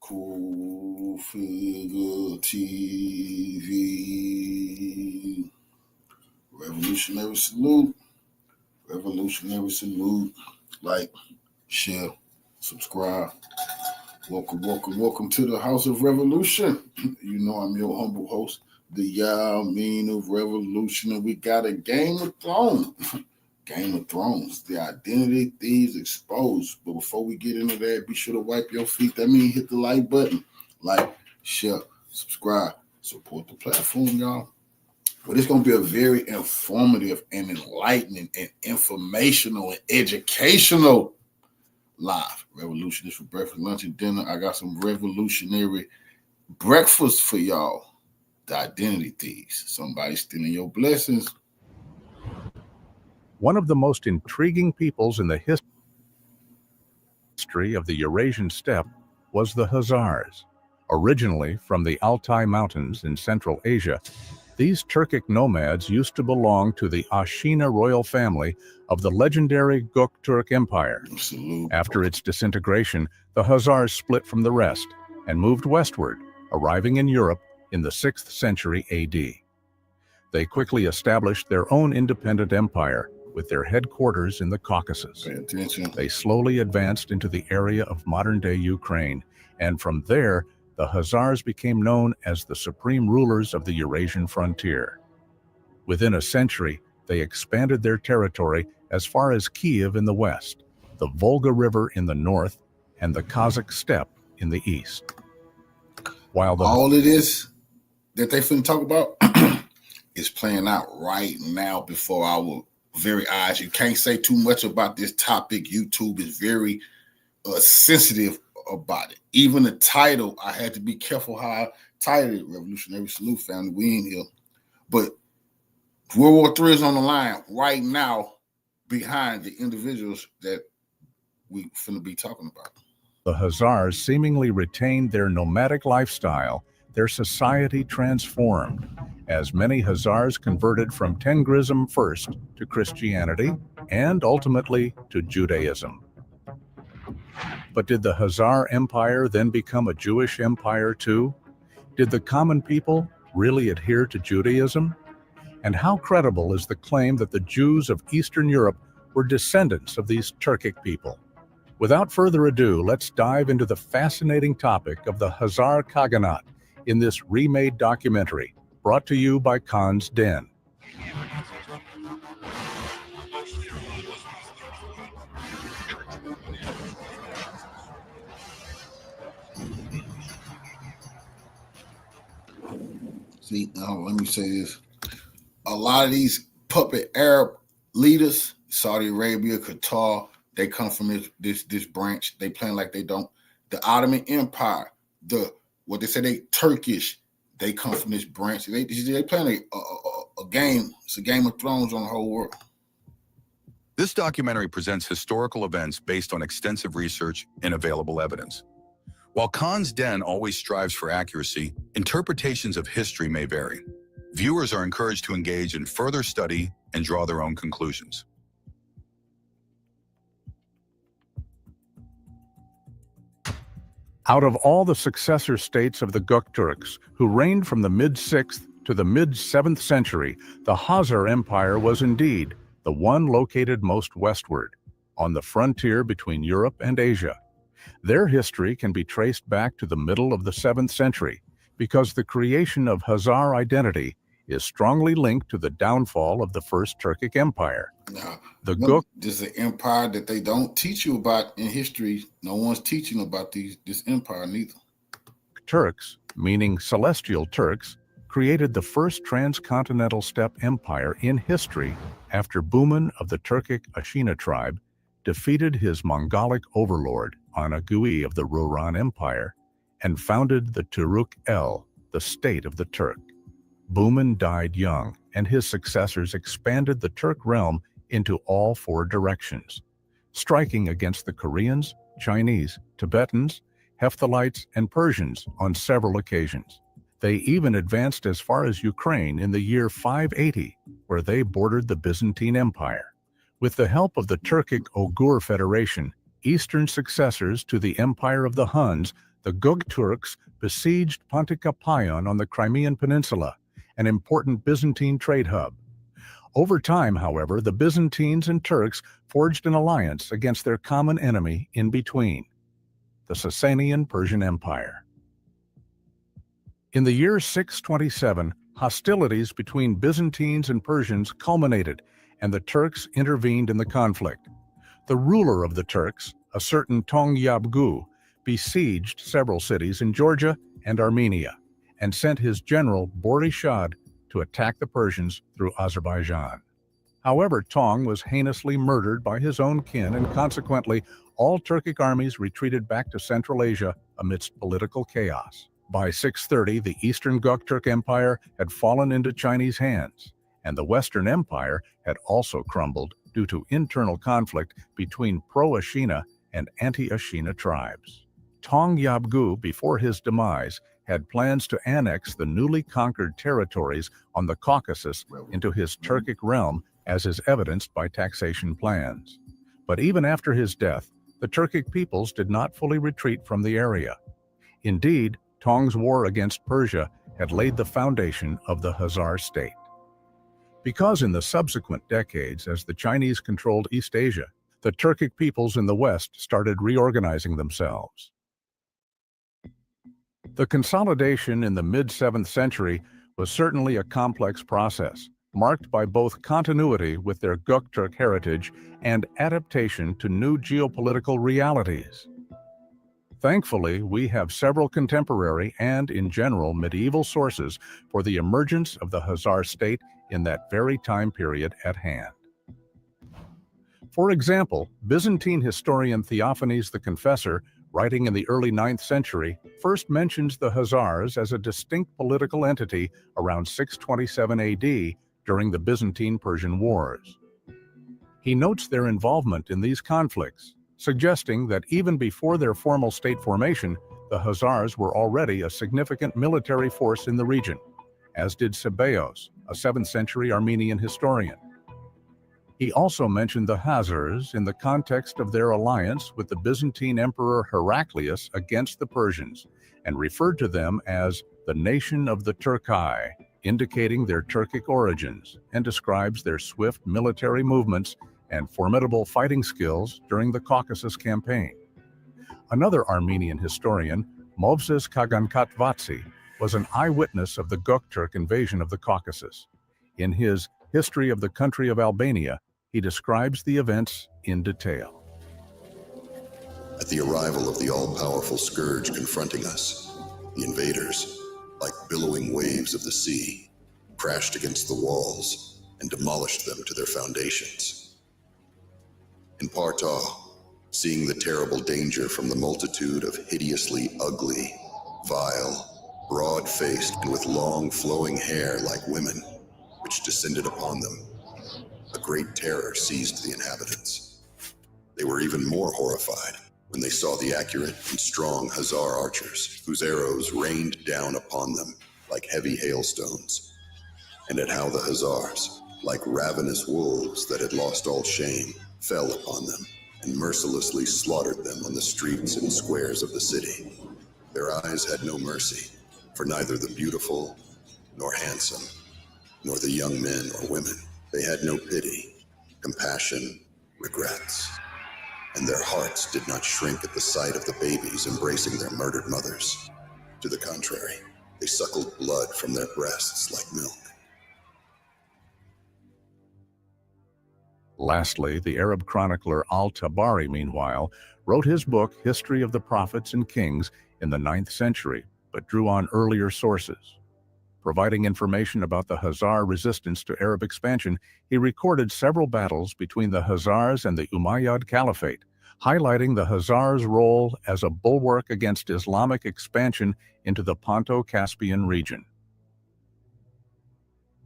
Cool Figure TV. Revolutionary salute. Revolutionary salute. Like, share, subscribe. Welcome to the House of Revolution. You know I'm your humble host, the Yao Mean of Revolution, and we got a Game of Thrones. Game of Thrones, the identity thieves exposed. But before we get into that, be sure to wipe your feet. That means hit the like button. Like, share, subscribe, support the platform, y'all. But it's going to be a very informative and enlightening and informational and educational live. Revolution is for breakfast, lunch, and dinner. I got some revolutionary breakfast for y'all. The identity thieves. Somebody stealing your blessings. One of the most intriguing peoples in the history of the Eurasian steppe was the Khazars. Originally from the Altai Mountains in Central Asia, these Turkic nomads used to belong to the Ashina royal family of the legendary Göktürk Empire. Absolutely. After its disintegration, the Khazars split from the rest and moved westward, arriving in Europe in the 6th century AD. They quickly established their own independent empire, with their headquarters in the Caucasus. Pay attention. They slowly advanced into the area of modern-day Ukraine, and from there, the Khazars became known as the supreme rulers of the Eurasian frontier. Within a century, they expanded their territory as far as Kiev in the west, the Volga River in the north, and the Kazakh steppe in the east. While all of this that they finna talk about is playing out right now before our very eyes. You can't say too much about this topic. YouTube is very sensitive about it. Even the title, I had to be careful how I titled it. Revolutionary Salute, family. We ain't here. But World War III is on the line right now behind the individuals that we finna be talking about. the Khazars seemingly retained their nomadic lifestyle, their society transformed, as many Khazars converted from Tengrism first to Christianity and ultimately to Judaism. But did the Khazar Empire then become a Jewish empire too? Did the common people really adhere to Judaism? And how credible is the claim that the Jews of Eastern Europe were descendants of these Turkic people? Without further ado, let's dive into the fascinating topic of the Khazar Khaganate in this remade documentary, brought to you by Khan's Den. See, now let me say this. A lot of these puppet Arab leaders, Saudi Arabia, Qatar, they come from this branch. They playing like they don't. The Ottoman Empire, what they say they Turkish, they come from this branch. They playing a game. It's a Game of Thrones on the whole world. This documentary presents historical events based on extensive research and available evidence. While Khan's Den always strives for accuracy, interpretations of history may vary. Viewers are encouraged to engage in further study and draw their own conclusions. Out of all the successor states of the Göktürks, who reigned from the mid-6th to the mid-7th century, the Khazar Empire was indeed the one located most westward, on the frontier between Europe and Asia. Their history can be traced back to the middle of the 7th century, because the creation of Khazar identity is strongly linked to the downfall of the First Turkic Empire. Now, The this is an empire that they don't teach you about in history. No one's teaching about this empire neither. Turks, meaning celestial Turks, created the first transcontinental steppe empire in history after Buman of the Turkic Ashina tribe defeated his Mongolic overlord Anagui of the Ruran Empire and founded the Turuk-el, the state of the Turk. Buman died young, and his successors expanded the Turk realm into all four directions, striking against the Koreans, Chinese, Tibetans, Hephthalites, and Persians on several occasions. They even advanced as far as Ukraine in the year 580, where they bordered the Byzantine Empire. With the help of the Turkic Oghur Federation, eastern successors to the Empire of the Huns, The Gugturks besieged Pantikapaion on the Crimean Peninsula, an important Byzantine trade hub. Over time, however, the Byzantines and Turks forged an alliance against their common enemy in between, the Sasanian Persian Empire. In the year 627, hostilities between Byzantines and Persians culminated, and the Turks intervened in the conflict. The ruler of the Turks, a certain Tong Yabgu, besieged several cities in Georgia and Armenia, and sent his general Borishad to attack the Persians through Azerbaijan. However, Tong was heinously murdered by his own kin, and consequently, all Turkic armies retreated back to Central Asia amidst political chaos. By 630, the Eastern Gokturk Empire had fallen into Chinese hands, and the Western Empire had also crumbled due to internal conflict between pro-Ashina and anti-Ashina tribes. Tong Yabgu, before his demise, had plans to annex the newly conquered territories on the Caucasus into his Turkic realm, as is evidenced by taxation plans. But even after his death, the Turkic peoples did not fully retreat from the area. Indeed, Tong's war against Persia had laid the foundation of the Khazar state. Because in the subsequent decades, as the Chinese controlled East Asia, the Turkic peoples in the West started reorganizing themselves. The consolidation in the mid-7th century was certainly a complex process, marked by both continuity with their Gokturk heritage and adaptation to new geopolitical realities. Thankfully, we have several contemporary and, in general, medieval sources for the emergence of the Khazar state in that very time period at hand. For example, Byzantine historian Theophanes the Confessor, writing in the early 9th century, first mentions the Khazars as a distinct political entity around 627 AD during the Byzantine-Persian Wars. He notes their involvement in these conflicts, suggesting that even before their formal state formation, the Khazars were already a significant military force in the region, as did Cebeos, a 7th century Armenian historian. He also mentioned the Khazars in the context of their alliance with the Byzantine Emperor Heraclius against the Persians, and referred to them as the nation of the Turkai, indicating their Turkic origins, and describes their swift military movements and formidable fighting skills during the Caucasus campaign. Another Armenian historian, Movses Kagankatvatsi, was an eyewitness of the Gokturk invasion of the Caucasus. In his History of the Country of Albania, he describes the events in detail. At the arrival of the all-powerful scourge confronting us, the invaders, like billowing waves of the sea, crashed against the walls and demolished them to their foundations. In Partaw, seeing the terrible danger from the multitude of hideously ugly, vile, broad-faced, and with long flowing hair like women, which descended upon them, a great terror seized the inhabitants. They were even more horrified when they saw the accurate and strong Khazar archers, whose arrows rained down upon them like heavy hailstones, and at how the Khazars, like ravenous wolves that had lost all shame, fell upon them and mercilessly slaughtered them on the streets and squares of the city. Their eyes had no mercy for neither the beautiful nor handsome, nor the young men or women. They had no pity, compassion, regrets, and their hearts did not shrink at the sight of the babies embracing their murdered mothers. To the contrary, they suckled blood from their breasts like milk. Lastly, the Arab chronicler al-Tabari, meanwhile, wrote his book History of the Prophets and Kings in the 9th century, but drew on earlier sources. Providing information about the Khazar resistance to Arab expansion, he recorded several battles between the Khazars and the Umayyad Caliphate, highlighting the Khazars' role as a bulwark against Islamic expansion into the Ponto-Caspian region.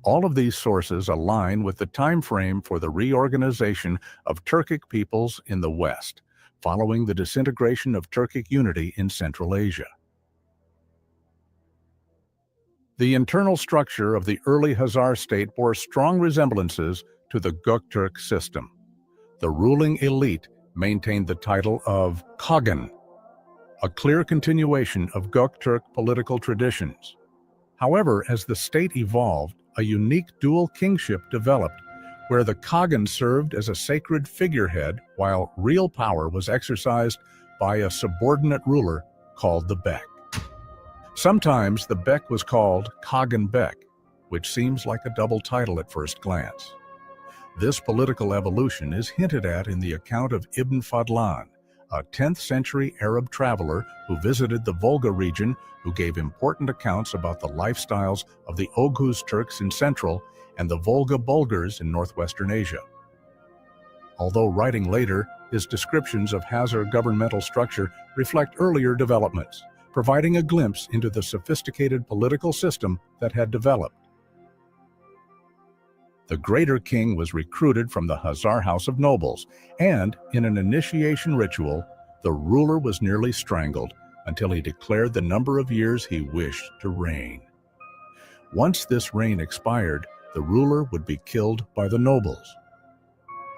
All of these sources align with the time frame for the reorganization of Turkic peoples in the West, following the disintegration of Turkic unity in Central Asia. The internal structure of the early Khazar state bore strong resemblances to the Gokturk system. The ruling elite maintained the title of Khagan, a clear continuation of Göktürk political traditions. However, as the state evolved, a unique dual kingship developed, where the Khagan served as a sacred figurehead while real power was exercised by a subordinate ruler called the Bek. Sometimes the Bek was called Khagan Bek, which seems like a double title at first glance. This political evolution is hinted at in the account of Ibn Fadlan, a 10th century Arab traveler who visited the Volga region, who gave important accounts about the lifestyles of the Oghuz Turks in Central and the Volga Bulgars in northwestern Asia. Although writing later, his descriptions of Khazar governmental structure reflect earlier developments, providing a glimpse into the sophisticated political system that had developed. The greater king was recruited from the Khazar House of Nobles, and in an initiation ritual, the ruler was nearly strangled until he declared the number of years he wished to reign. Once this reign expired, the ruler would be killed by the nobles.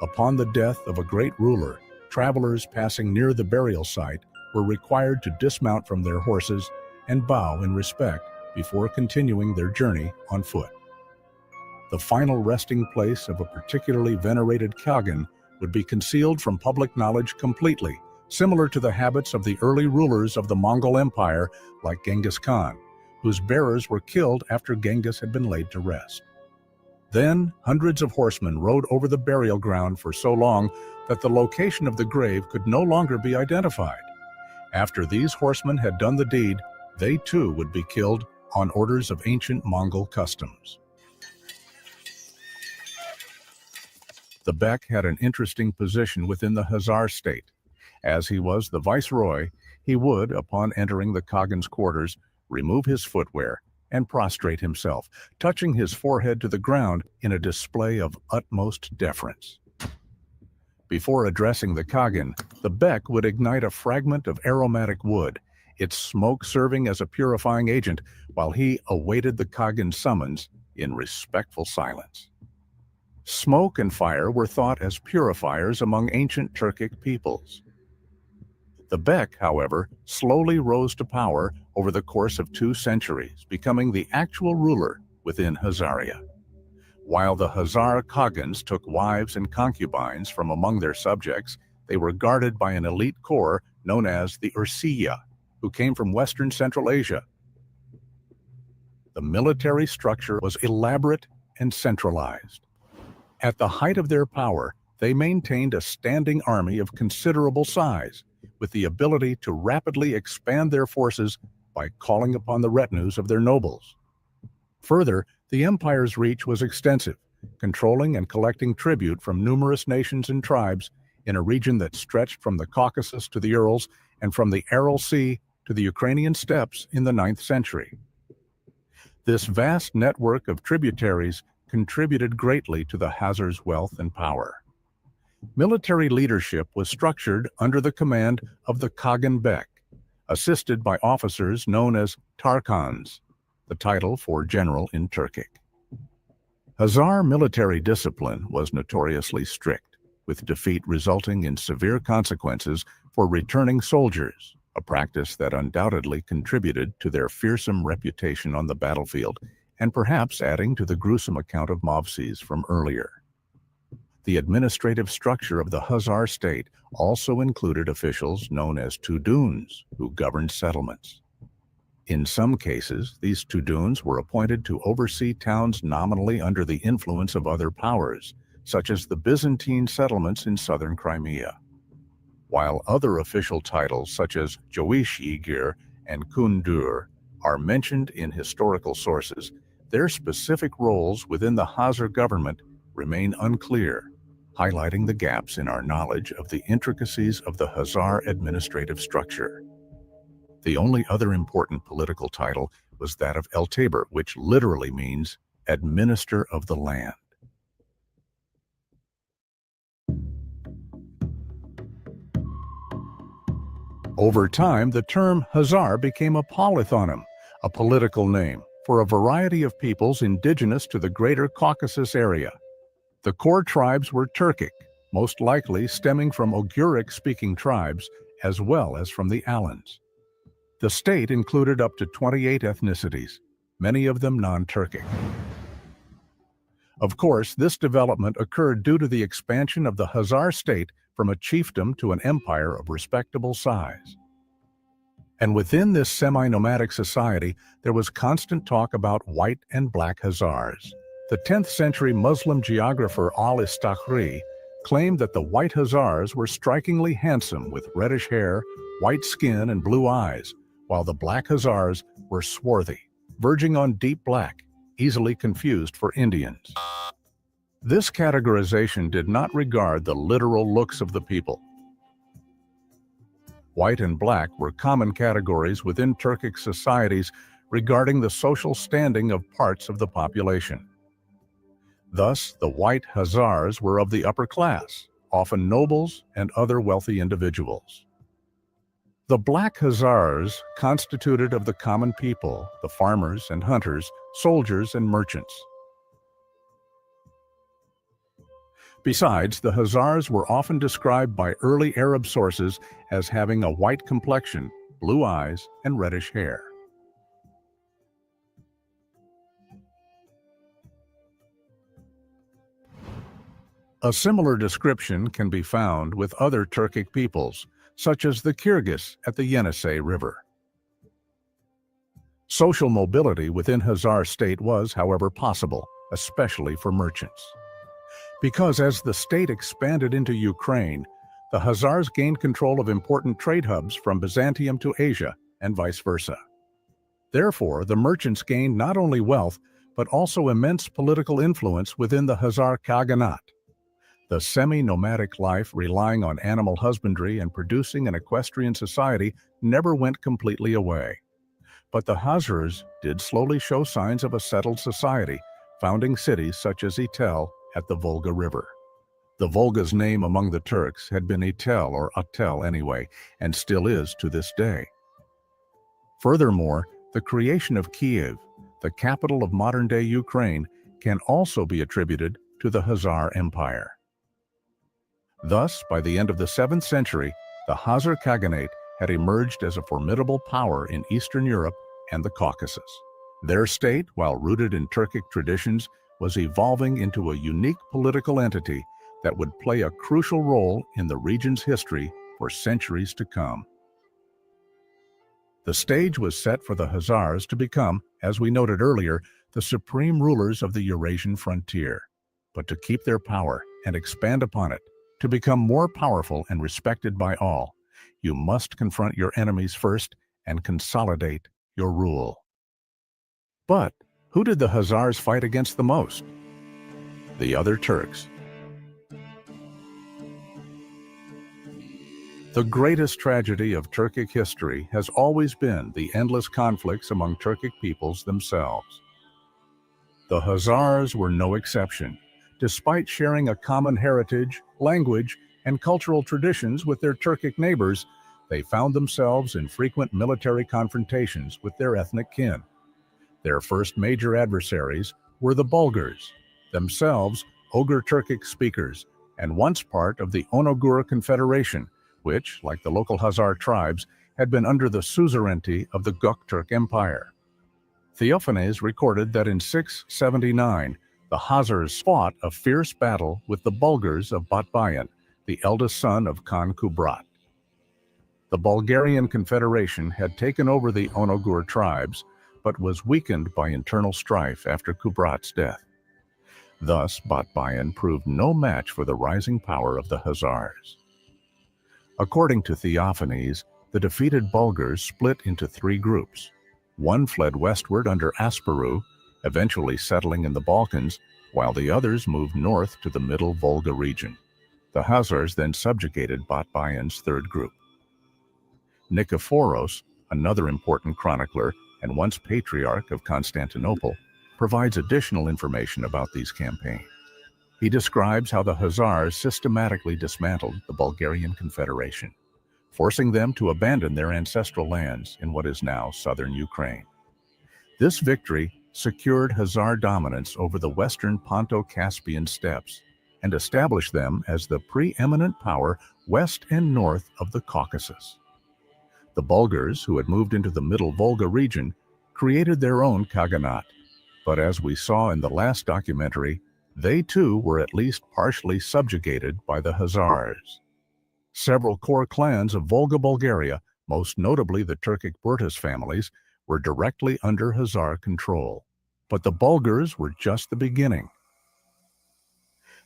Upon the death of a great ruler, travelers passing near the burial site were required to dismount from their horses and bow in respect before continuing their journey on foot. The final resting place of a particularly venerated Khagan would be concealed from public knowledge completely, similar to the habits of the early rulers of the Mongol Empire like Genghis Khan, whose bearers were killed after Genghis had been laid to rest. Then, hundreds of horsemen rode over the burial ground for so long that the location of the grave could no longer be identified. After these horsemen had done the deed, they too would be killed on orders of ancient Mongol customs. The Bek had an interesting position within the Khazar state. As he was the viceroy, he would, upon entering the Khagan's quarters, remove his footwear and prostrate himself, touching his forehead to the ground in a display of utmost deference. Before addressing the Khagan, the Bek would ignite a fragment of aromatic wood, its smoke serving as a purifying agent, while he awaited the Khagan's summons in respectful silence. Smoke and fire were thought as purifiers among ancient Turkic peoples. The Bek, however, slowly rose to power over the course of 2 centuries, becoming the actual ruler within Khazaria. While the Khazar Khagans took wives and concubines from among their subjects, they were guarded by an elite corps known as the Ursiya, who came from Western Central Asia. The military structure was elaborate and centralized. At the height of their power, they maintained a standing army of considerable size, with the ability to rapidly expand their forces by calling upon the retinues of their nobles. Further, the empire's reach was extensive, controlling and collecting tribute from numerous nations and tribes in a region that stretched from the Caucasus to the Urals and from the Aral Sea to the Ukrainian steppes in the 9th century. This vast network of tributaries contributed greatly to the Khazars' wealth and power. Military leadership was structured under the command of the Khagan Bek, assisted by officers known as Tarkhans, the title for general in Turkic. Khazar military discipline was notoriously strict, with defeat resulting in severe consequences for returning soldiers, a practice that undoubtedly contributed to their fearsome reputation on the battlefield and perhaps adding to the gruesome account of Mavsis from earlier. The administrative structure of the Khazar state also included officials known as Tuduns, who governed settlements. In some cases, these Tuduns were appointed to oversee towns nominally under the influence of other powers, such as the Byzantine settlements in southern Crimea. While other official titles such as Joish-Igir and Kundur are mentioned in historical sources, their specific roles within the Khazar government remain unclear, highlighting the gaps in our knowledge of the intricacies of the Khazar administrative structure. The only other important political title was that of El Tabor, which literally means administrator of the land. Over time, the term Khazar became a polythonym, a political name, for a variety of peoples indigenous to the greater Caucasus area. The core tribes were Turkic, most likely stemming from Oghuric-speaking tribes, as well as from the Alans. The state included up to 28 ethnicities, many of them non-Turkic. Of course, this development occurred due to the expansion of the Khazar state from a chiefdom to an empire of respectable size. And within this semi-nomadic society, there was constant talk about white and black Khazars. The 10th century Muslim geographer al-Istakhri claimed that the white Khazars were strikingly handsome with reddish hair, white skin, and blue eyes, while the black Khazars were swarthy, verging on deep black, easily confused for Indians. This categorization did not regard the literal looks of the people. White and black were common categories within Turkic societies regarding the social standing of parts of the population. Thus, the white Khazars were of the upper class, often nobles and other wealthy individuals. The black Khazars constituted of the common people, the farmers and hunters, soldiers and merchants. Besides, the Khazars were often described by early Arab sources as having a white complexion, blue eyes, and reddish hair. A similar description can be found with other Turkic peoples, such as the Kyrgyz at the Yenisei River. Social mobility within Khazar state was, however, possible, especially for merchants. Because as the state expanded into Ukraine, the Khazars gained control of important trade hubs from Byzantium to Asia and vice versa. Therefore, the merchants gained not only wealth, but also immense political influence within the Khazar Khaganate. The semi-nomadic life relying on animal husbandry and producing an equestrian society never went completely away. But the Khazars did slowly show signs of a settled society, founding cities such as Itel at the Volga River. The Volga's name among the Turks had been Itel or Atel anyway, and still is to this day. Furthermore, the creation of Kiev, the capital of modern-day Ukraine, can also be attributed to the Khazar Empire. Thus, by the end of the 7th century, the Khazar Khaganate had emerged as a formidable power in Eastern Europe and the Caucasus. Their state, while rooted in Turkic traditions, was evolving into a unique political entity that would play a crucial role in the region's history for centuries to come. The stage was set for the Khazars to become, as we noted earlier, the supreme rulers of the Eurasian frontier. But to keep their power and expand upon it, to become more powerful and respected by all, you must confront your enemies first and consolidate your rule. But who did the Khazars fight against the most? The other Turks. The greatest tragedy of Turkic history has always been the endless conflicts among Turkic peoples themselves. The Khazars were no exception. Despite sharing a common heritage, language, and cultural traditions with their Turkic neighbors, they found themselves in frequent military confrontations with their ethnic kin. Their first major adversaries were the Bulgars, themselves Oghur Turkic speakers, and once part of the Onogur Confederation, which, like the local Khazar tribes, had been under the suzerainty of the Göktürk Empire. Theophanes recorded that in 679, the Khazars fought a fierce battle with the Bulgars of Batbayan, the eldest son of Khan Kubrat. The Bulgarian Confederation had taken over the Onogur tribes, but was weakened by internal strife after Kubrat's death. Thus, Batbayan proved no match for the rising power of the Khazars. According to Theophanes, the defeated Bulgars split into 3 groups. One fled westward under Asparuh, eventually settling in the Balkans, while the others moved north to the middle Volga region. The Khazars then subjugated Batbayan's 3rd group. Nikephoros, another important chronicler and once patriarch of Constantinople, provides additional information about these campaigns. He describes how the Khazars systematically dismantled the Bulgarian Confederation, forcing them to abandon their ancestral lands in what is now southern Ukraine. This victory secured Khazar dominance over the western Ponto-Caspian steppes and established them as the preeminent power west and north of the Caucasus. The Bulgars, who had moved into the Middle Volga region, created their own Khaganate. But as we saw in the last documentary, they too were at least partially subjugated by the Khazars. Several core clans of Volga Bulgaria, most notably the Turkic Burtis families, were directly under Khazar control. But the Bulgars were just the beginning.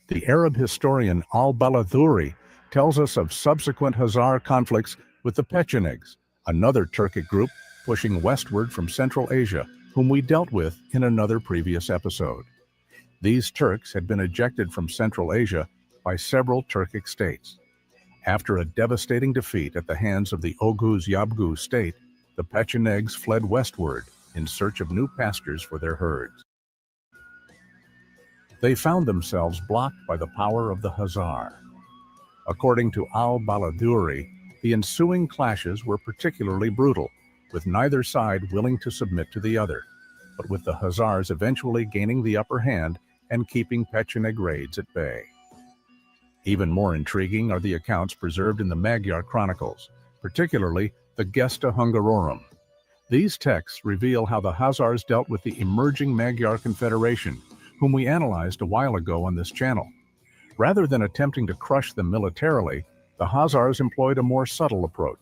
The Arab historian al-Baladhuri tells us of subsequent Khazar conflicts with the Pechenegs, another Turkic group pushing westward from Central Asia, whom we dealt with in another previous episode. These Turks had been ejected from Central Asia by several Turkic states. After a devastating defeat at the hands of the Oghuz Yabgu state, the Pechenegs fled westward in search of new pastures for their herds. They found themselves blocked by the power of the Khazar. According to al-Baladhuri, the ensuing clashes were particularly brutal, with neither side willing to submit to the other, but with the Khazars eventually gaining the upper hand and keeping Pecheneg raids at bay. Even more intriguing are the accounts preserved in the Magyar chronicles, particularly the Gesta Hungarorum. These texts reveal how the Khazars dealt with the emerging Magyar Confederation, whom we analyzed a while ago on this channel. Rather than attempting to crush them militarily, the Khazars employed a more subtle approach.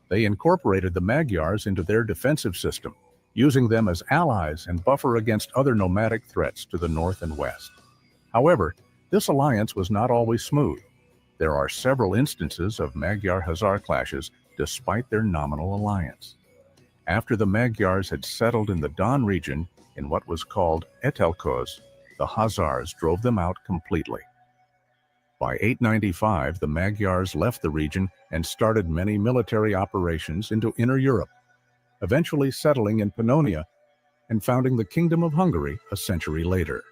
They incorporated the Magyars into their defensive system, using them as allies and buffer against other nomadic threats to the north and west. However, this alliance was not always smooth. There are several instances of Magyar-Khazar clashes despite their nominal alliance. After the Magyars had settled in the Don region, in what was called Etelköz, the Khazars drove them out completely. By 895, the Magyars left the region and started many military operations into Inner Europe, eventually settling in Pannonia and founding the Kingdom of Hungary a century later.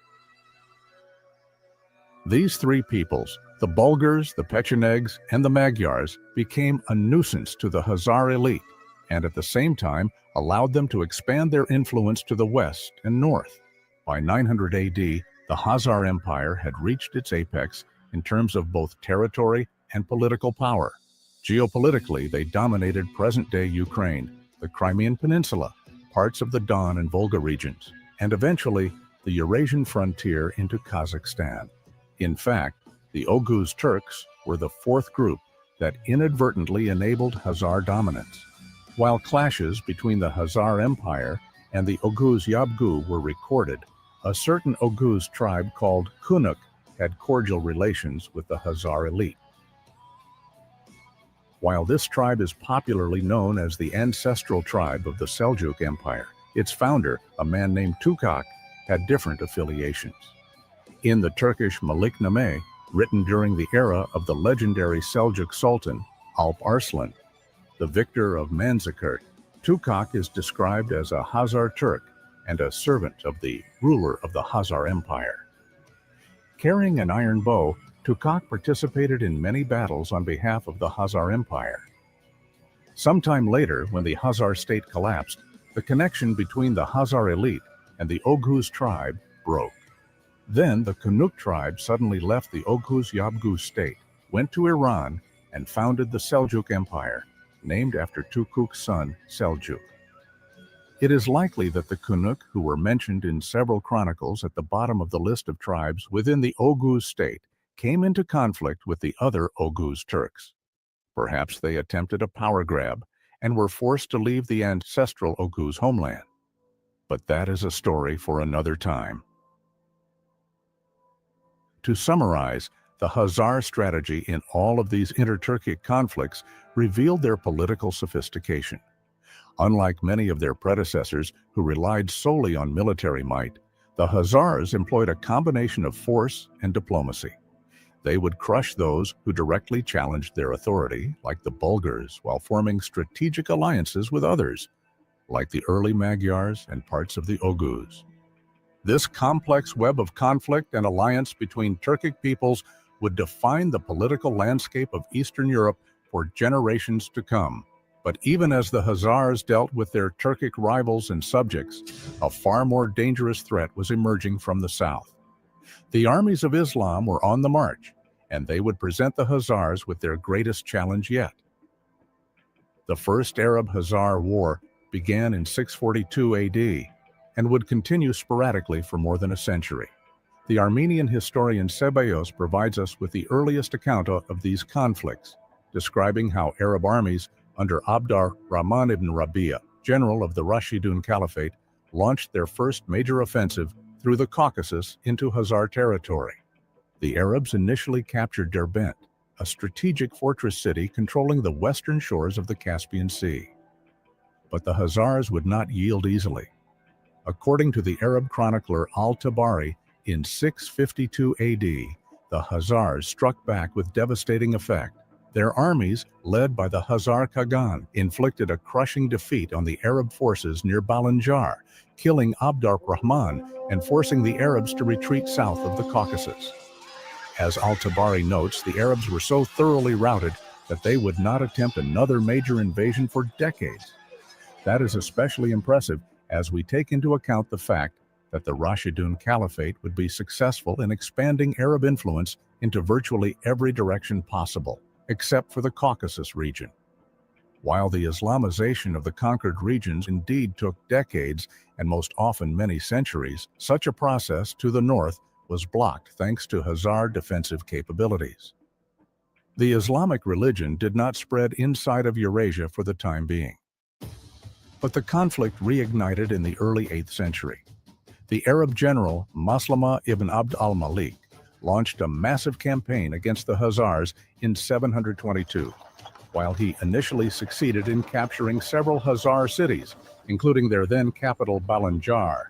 These three peoples, the Bulgars, the Pechenegs, and the Magyars, became a nuisance to the Khazar elite, and at the same time allowed them to expand their influence to the west and north. By 900 AD, the Khazar Empire had reached its apex in terms of both territory and political power. Geopolitically, they dominated present-day Ukraine, the Crimean Peninsula, parts of the Don and Volga regions, and eventually the Eurasian frontier into Kazakhstan. In fact, the Oghuz Turks were the fourth group that inadvertently enabled Khazar dominance. While clashes between the Khazar Empire and the Oghuz Yabgu were recorded, a certain Oghuz tribe called Kunuk had cordial relations with the Khazar elite. While this tribe is popularly known as the ancestral tribe of the Seljuk Empire, its founder, a man named Tukak, had different affiliations. In the Turkish Melikname, written during the era of the legendary Seljuk Sultan, Alp Arslan, the victor of Manzikert, Tukak is described as a Khazar Turk and a servant of the ruler of the Khazar Empire. Carrying an iron bow, Tukak participated in many battles on behalf of the Khazar Empire. Sometime later, when the Khazar state collapsed, the connection between the Khazar elite and the Oghuz tribe broke. Then the Kunuk tribe suddenly left the Oghuz Yabgu state, went to Iran, and founded the Seljuk Empire, named after Tukuk's son, Seljuk. It is likely that the Kunuk, who were mentioned in several chronicles at the bottom of the list of tribes within the Oghuz state, came into conflict with the other Oghuz Turks. Perhaps they attempted a power grab and were forced to leave the ancestral Oghuz homeland. But that is a story for another time. To summarize, the Khazar strategy in all of these inter-Turkic conflicts revealed their political sophistication. Unlike many of their predecessors who relied solely on military might, the Khazars employed a combination of force and diplomacy. They would crush those who directly challenged their authority, like the Bulgars, while forming strategic alliances with others, like the early Magyars and parts of the Oghuz. This complex web of conflict and alliance between Turkic peoples would define the political landscape of Eastern Europe for generations to come. But even as the Khazars dealt with their Turkic rivals and subjects, a far more dangerous threat was emerging from the south. The armies of Islam were on the march, and they would present the Khazars with their greatest challenge yet. The First Arab-Khazar War began in 642 AD and would continue sporadically for more than a century. The Armenian historian Ceballos provides us with the earliest account of these conflicts, describing how Arab armies under Abd ar-Rahman ibn Rabia, general of the Rashidun Caliphate, launched their first major offensive through the Caucasus into Khazar territory. The Arabs initially captured Derbent, a strategic fortress city controlling the western shores of the Caspian Sea. But the Khazars would not yield easily. According to the Arab chronicler Al-Tabari, in 652 AD, the Khazars struck back with devastating effect. Their armies, led by the Khazar Khagan, inflicted a crushing defeat on the Arab forces near Balanjar, killing Abd ar-Rahman and forcing the Arabs to retreat south of the Caucasus. As Al-Tabari notes, the Arabs were so thoroughly routed that they would not attempt another major invasion for decades. That is especially impressive as we take into account the fact that the Rashidun Caliphate would be successful in expanding Arab influence into virtually every direction possible, except for the Caucasus region. While the Islamization of the conquered regions indeed took decades and most often many centuries, such a process to the north was blocked thanks to Khazar defensive capabilities. The Islamic religion did not spread inside of Eurasia for the time being. But the conflict reignited in the early 8th century. The Arab general Maslama ibn Abd al-Malik launched a massive campaign against the Khazars in 722. While he initially succeeded in capturing several Khazar cities, including their then capital Balanjar,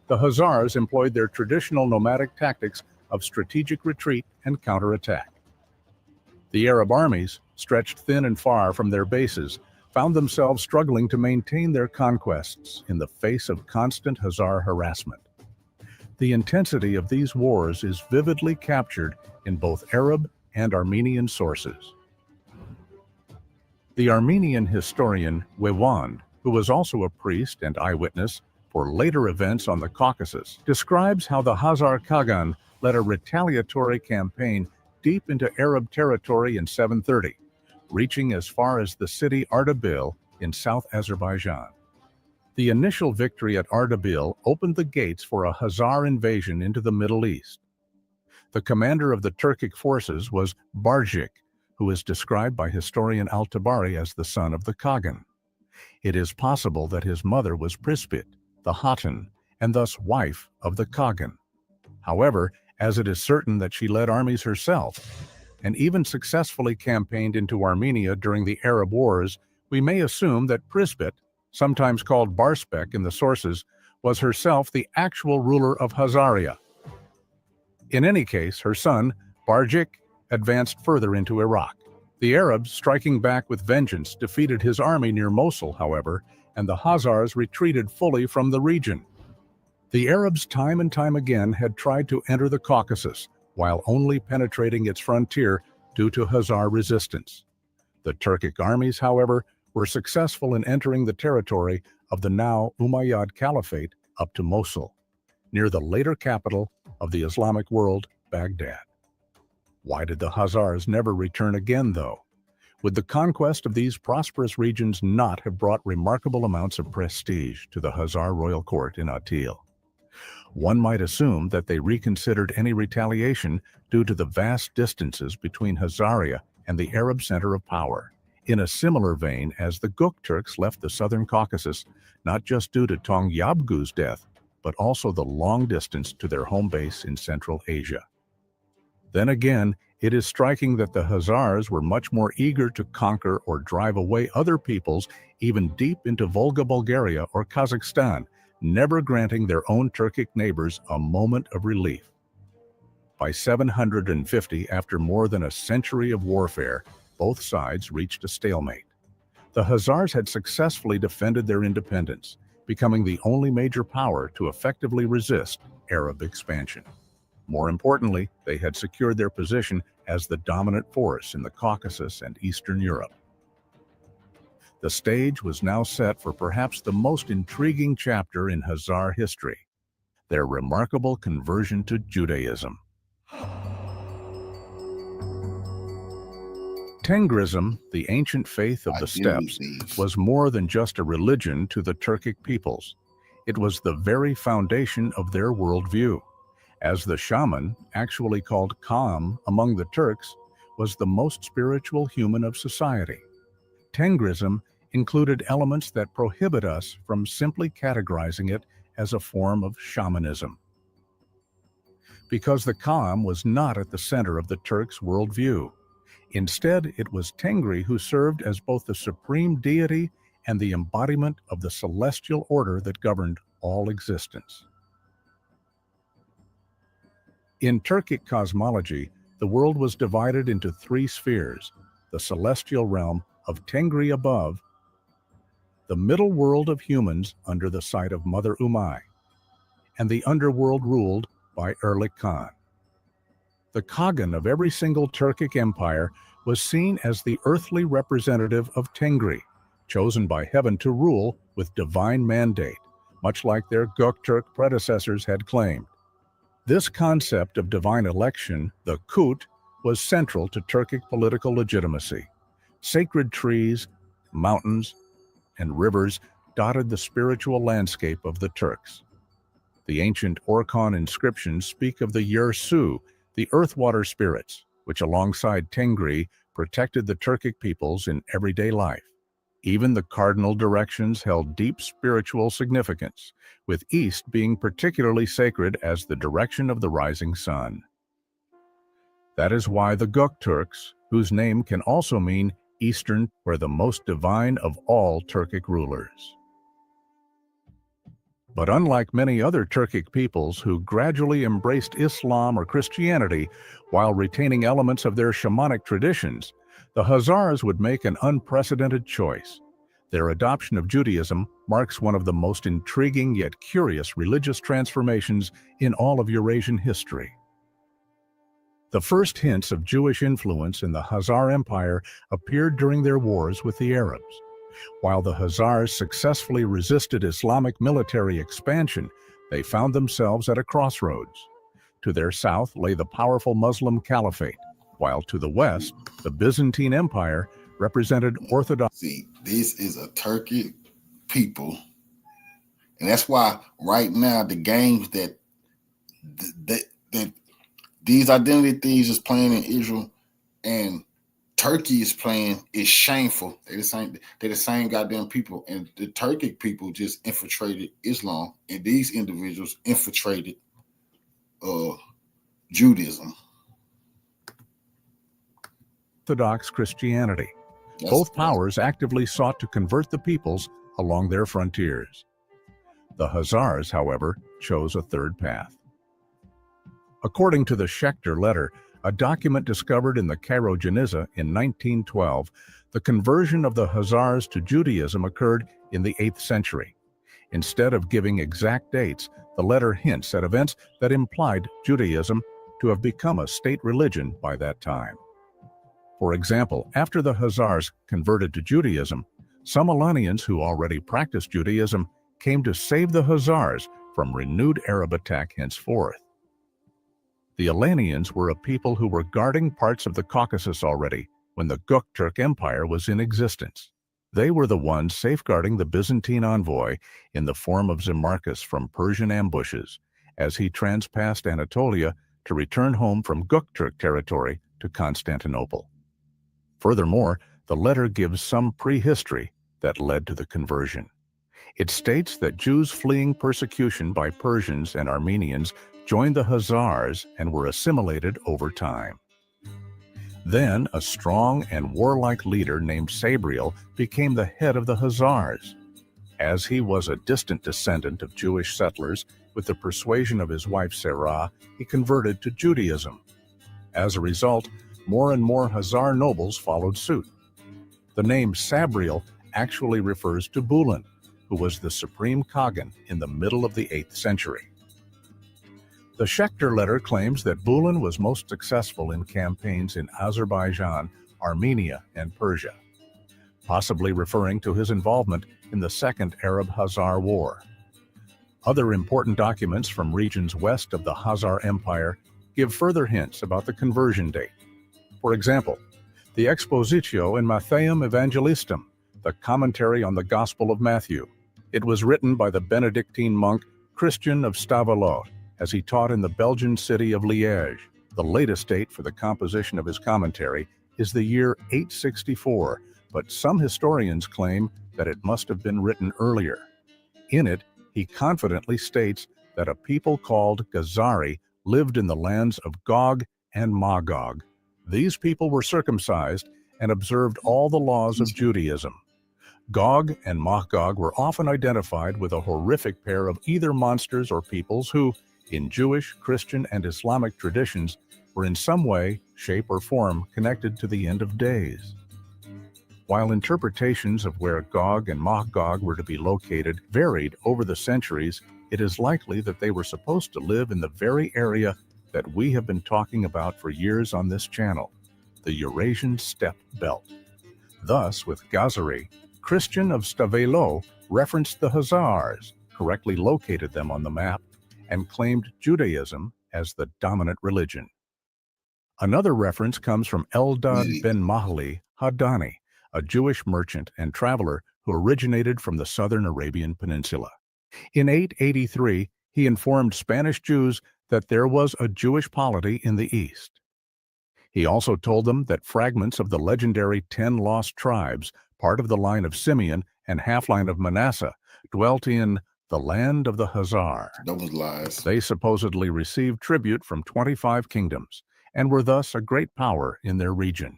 the Khazars employed their traditional nomadic tactics of strategic retreat and counterattack. The Arab armies, stretched thin and far from their bases, found themselves struggling to maintain their conquests in the face of constant Khazar harassment. The intensity of these wars is vividly captured in both Arab and Armenian sources. The Armenian historian Wewand, who was also a priest and eyewitness for later events on the Caucasus, describes how the Khazar Khagan led a retaliatory campaign deep into Arab territory in 730, reaching as far as the city Ardabil in South Azerbaijan. The initial victory at Ardabil opened the gates for a Khazar invasion into the Middle East. The commander of the Turkic forces was Barjik, who is described by historian Al-Tabari as the son of the Khagan. It is possible that his mother was Prispit, the Hatan, and thus wife of the Khagan. However, as it is certain that she led armies herself, and even successfully campaigned into Armenia during the Arab Wars, we may assume that Prispit, sometimes called Barspek in the sources, was herself the actual ruler of Khazaria. In any case, her son, Barjik, advanced further into Iraq. The Arabs, striking back with vengeance, defeated his army near Mosul, however, and the Khazars retreated fully from the region. The Arabs time and time again had tried to enter the Caucasus, while only penetrating its frontier due to Khazar resistance. The Turkic armies, however, were successful in entering the territory of the now Umayyad Caliphate up to Mosul, near the later capital of the Islamic world, Baghdad. Why did the Khazars never return again, though? Would the conquest of these prosperous regions not have brought remarkable amounts of prestige to the Khazar royal court in Atil? One might assume that they reconsidered any retaliation due to the vast distances between Khazaria and the Arab center of power, in a similar vein as the Guk Turks left the southern Caucasus, not just due to Tong Yabgu's death, but also the long distance to their home base in Central Asia. Then again, it is striking that the Khazars were much more eager to conquer or drive away other peoples even deep into Volga Bulgaria or Kazakhstan, never granting their own Turkic neighbors a moment of relief. By 750, after more than a century of warfare, both sides reached a stalemate. The Khazars had successfully defended their independence, becoming the only major power to effectively resist Arab expansion. More importantly, they had secured their position as the dominant force in the Caucasus and Eastern Europe. The stage was now set for perhaps the most intriguing chapter in Khazar history, their remarkable conversion to Judaism. Tengrism, the ancient faith of the steppes, was more than just a religion to the Turkic peoples. It was the very foundation of their worldview, as the shaman, actually called Kağan among the Turks, was the most spiritual human of society. Tengrism included elements that prohibit us from simply categorizing it as a form of shamanism. Because the Kağan was not at the center of the Turks' worldview. Instead, it was Tengri who served as both the supreme deity and the embodiment of the celestial order that governed all existence. In Turkic cosmology, the world was divided into three spheres: the celestial realm of Tengri above, the middle world of humans under the sight of Mother Umay, and the underworld ruled by Erlik Khan. The Khagan of every single Turkic empire was seen as the earthly representative of Tengri, chosen by heaven to rule with divine mandate, much like their Göktürk predecessors had claimed. This concept of divine election, the Kut, was central to Turkic political legitimacy. Sacred trees, mountains, and rivers dotted the spiritual landscape of the Turks. The ancient Orkhon inscriptions speak of the Yer-Su, the earth-water spirits, which alongside Tengri protected the Turkic peoples in everyday life. Even the cardinal directions held deep spiritual significance, with east being particularly sacred as the direction of the rising sun. That is why the Göktürks, whose name can also mean Eastern, were the most divine of all Turkic rulers. But unlike many other Turkic peoples who gradually embraced Islam or Christianity while retaining elements of their shamanic traditions, the Khazars would make an unprecedented choice. Their adoption of Judaism marks one of the most intriguing yet curious religious transformations in all of Eurasian history. The first hints of Jewish influence in the Khazar Empire appeared during their wars with the Arabs. While the Khazars successfully resisted Islamic military expansion, they found themselves at a crossroads. To their south lay the powerful Muslim Caliphate, while to the west, the Byzantine Empire represented Orthodox. See, this is a Turkic people, and that's why right now the games that these identity thieves is playing in Israel and Turkey is playing is shameful. They're the same goddamn people, and the Turkic people just infiltrated Islam, and these individuals infiltrated Judaism. Orthodox Christianity. Both powers actively sought to convert the peoples along their frontiers. The Khazars, however, chose a third path. According to the Schechter letter, a document discovered in the Cairo Geniza in 1912, the conversion of the Khazars to Judaism occurred in the 8th century. Instead of giving exact dates, the letter hints at events that implied Judaism to have become a state religion by that time. For example, after the Khazars converted to Judaism, some Alanians who already practiced Judaism came to save the Khazars from renewed Arab attack henceforth. The Alanians were a people who were guarding parts of the Caucasus already when the Göktürk Empire was in existence. They were the ones safeguarding the Byzantine envoy in the form of Zemarcus from Persian ambushes as he transpassed Anatolia to return home from Göktürk territory to Constantinople. Furthermore, the letter gives some prehistory that led to the conversion. It states that Jews fleeing persecution by Persians and Armenians joined the Khazars and were assimilated over time. Then, a strong and warlike leader named Sabriel became the head of the Khazars. As he was a distant descendant of Jewish settlers, with the persuasion of his wife Sarah, he converted to Judaism. As a result, more and more Khazar nobles followed suit. The name Sabriel actually refers to Bulan, who was the supreme Khagan in the middle of the 8th century. The Schechter letter claims that Bulan was most successful in campaigns in Azerbaijan, Armenia, and Persia, possibly referring to his involvement in the Second Arab-Khazar War. Other important documents from regions west of the Khazar Empire give further hints about the conversion date. For example, the Expositio in Mattheum Evangelistum, the commentary on the Gospel of Matthew. It was written by the Benedictine monk Christian of Stavelot, as he taught in the Belgian city of Liège. The latest date for the composition of his commentary is the year 864, but some historians claim that it must have been written earlier. In it, he confidently states that a people called Khazari lived in the lands of Gog and Magog. These people were circumcised and observed all the laws of Judaism. Gog and Magog were often identified with a horrific pair of either monsters or peoples who, in Jewish, Christian, and Islamic traditions, were in some way, shape, or form connected to the end of days. While interpretations of where Gog and Magog were to be located varied over the centuries, it is likely that they were supposed to live in the very area that we have been talking about for years on this channel, the Eurasian steppe belt. Thus, with Khazari, Christian of Stavelot referenced the Khazars, correctly located them on the map, and claimed Judaism as the dominant religion. Another reference comes from Eldad ben Mahli Haddani, a Jewish merchant and traveler who originated from the southern Arabian Peninsula. In 883, he informed Spanish Jews that there was a Jewish polity in the east. He also told them that fragments of the legendary 10 lost tribes, part of the line of Simeon and half-line of Manasseh, dwelt in the land of the Khazar. Those lies. They supposedly received tribute from 25 kingdoms and were thus a great power in their region.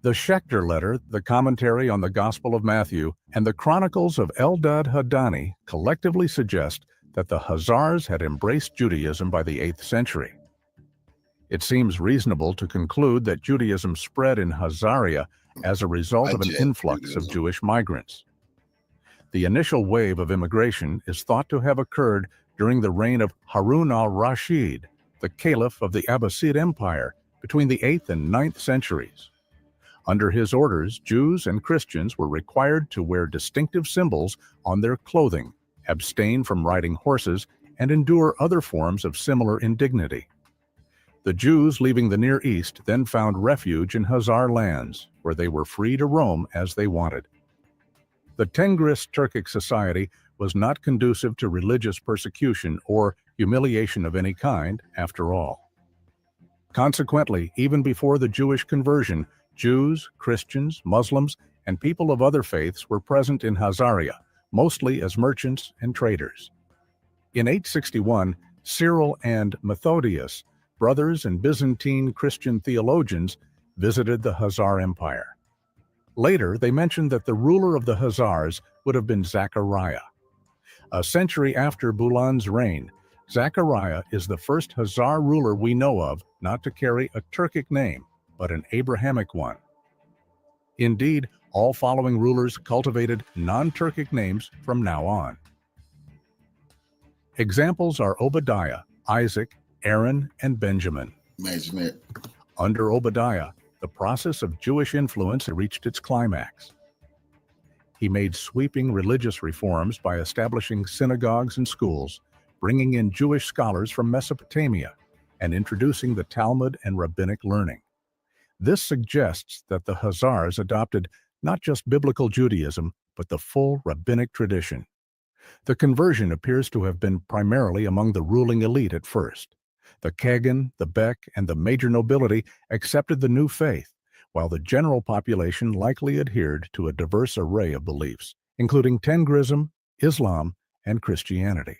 The Schechter letter, the commentary on the Gospel of Matthew, and the Chronicles of Eldad Haddani collectively suggest that the Khazars had embraced Judaism by the 8th century. It seems reasonable to conclude that Judaism spread in Khazaria as a result of an influx of Jewish migrants. The initial wave of immigration is thought to have occurred during the reign of Harun al-Rashid, the Caliph of the Abbasid Empire, between the 8th and 9th centuries. Under his orders, Jews and Christians were required to wear distinctive symbols on their clothing, abstain from riding horses, and endure other forms of similar indignity. The Jews leaving the Near East then found refuge in Khazar lands, where they were free to roam as they wanted. The Tengris Turkic society was not conducive to religious persecution or humiliation of any kind, after all. Consequently, even before the Jewish conversion, Jews, Christians, Muslims, and people of other faiths were present in Khazaria, mostly as merchants and traders. In 861, Cyril and Methodius, brothers and Byzantine Christian theologians, visited the Khazar Empire. Later, they mentioned that the ruler of the Khazars would have been Zechariah. A century after Bulan's reign, Zechariah is the first Khazar ruler we know of not to carry a Turkic name, but an Abrahamic one. Indeed, all following rulers cultivated non-Turkic names from now on. Examples are Obadiah, Isaac, Aaron, and Benjamin. Imagine that. Under Obadiah, the process of Jewish influence had reached its climax. He made sweeping religious reforms by establishing synagogues and schools, bringing in Jewish scholars from Mesopotamia, and introducing the Talmud and rabbinic learning. This suggests that the Khazars adopted not just biblical Judaism, but the full rabbinic tradition. The conversion appears to have been primarily among the ruling elite at first. The Kagan, the Bek, and the major nobility accepted the new faith, while the general population likely adhered to a diverse array of beliefs, including Tengrism, Islam, and Christianity.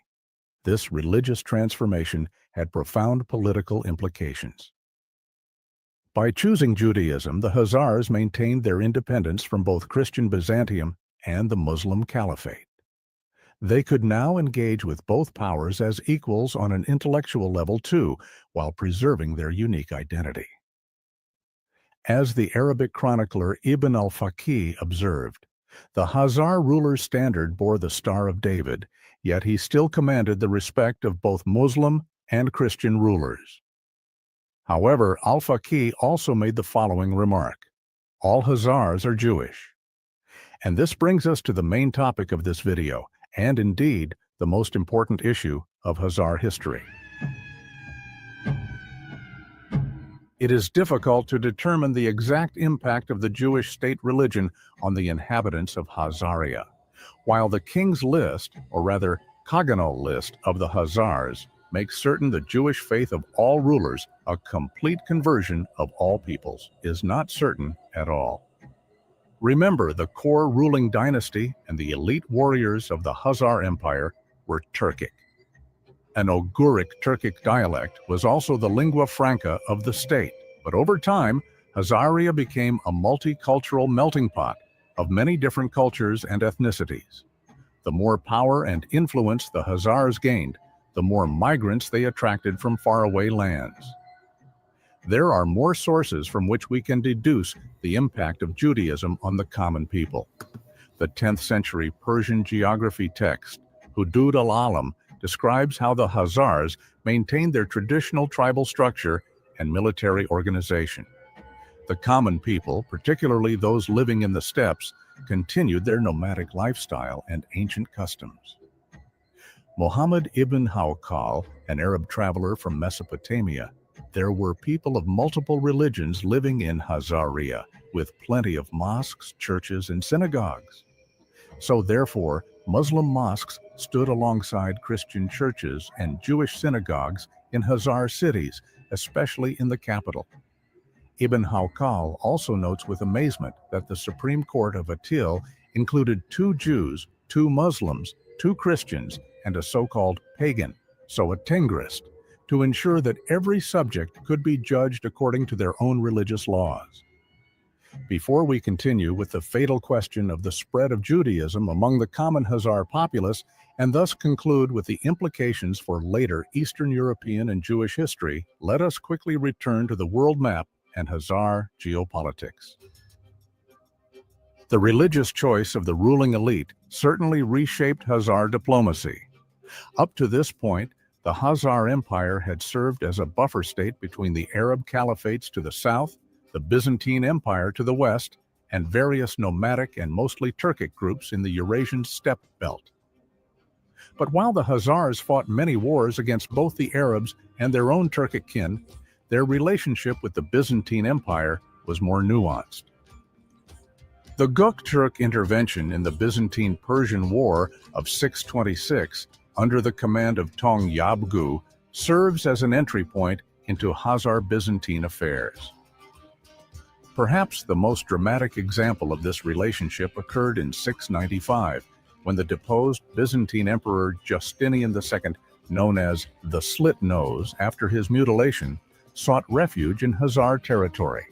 This religious transformation had profound political implications. By choosing Judaism, the Khazars maintained their independence from both Christian Byzantium and the Muslim Caliphate. They could now engage with both powers as equals on an intellectual level too, while preserving their unique identity. As the Arabic chronicler Ibn al-Faqih observed, the Khazar ruler's standard bore the Star of David, yet he still commanded the respect of both Muslim and Christian rulers. However, al-Faqih also made the following remark: all Khazars are Jewish. And this brings us to the main topic of this video, and indeed, the most important issue of Khazar history. It is difficult to determine the exact impact of the Jewish state religion on the inhabitants of Khazaria. While the king's list, or rather Kaganal list, of the Khazars makes certain the Jewish faith of all rulers, a complete conversion of all peoples is not certain at all. Remember, the core ruling dynasty and the elite warriors of the Khazar Empire were Turkic. An Oghuric Turkic dialect was also the lingua franca of the state, but over time, Khazaria became a multicultural melting pot of many different cultures and ethnicities. The more power and influence the Khazars gained, the more migrants they attracted from faraway lands. There are more sources from which we can deduce the impact of Judaism on the common people. The 10th century Persian geography text, Hudud al-Alam, describes how the Khazars maintained their traditional tribal structure and military organization. The common people, particularly those living in the steppes, continued their nomadic lifestyle and ancient customs. Muhammad ibn Hawqal, an Arab traveler from Mesopotamia, there were people of multiple religions living in Khazaria, with plenty of mosques, churches, and synagogues. So therefore, Muslim mosques stood alongside Christian churches and Jewish synagogues in Khazar cities, especially in the capital. Ibn Hawqal also notes with amazement that the Supreme Court of Atil included 2 Jews, 2 Muslims, 2 Christians, and a so-called pagan, so a Tengrist, to ensure that every subject could be judged according to their own religious laws. Before we continue with the fatal question of the spread of Judaism among the common Khazar populace, and thus conclude with the implications for later Eastern European and Jewish history, let us quickly return to the world map and Khazar geopolitics. The religious choice of the ruling elite certainly reshaped Khazar diplomacy. Up to this point, the Khazar Empire had served as a buffer state between the Arab caliphates to the south, the Byzantine Empire to the west, and various nomadic and mostly Turkic groups in the Eurasian steppe belt. But while the Khazars fought many wars against both the Arabs and their own Turkic kin, their relationship with the Byzantine Empire was more nuanced. The Göktürk intervention in the Byzantine-Persian War of 626 under the command of Tong Yabgu serves as an entry point into Khazar-Byzantine affairs. Perhaps the most dramatic example of this relationship occurred in 695, when the deposed Byzantine Emperor Justinian II, known as the Slit Nose after his mutilation, sought refuge in Khazar territory.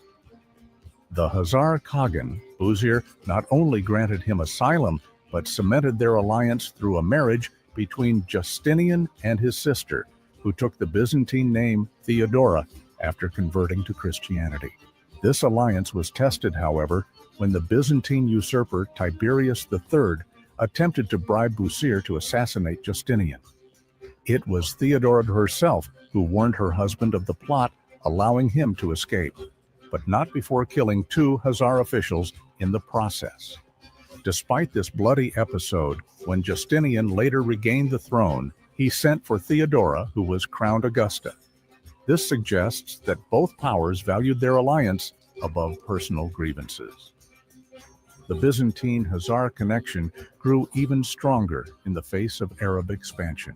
The Khazar Khagan, Buzir, not only granted him asylum, but cemented their alliance through a marriage between Justinian and his sister, who took the Byzantine name Theodora after converting to Christianity. This alliance was tested, however, when the Byzantine usurper Tiberius III attempted to bribe Buzir to assassinate Justinian. It was Theodora herself who warned her husband of the plot, allowing him to escape, but not before killing 2 Khazar officials in the process. Despite this bloody episode, when Justinian later regained the throne, he sent for Theodora, who was crowned Augusta. This suggests that both powers valued their alliance above personal grievances. The Byzantine-Khazar connection grew even stronger in the face of Arab expansion.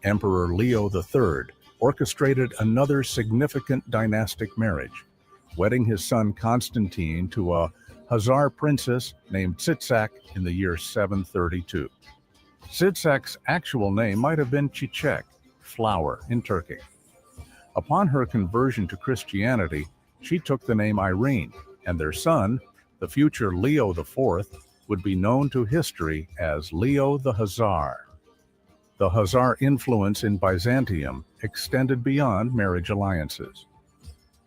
Emperor Leo III orchestrated another significant dynastic marriage, wedding his son Constantine to a Khazar princess named Tzitsak in the year 732. Tzitsak's actual name might have been Çiçek, flower in Turkic. Upon her conversion to Christianity, she took the name Irene, and their son, the future Leo IV, would be known to history as Leo the Khazar. The Khazar influence in Byzantium extended beyond marriage alliances.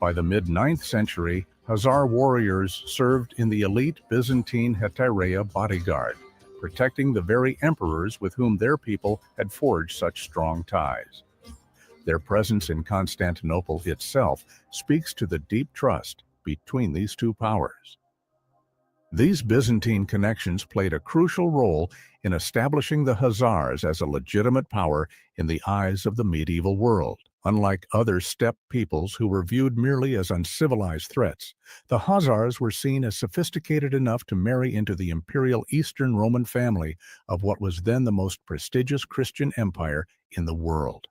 By the mid-9th century, Khazar warriors served in the elite Byzantine Hetairaya bodyguard, protecting the very emperors with whom their people had forged such strong ties. Their presence in Constantinople itself speaks to the deep trust between these two powers. These Byzantine connections played a crucial role in establishing the Khazars as a legitimate power in the eyes of the medieval world. Unlike other steppe peoples who were viewed merely as uncivilized threats, the Khazars were seen as sophisticated enough to marry into the imperial Eastern Roman family of what was then the most prestigious Christian empire in the world.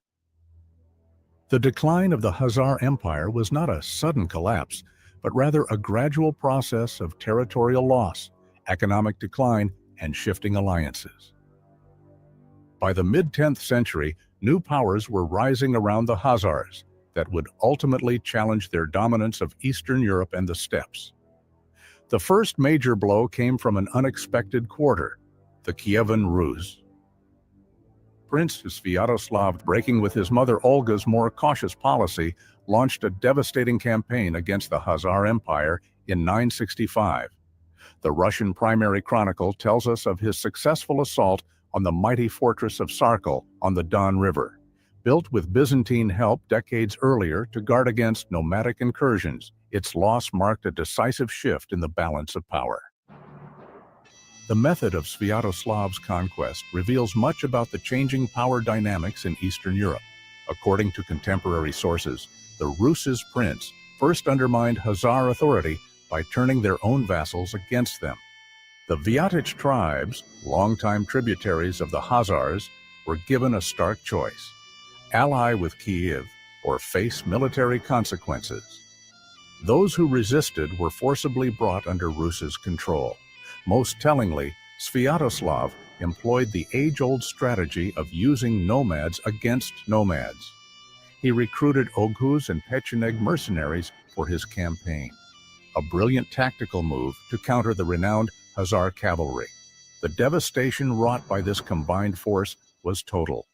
The decline of the Khazar Empire was not a sudden collapse, but rather a gradual process of territorial loss, economic decline, and shifting alliances. By the mid-10th century, new powers were rising around the Khazars that would ultimately challenge their dominance of Eastern Europe and the steppes. The first major blow came from an unexpected quarter, the Kievan Rus. Prince Sviatoslav, breaking with his mother Olga's more cautious policy, launched a devastating campaign against the Khazar Empire in 965. The Russian Primary Chronicle tells us of his successful assault on the mighty fortress of Sarkel on the Don River, built with Byzantine help decades earlier to guard against nomadic incursions. Its loss marked a decisive shift in the balance of power. The method of Sviatoslav's conquest reveals much about the changing power dynamics in Eastern Europe. According to contemporary sources, the Rus' prince first undermined Khazar authority by turning their own vassals against them. The Viatich tribes, longtime tributaries of the Khazars, were given a stark choice: ally with Kiev or face military consequences. Those who resisted were forcibly brought under Rus' control. Most tellingly, Sviatoslav employed the age-old strategy of using nomads against nomads. He recruited Oghuz and Pecheneg mercenaries for his campaign, a brilliant tactical move to counter the renowned Khazar cavalry. The devastation wrought by this combined force was total.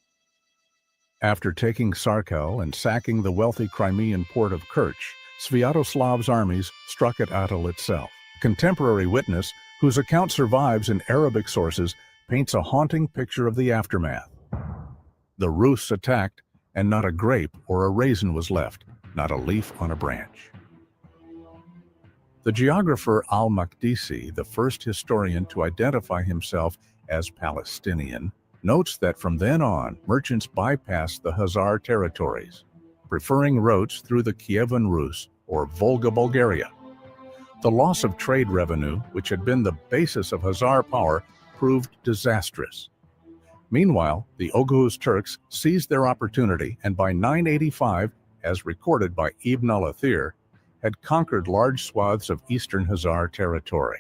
After taking Sarkel and sacking the wealthy Crimean port of Kerch, Sviatoslav's armies struck at Atal itself. A contemporary witness, whose account survives in Arabic sources, paints a haunting picture of the aftermath. The Rus attacked, and not a grape or a raisin was left, not a leaf on a branch. The geographer al-Makdisi, the first historian to identify himself as Palestinian, notes that from then on, merchants bypassed the Khazar territories, preferring routes through the Kievan Rus or Volga, Bulgaria. The loss of trade revenue, which had been the basis of Khazar power, proved disastrous. Meanwhile, the Oghuz Turks seized their opportunity and by 985, as recorded by Ibn al-Athir, had conquered large swaths of eastern Khazar territory.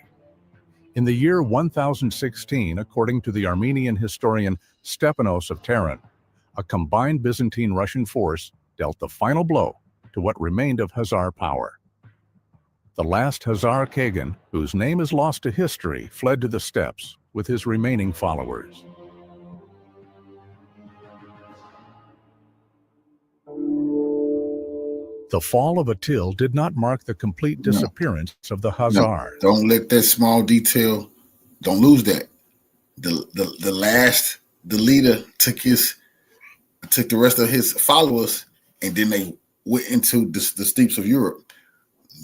In the year 1016, according to the Armenian historian Stepanos of Taran, a combined Byzantine-Russian force dealt the final blow to what remained of Khazar power. The last Khazar Khagan, whose name is lost to history, fled to the steppes with his remaining followers. The fall of Atil did not mark the complete disappearance of the Khazars. No, don't let that small detail, don't lose that. The leader took the rest of his followers, and then they went into the steppes of Europe.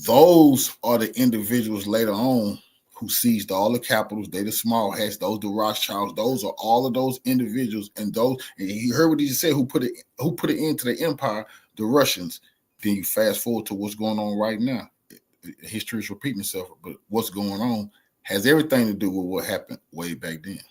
Those are the individuals later on who seized all the capitals. They the small hats, those the Rothschilds. Those are all of those individuals, and you heard what he just said. Who put it into the empire? The Russians. Then you fast forward to what's going on right now. History is repeating itself, but what's going on has everything to do with what happened way back then.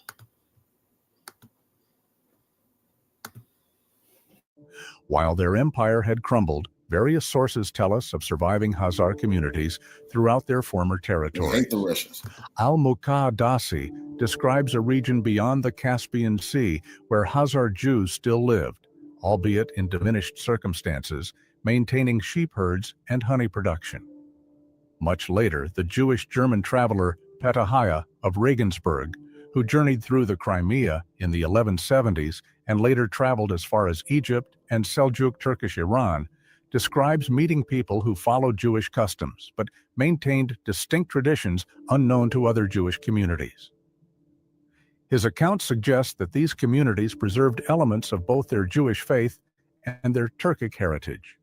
While their empire had crumbled, various sources tell us of surviving Khazar communities throughout their former territories. They hate the Russians. Al-Muqaddasi describes a region beyond the Caspian Sea where Khazar Jews still lived, albeit in diminished circumstances, maintaining sheep herds and honey production. Much later, the Jewish-German traveler Pethahiah of Regensburg, who journeyed through the Crimea in the 1170s and later traveled as far as Egypt and Seljuk Turkish Iran, describes meeting people who followed Jewish customs but maintained distinct traditions unknown to other Jewish communities. His account suggests that these communities preserved elements of both their Jewish faith and their Turkic heritage.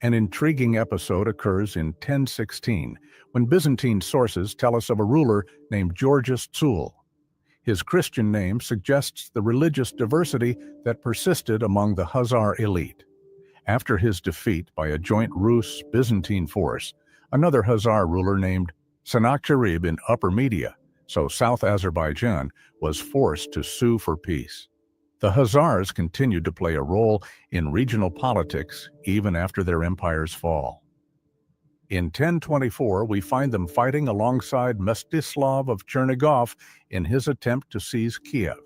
An intriguing episode occurs in 1016, when Byzantine sources tell us of a ruler named Georgius Tsul. His Christian name suggests the religious diversity that persisted among the Khazar elite. After his defeat by a joint Rus-Byzantine force, another Khazar ruler named Sennacherib in Upper Media, so South Azerbaijan, was forced to sue for peace. The Khazars continued to play a role in regional politics even after their empire's fall. In 1024, we find them fighting alongside Mstislav of Chernigov in his attempt to seize Kiev.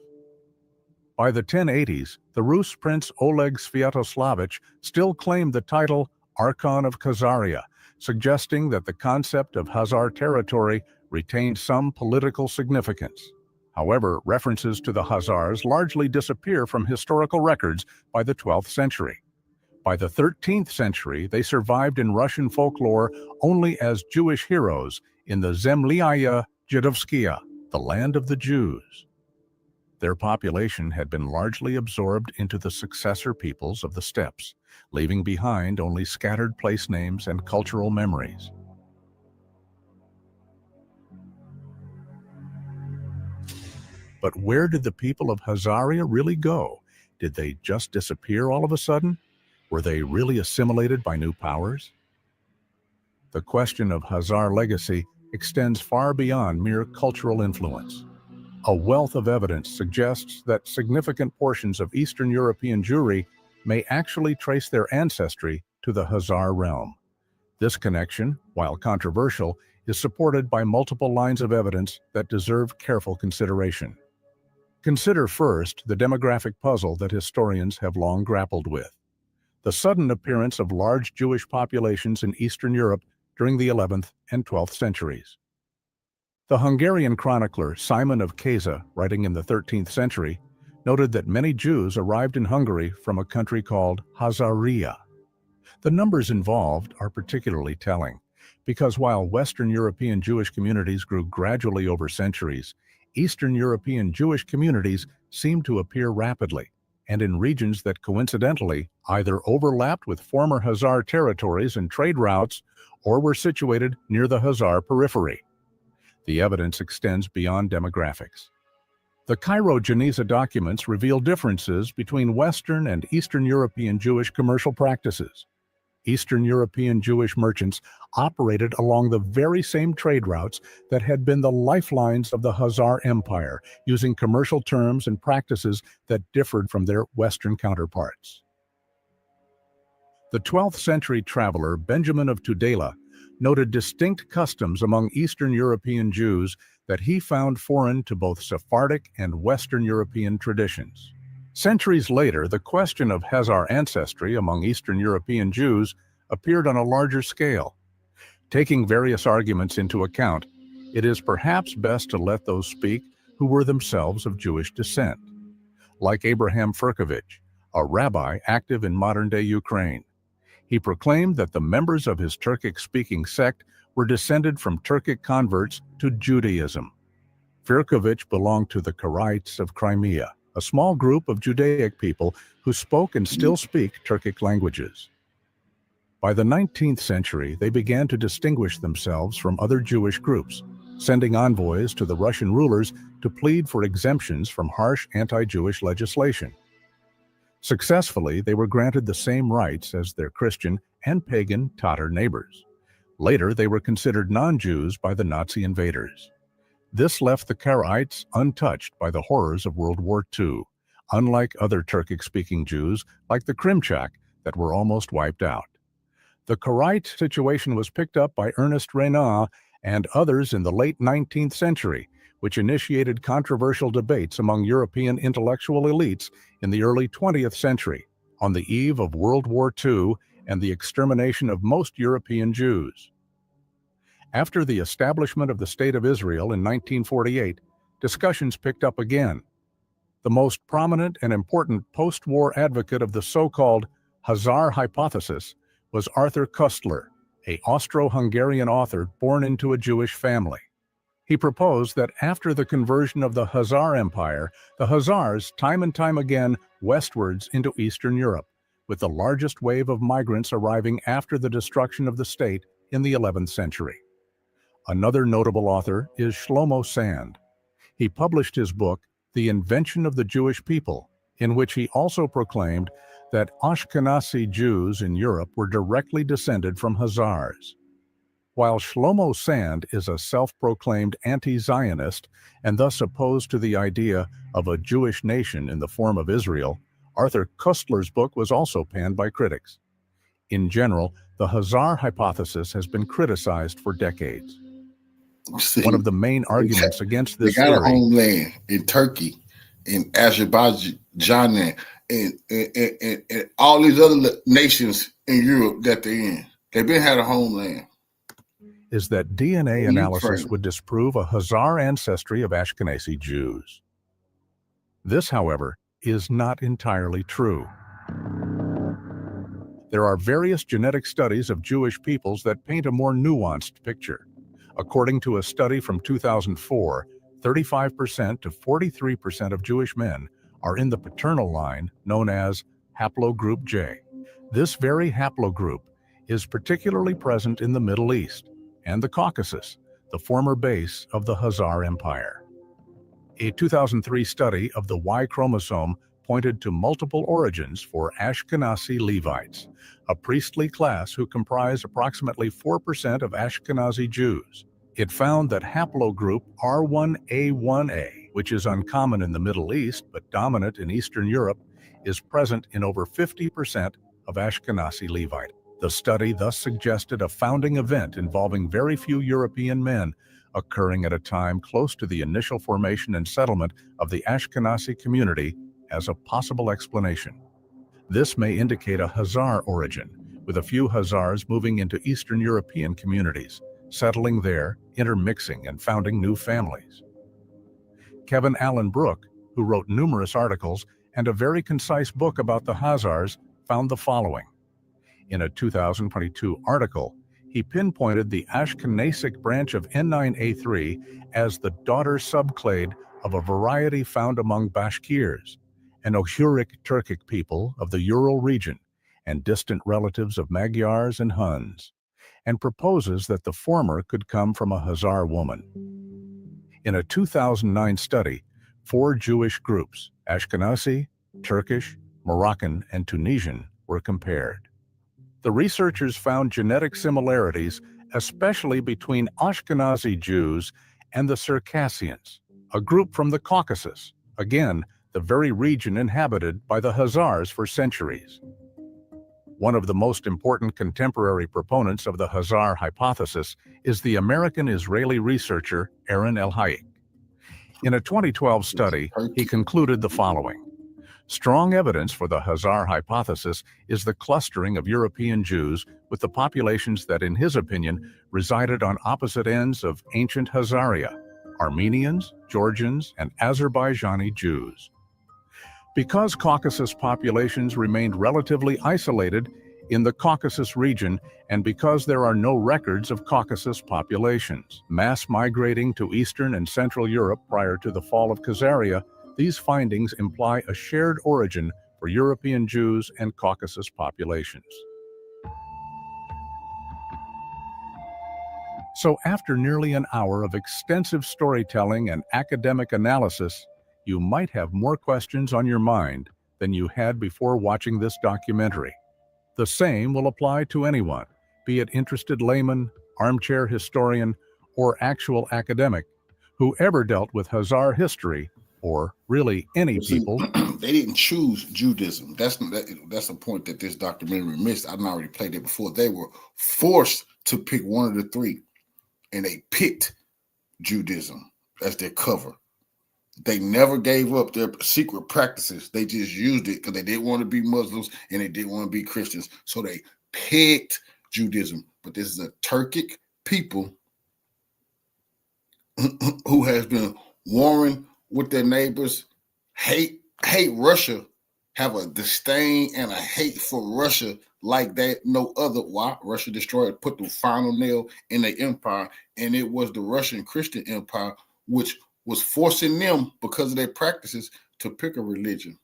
By the 1080s, the Rus prince Oleg Sviatoslavich still claimed the title Archon of Khazaria, suggesting that the concept of Khazar territory retained some political significance. However, references to the Khazars largely disappear from historical records by the 12th century. By the 13th century, they survived in Russian folklore only as Jewish heroes in the Zemlya Judovskaya, the land of the Jews. Their population had been largely absorbed into the successor peoples of the steppes, leaving behind only scattered place names and cultural memories. But where did the people of Khazaria really go? Did they just disappear all of a sudden? Were they really assimilated by new powers? The question of Khazar legacy extends far beyond mere cultural influence. A wealth of evidence suggests that significant portions of Eastern European Jewry may actually trace their ancestry to the Khazar realm. This connection, while controversial, is supported by multiple lines of evidence that deserve careful consideration. Consider first the demographic puzzle that historians have long grappled with: the sudden appearance of large Jewish populations in Eastern Europe during the 11th and 12th centuries. The Hungarian chronicler Simon of Keza, writing in the 13th century, noted that many Jews arrived in Hungary from a country called Khazaria. The numbers involved are particularly telling, because while Western European Jewish communities grew gradually over centuries, Eastern European Jewish communities seemed to appear rapidly, and in regions that coincidentally either overlapped with former Khazar territories and trade routes or were situated near the Khazar periphery. The evidence extends beyond demographics. The Cairo-Geniza documents reveal differences between Western and Eastern European Jewish commercial practices. Eastern European Jewish merchants operated along the very same trade routes that had been the lifelines of the Khazar Empire, using commercial terms and practices that differed from their Western counterparts. The 12th century traveler Benjamin of Tudela noted distinct customs among Eastern European Jews that he found foreign to both Sephardic and Western European traditions. Centuries later, the question of Khazar ancestry among Eastern European Jews appeared on a larger scale. Taking various arguments into account, it is perhaps best to let those speak who were themselves of Jewish descent. Like Abraham Furkovich, a rabbi active in modern-day Ukraine. He proclaimed that the members of his Turkic-speaking sect were descended from Turkic converts to Judaism. Furkovich belonged to the Karaites of Crimea, a small group of Judaic people who spoke and still speak Turkic languages. By the 19th century, they began to distinguish themselves from other Jewish groups, sending envoys to the Russian rulers to plead for exemptions from harsh anti-Jewish legislation. Successfully, they were granted the same rights as their Christian and pagan Tatar neighbors. Later, they were considered non-Jews by the Nazi invaders. This left the Karaites untouched by the horrors of World War II, unlike other Turkic-speaking Jews like the Krimchak that were almost wiped out. The Karaite situation was picked up by Ernest Renan and others in the late 19th century, which initiated controversial debates among European intellectual elites in the early 20th century, on the eve of World War II and the extermination of most European Jews. After the establishment of the State of Israel in 1948, discussions picked up again. The most prominent and important post-war advocate of the so-called Khazar hypothesis was Arthur Koestler, an Austro-Hungarian author born into a Jewish family. He proposed that after the conversion of the Khazar Empire, the Khazars time and time again westwards into Eastern Europe, with the largest wave of migrants arriving after the destruction of the state in the 11th century. Another notable author is Shlomo Sand. He published his book, The Invention of the Jewish People, in which he also proclaimed that Ashkenazi Jews in Europe were directly descended from Khazars. While Shlomo Sand is a self-proclaimed anti-Zionist and thus opposed to the idea of a Jewish nation in the form of Israel, Arthur Koestler's book was also panned by critics. In general, the Khazar hypothesis has been criticized for decades. See, One of the main arguments against they this got a theory homeland in Turkey, in Azerbaijan, and all these other nations in Europe that they're in. They've been had a homeland. is that DNA analysis would disprove a Khazar ancestry of Ashkenazi Jews. This, however, is not entirely true. There are various genetic studies of Jewish peoples that paint a more nuanced picture. According to a study from 2004, 35% to 43% of Jewish men are in the paternal line known as haplogroup J. This very haplogroup is particularly present in the Middle East and the Caucasus, the former base of the Khazar Empire. A 2003 study of the Y chromosome pointed to multiple origins for Ashkenazi Levites, a priestly class who comprise approximately 4% of Ashkenazi Jews. It found that haplogroup R1A1A, which is uncommon in the Middle East but dominant in Eastern Europe, is present in over 50% of Ashkenazi Levite. The study thus suggested a founding event involving very few European men, occurring at a time close to the initial formation and settlement of the Ashkenazi community as a possible explanation. This may indicate a Khazar origin, with a few Khazars moving into Eastern European communities, settling there, intermixing, and founding new families. Kevin Allen Brooke, who wrote numerous articles and a very concise book about the Khazars, found the following. In a 2022 article, he pinpointed the Ashkenazic branch of N9A3 as the daughter subclade of a variety found among Bashkirs, an Oghuric Turkic people of the Ural region and distant relatives of Magyars and Huns, and proposes that the former could come from a Khazar woman. In a 2009 study, 4 Jewish groups, Ashkenazi, Turkish, Moroccan, and Tunisian, were compared. The researchers found genetic similarities, especially between Ashkenazi Jews and the Circassians, a group from the Caucasus, again, the very region inhabited by the Khazars for centuries. One of the most important contemporary proponents of the Khazar hypothesis is the American-Israeli researcher Aaron El-Hayek. In a 2012 study, he concluded the following. Strong evidence for the Khazar hypothesis is the clustering of European Jews with the populations that, in his opinion, resided on opposite ends of ancient Khazaria, Armenians, Georgians, and Azerbaijani Jews. Because Caucasus populations remained relatively isolated in the Caucasus region, and because there are no records of Caucasus populations mass migrating to Eastern and Central Europe prior to the fall of Khazaria, these findings imply a shared origin for European Jews and Caucasus populations. So after nearly an hour of extensive storytelling and academic analysis, you might have more questions on your mind than you had before watching this documentary. The same will apply to anyone, be it interested layman, armchair historian, or actual academic, who ever dealt with Khazar history, or really any people. They didn't choose Judaism. That's a point that this documentary missed. I've already played it before. They were forced to pick one of the three, and they picked Judaism as their cover. They never gave up their secret practices. They just used it because they didn't want to be Muslims and they didn't want to be Christians. So they picked Judaism. But this is a Turkic people who has been warring with their neighbors, hate Russia, have a disdain and a hate for Russia like that no other. Why? Russia destroyed, put the final nail in their empire, and it was the Russian Christian empire which was forcing them, because of their practices, to pick a religion,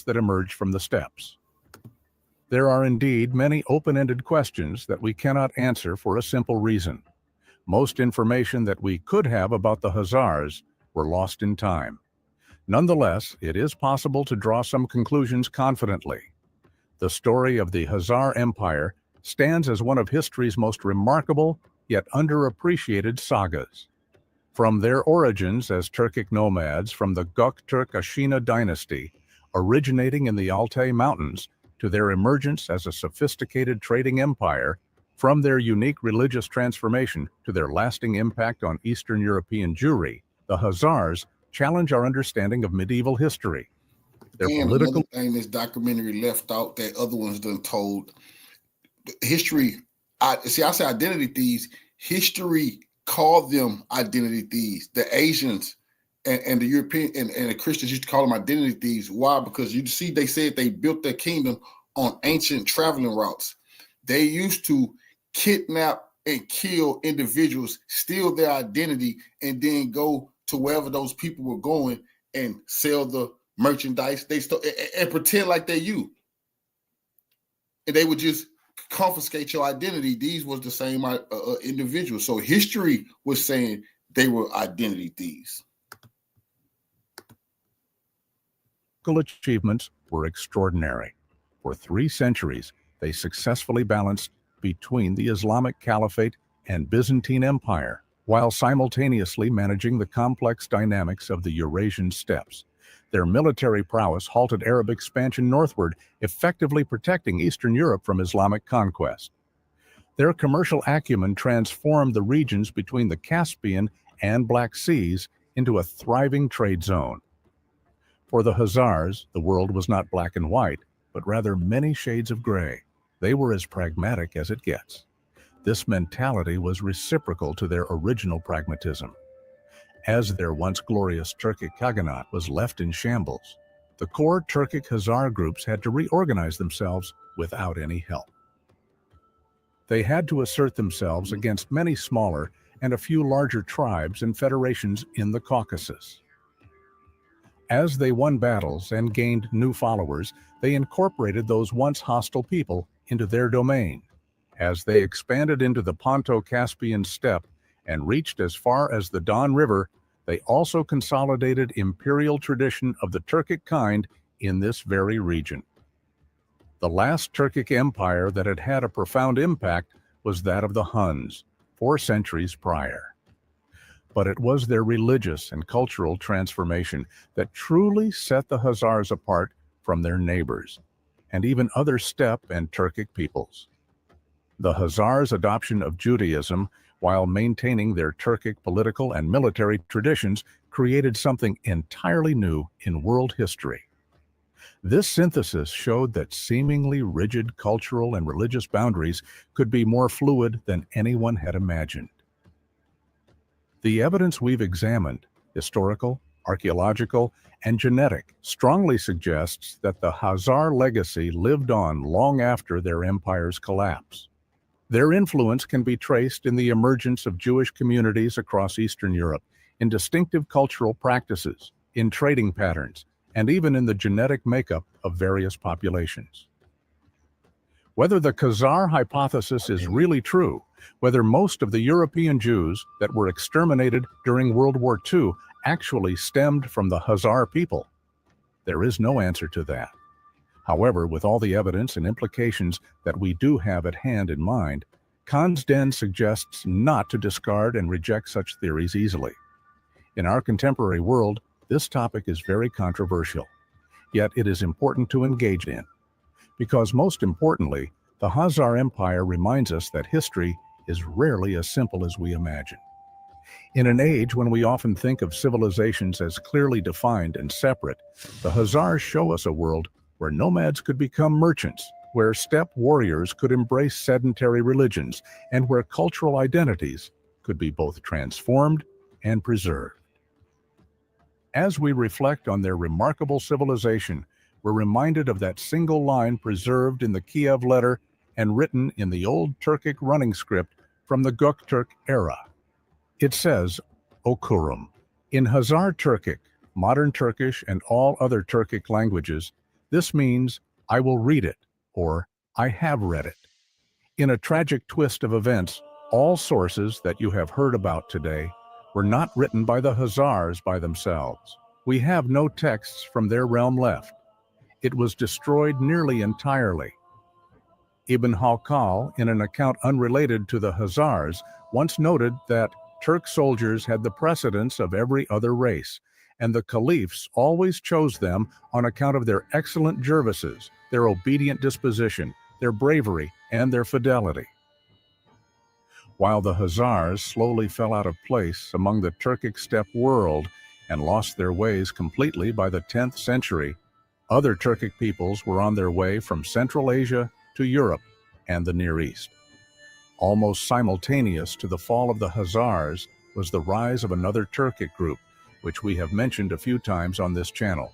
that emerge from the steppes. There are indeed many open-ended questions that we cannot answer for a simple reason. Most information that we could have about the Khazars were lost in time. Nonetheless, it is possible to draw some conclusions confidently. The story of the Khazar Empire stands as one of history's most remarkable yet underappreciated sagas. From their origins as Turkic nomads from the Göktürk Ashina dynasty, originating in the Altai Mountains, to their emergence as a sophisticated trading empire, from their unique religious transformation to their lasting impact on Eastern European Jewry, the Khazars challenge our understanding of medieval history. Their And political another thing this documentary left out that other ones done told, history, I say identity thieves, history called them identity thieves. The Asians and the European and the Christians used to call them identity thieves. Why? Because you see, they said they built their kingdom on ancient traveling routes. They used to kidnap and kill individuals, steal their identity, and then go to wherever those people were going and sell the merchandise they stole and pretend like they're you. And they would just confiscate your identity. These was the same individuals. So history was saying they were identity thieves. achievements were extraordinary. For 3 centuries, they successfully balanced between the Islamic Caliphate and Byzantine Empire, while simultaneously managing the complex dynamics of the Eurasian steppes. Their military prowess halted Arab expansion northward, effectively protecting Eastern Europe from Islamic conquest. Their commercial acumen transformed the regions between the Caspian and Black Seas into a thriving trade zone. For the Khazars, the world was not black and white, but rather many shades of gray. They were as pragmatic as it gets. This mentality was reciprocal to their original pragmatism. As their once glorious Turkic Khaganate was left in shambles, the core Turkic Khazar groups had to reorganize themselves without any help. They had to assert themselves against many smaller and a few larger tribes and federations in the Caucasus. As they won battles and gained new followers, they incorporated those once hostile people into their domain. As they expanded into the Ponto-Caspian steppe and reached as far as the Don River, they also consolidated imperial tradition of the Turkic kind in this very region. The last Turkic empire that had had a profound impact was that of the Huns, 4 centuries prior. But it was their religious and cultural transformation that truly set the Khazars apart from their neighbors, and even other steppe and Turkic peoples. The Khazars' adoption of Judaism, while maintaining their Turkic political and military traditions, created something entirely new in world history. This synthesis showed that seemingly rigid cultural and religious boundaries could be more fluid than anyone had imagined. The evidence we've examined, historical, archaeological, and genetic, strongly suggests that the Khazar legacy lived on long after their empire's collapse. Their influence can be traced in the emergence of Jewish communities across Eastern Europe, in distinctive cultural practices, in trading patterns, and even in the genetic makeup of various populations. Whether the Khazar hypothesis is really true, whether most of the European Jews that were exterminated during World War II actually stemmed from the Khazar people, there is no answer to that. However, with all the evidence and implications that we do have at hand in mind, Khan's Den suggests not to discard and reject such theories easily. In our contemporary world, this topic is very controversial, yet it is important to engage in. Because most importantly, the Khazar Empire reminds us that history is rarely as simple as we imagine. In an age when we often think of civilizations as clearly defined and separate, the Khazars show us a world where nomads could become merchants, where steppe warriors could embrace sedentary religions, and where cultural identities could be both transformed and preserved. As we reflect on their remarkable civilization, we're reminded of that single line preserved in the Kiev letter and written in the old Turkic running script from the Göktürk era. It says, Okurum. In Khazar Turkic, modern Turkish, and all other Turkic languages, this means, I will read it, or I have read it. In a tragic twist of events, all sources that you have heard about today were not written by the Khazars by themselves. We have no texts from their realm left. It was destroyed nearly entirely. Ibn Halkal, in an account unrelated to the Khazars, once noted that Turk soldiers had the precedence of every other race, and the caliphs always chose them on account of their excellent jervises, their obedient disposition, their bravery, and their fidelity. While the Khazars slowly fell out of place among the Turkic steppe world and lost their ways completely by the 10th century, other Turkic peoples were on their way from Central Asia to Europe and the Near East. Almost simultaneous to the fall of the Khazars was the rise of another Turkic group, which we have mentioned a few times on this channel,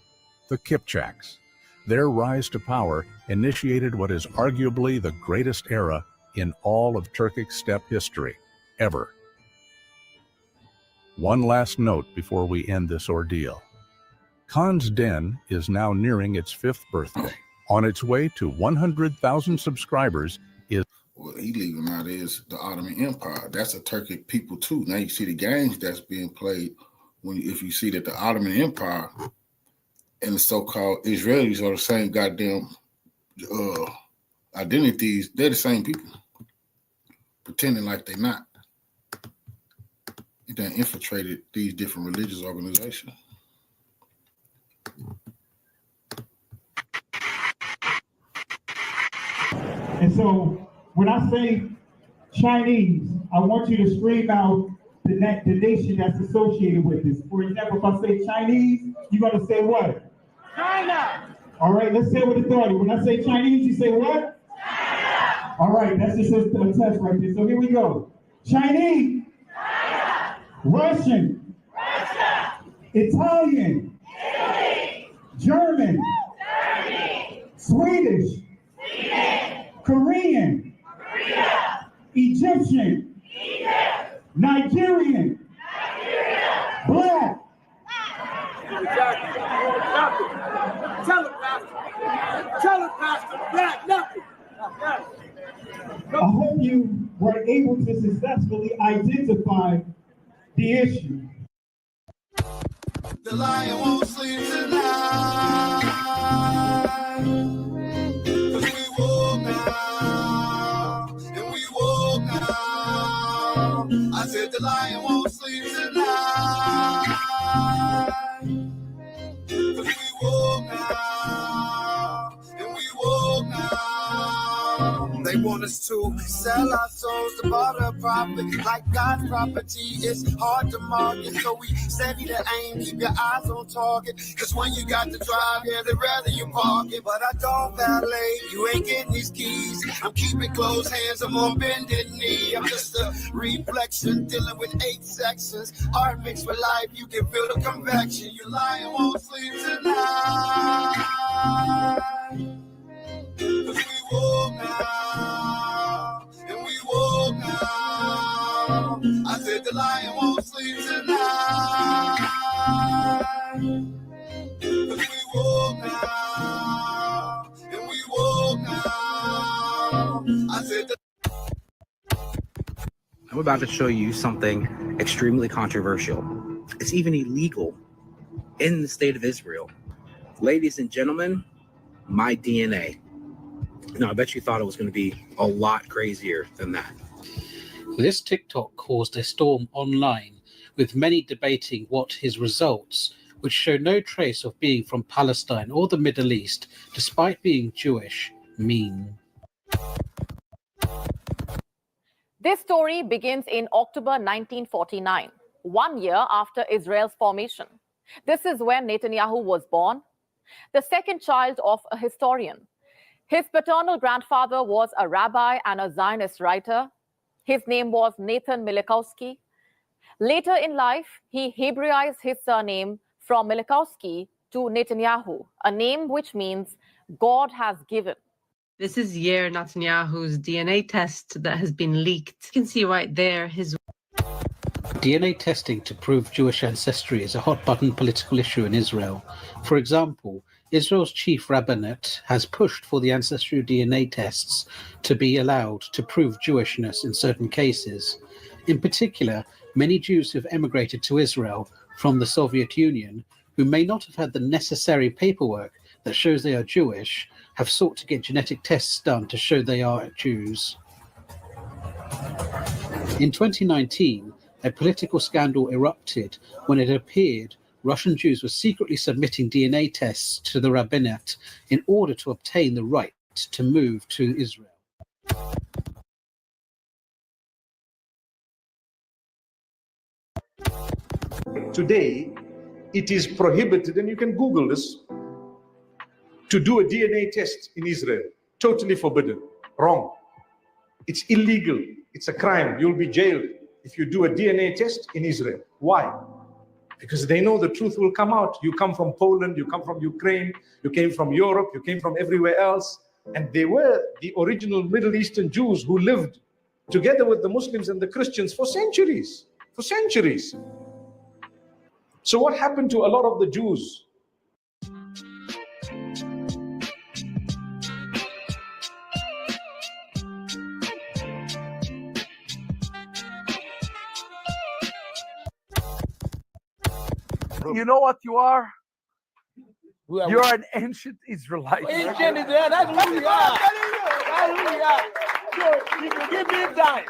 the Kipchaks. Their rise to power initiated what is arguably the greatest era in all of Turkic steppe history, ever. One last note before we end this ordeal. Khan's Den is now nearing its 5th birthday. On its way to 100,000 subscribers is... What he leaving out is the Ottoman Empire. That's a Turkic people too. Now you see the games that's being played if you see that the Ottoman Empire and the so-called Israelis are the same goddamn identities. They're the same people, pretending like they're not. It done infiltrated these different religious organizations. And so when I say Chinese, I want you to scream out the nation that's associated with this. For example, if I say Chinese, you're going to say what? China. All right, let's say it with authority. When I say Chinese, you say what? China. All right, that's just a test right there. So here we go. Chinese. China. Russian. Russia. Italian. Italy. German. Germany. Swedish. Sweden. Korean. Korea. Egyptian. Egypt. Nigerian. Nigeria. Black. Tell it, Pastor. Tell it, Pastor. Black, nothing. I hope you were able to successfully identify the issue. The lion won't sleep tonight. 'Cause we woke now, and we woke now. I said the lion won't sleep tonight. 'Cause we woke now, and we woke now. They want us to sell our souls to barter profit. Like God's property, it's hard to market. So we steady to aim, keep your eyes on target. 'Cause when you got to drive, yeah, they'd rather you park it. But I don't valet, you ain't getting these keys. I'm keeping close hands, I'm on bended knee. I'm just a reflection, dealing with 8 sections. Art mixed with life, you can feel the convection. Your lion won't sleep tonight. 'Cause we woke now, and we woke now. I said the lion won't sleep tonight. 'Cause we woke now, and we woke now. I said I'm about to show you something extremely controversial. It's even illegal in the state of Israel. Ladies and gentlemen, my DNA. Now, I bet you thought it was going to be a lot crazier than that. This TikTok caused a storm online, with many debating what his results, which show no trace of being from Palestine or the Middle East, despite being Jewish, mean. This story begins in October 1949, 1 year after Israel's formation. This is when Netanyahu was born, the second child of a historian. His paternal grandfather was a rabbi and a Zionist writer. His name was Nathan Milikowski. Later in life, he Hebraized his surname from Milikowski to Netanyahu, a name which means God has given. This is Yair Netanyahu's DNA test that has been leaked. You can see right there his... DNA testing to prove Jewish ancestry is a hot-button political issue in Israel. For example, Israel's chief rabbinate has pushed for the ancestry DNA tests to be allowed to prove Jewishness in certain cases. In particular, many Jews who have emigrated to Israel from the Soviet Union who may not have had the necessary paperwork that shows they are Jewish, have sought to get genetic tests done to show they are Jews. In 2019, a political scandal erupted when it appeared Russian Jews were secretly submitting DNA tests to the rabbinate in order to obtain the right to move to Israel. Today, it is prohibited, and you can Google this, to do a DNA test in Israel. Totally forbidden. Wrong. It's illegal. It's a crime. You'll be jailed if you do a DNA test in Israel. Why? Because they know the truth will come out. You come from Poland, you come from Ukraine, you came from Europe, you came from everywhere else. And they were the original Middle Eastern Jews who lived together with the Muslims and the Christians for centuries. For centuries. So what happened to a lot of the Jews? You know what you are? You're an ancient Israelite. Ancient Israel, that's who we are. That's who we are. So if you give me time,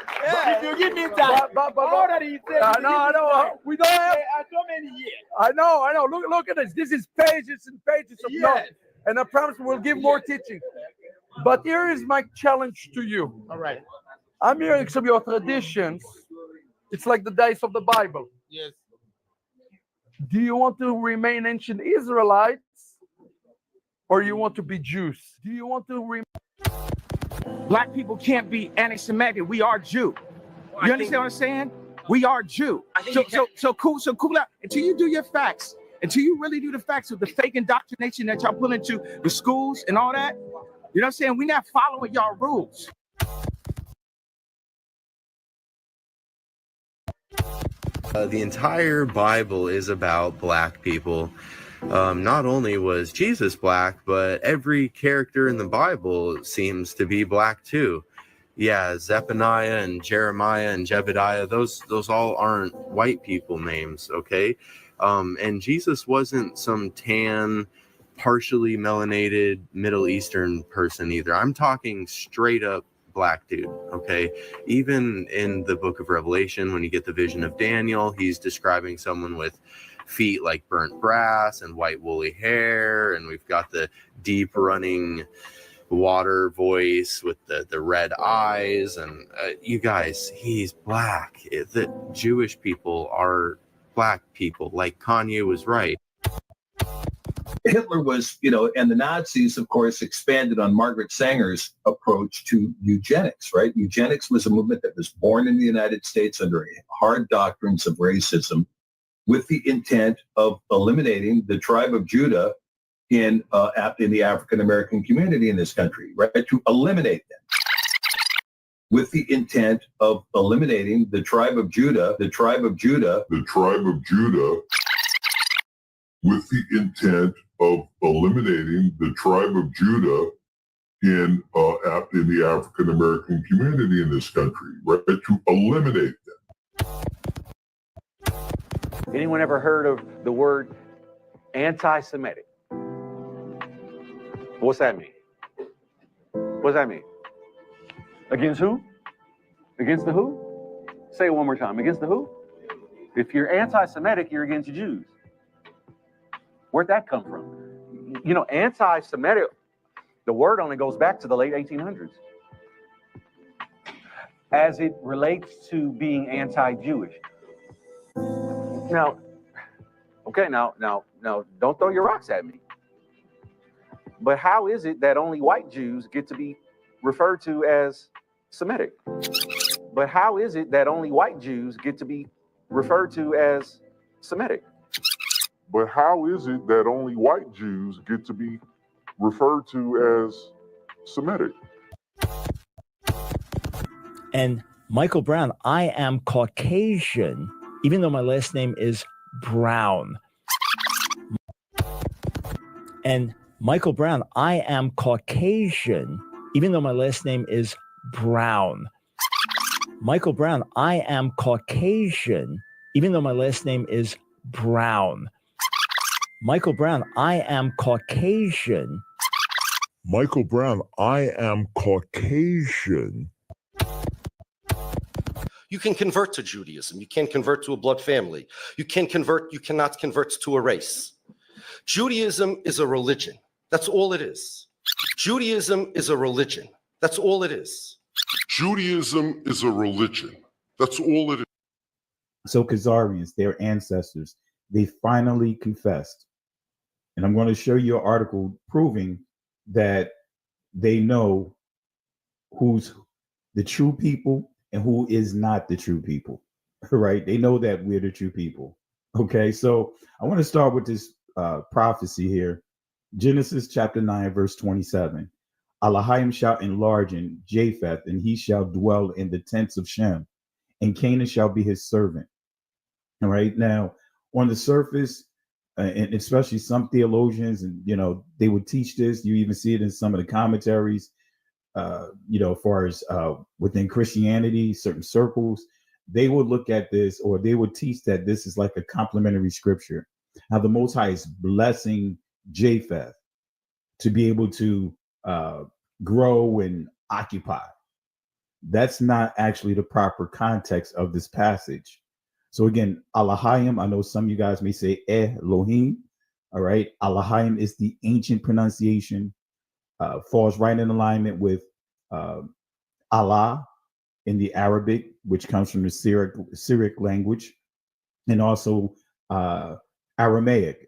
if you give me time, all that he said, I know. We don't have so many years. I know. Look at this. This is pages and pages of notes. And I promise we'll give more teaching. But here is my challenge to you. All right. I'm hearing some of your traditions. It's like the days of the Bible. Yes. Do you want to remain ancient Israelites or you want to be Jews? Do you want to remain? Black people can't be anti-Semitic. We are Jew. You understand what I'm saying? We are Jew. So cool out. Until you do your facts, until you really do the facts with the fake indoctrination that y'all pull into the schools and all that, you know what I'm saying? We're not following y'all rules. The entire Bible is about black people. Not only was Jesus black, but every character in the Bible seems to be black too. Yeah, Zephaniah and Jeremiah and Jebediah, those all aren't white people names, okay? And Jesus wasn't some tan, partially melanated Middle Eastern person either. I'm talking straight up black dude, okay? Even in the book of Revelation, when you get the vision of Daniel, he's describing someone with feet like burnt brass and white woolly hair, and we've got the deep running water voice with the red eyes, and you guys, he's black. The Jewish people are black people, like Kanye was right. Hitler was, and the Nazis, of course, expanded on Margaret Sanger's approach to eugenics, right? Eugenics was a movement that was born in the United States under hard doctrines of racism with the intent of eliminating the tribe of Judah in the African-American community in this country, right? To eliminate them. With the intent of eliminating the tribe of Judah, with the intent of eliminating the tribe of Judah in the African American community in this country, right? To eliminate them. Anyone ever heard of the word anti-Semitic? What's that mean? What's that mean? Against who? Against the who? Say it one more time. Against the who? If you're anti-Semitic, you're against Jews. Where'd that come from? Anti-Semitic, the word only goes back to the late 1800s. As it relates to being anti-Jewish. Now, don't throw your rocks at me. But how is it that only white Jews get to be referred to as Semitic? But how is it that only white Jews get to be referred to as Semitic? But how is it that only white Jews get to be referred to as Semitic? And Michael Brown, I am Caucasian, even though my last name is Brown. And Michael Brown, I am Caucasian, even though my last name is Brown. Michael Brown, I am Caucasian, even though my last name is Brown. Michael Brown, I am Caucasian. Michael Brown, I am Caucasian. You can convert to Judaism. You can convert to a blood family. You cannot convert to a race. Judaism is a religion. That's all it is. Judaism is a religion. That's all it is. Judaism is a religion. That's all it is. So Khazarians, their ancestors, they finally confessed. And I'm going to show you an article proving that they know who's the true people and who is not the true people, right? They know that we're the true people. Okay, so I want to start with this prophecy here. Genesis chapter 9, verse 27. Elohim shall enlarge in Japheth, and he shall dwell in the tents of Shem, and Canaan shall be his servant. All right, now on the surface, and especially some theologians, and they would teach this. You even see it in some of the commentaries. As far as within Christianity, certain circles, they would look at this, or they would teach that this is like a complementary scripture. How the Most High is blessing Japheth to be able to grow and occupy. That's not actually the proper context of this passage. So again, Elohim, I know some of you guys may say Elohim. All right, Elohim is the ancient pronunciation, falls right in alignment with Allah in the Arabic, which comes from the Syriac language, and also Aramaic,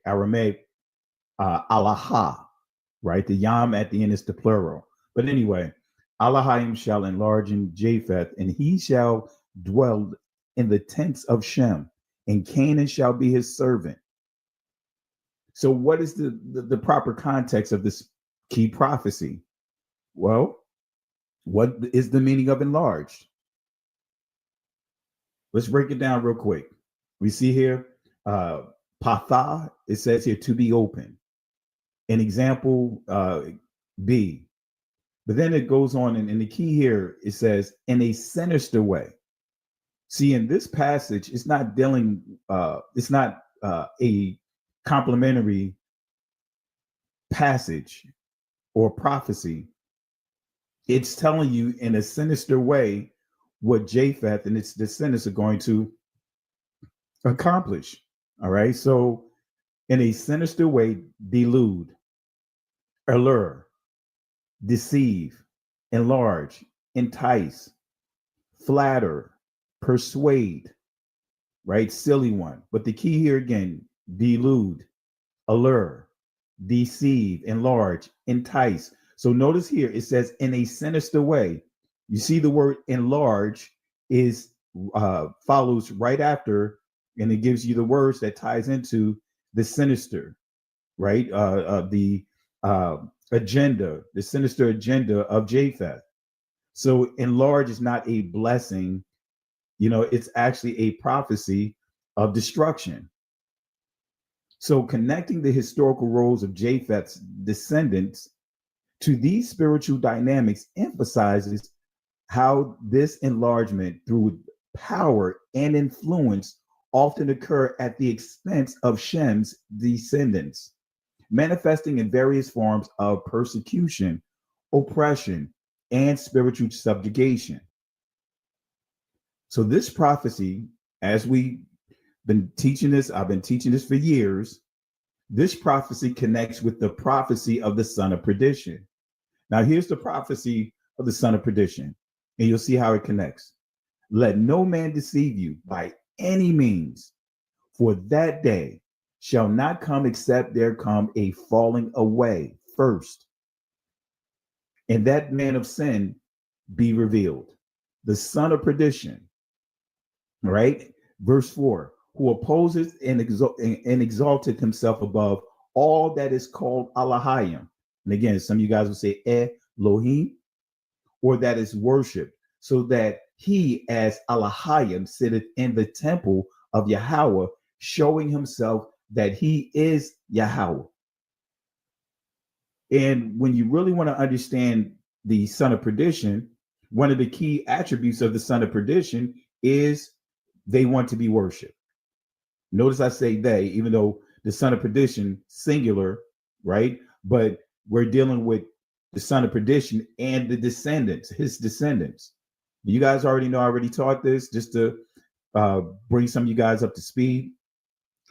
Allah, right? The yam at the end is the plural. But anyway, Elohim shall enlarge in Japheth, and he shall dwell in the tents of Shem, and Canaan shall be his servant. So what is the proper context of this key prophecy? Well, what is the meaning of enlarged? Let's break it down real quick. We see here, patha, it says here to be open. An example, B. But then it goes on, and the key here, it says, in a sinister way. See, in this passage, it's not dealing, it's not a complementary passage or prophecy. It's telling you in a sinister way what Japheth and its descendants are going to accomplish. All right. So in a sinister way, delude, allure, deceive, enlarge, entice, flatter, persuade, right? Silly one. But the key here again, delude, allure, deceive, enlarge, entice. So notice here, it says in a sinister way. You see the word enlarge is follows right after, and it gives you the words that ties into the sinister, right? The agenda, the sinister agenda of Japheth. So enlarge is not a blessing, it's actually a prophecy of destruction. So connecting the historical roles of Japheth's descendants to these spiritual dynamics emphasizes how this enlargement through power and influence often occur at the expense of Shem's descendants, manifesting in various forms of persecution, oppression, and spiritual subjugation. So this prophecy, as we've been teaching this, I've been teaching this for years, this prophecy connects with the prophecy of the son of perdition. Now here's the prophecy of the son of perdition, and you'll see how it connects. Let no man deceive you by any means, for that day shall not come except there come a falling away first, and that man of sin be revealed, the son of perdition, right? Verse 4, who opposes and exalted himself above all that is called Elohim. And again, some of you guys will say Elohim, or that is worship, so that he as Elohim sitteth in the temple of Yahweh, showing himself that he is Yahweh. And when you really want to understand the son of perdition, one of the key attributes of the son of perdition is they want to be worshiped. Notice I say they, even though the son of perdition, singular, right? But we're dealing with the son of perdition and the descendants, his descendants. You guys already know, I already taught this, just to bring some of you guys up to speed.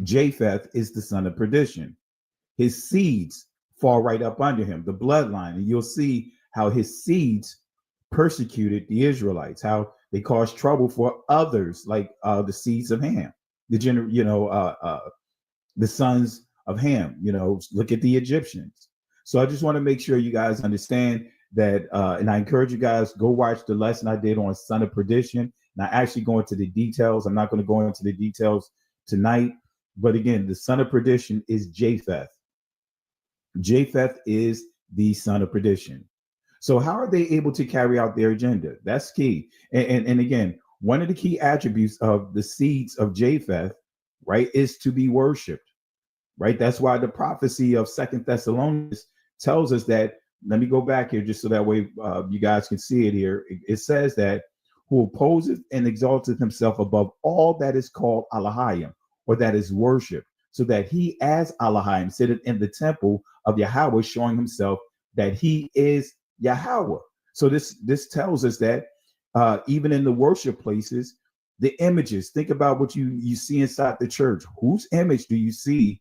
Japheth is the son of perdition. His seeds fall right up under him, the bloodline. And you'll see how his seeds persecuted the Israelites, how they caused trouble for others, like the seeds of Ham, the sons of Ham. Look at the Egyptians. So I just want to make sure you guys understand that, and I encourage you guys, go watch the lesson I did on son of perdition. And I actually go into the details. I'm not going to go into the details tonight, but again, the son of perdition is Japheth. Japheth is the son of perdition. So how are they able to carry out their agenda? That's key. And again, one of the key attributes of the seeds of Japheth, right, is to be worshiped, right? That's why the prophecy of 2 Thessalonians tells us that, let me go back here just so that way you guys can see it here. It says that who opposeth and exalteth himself above all that is called Elohim, or that is worship, so that he as Elohim sitteth in the temple of Yahweh, showing himself that he is Yahweh. So this tells us that even in the worship places, the images, think about what you see inside the church. Whose image do you see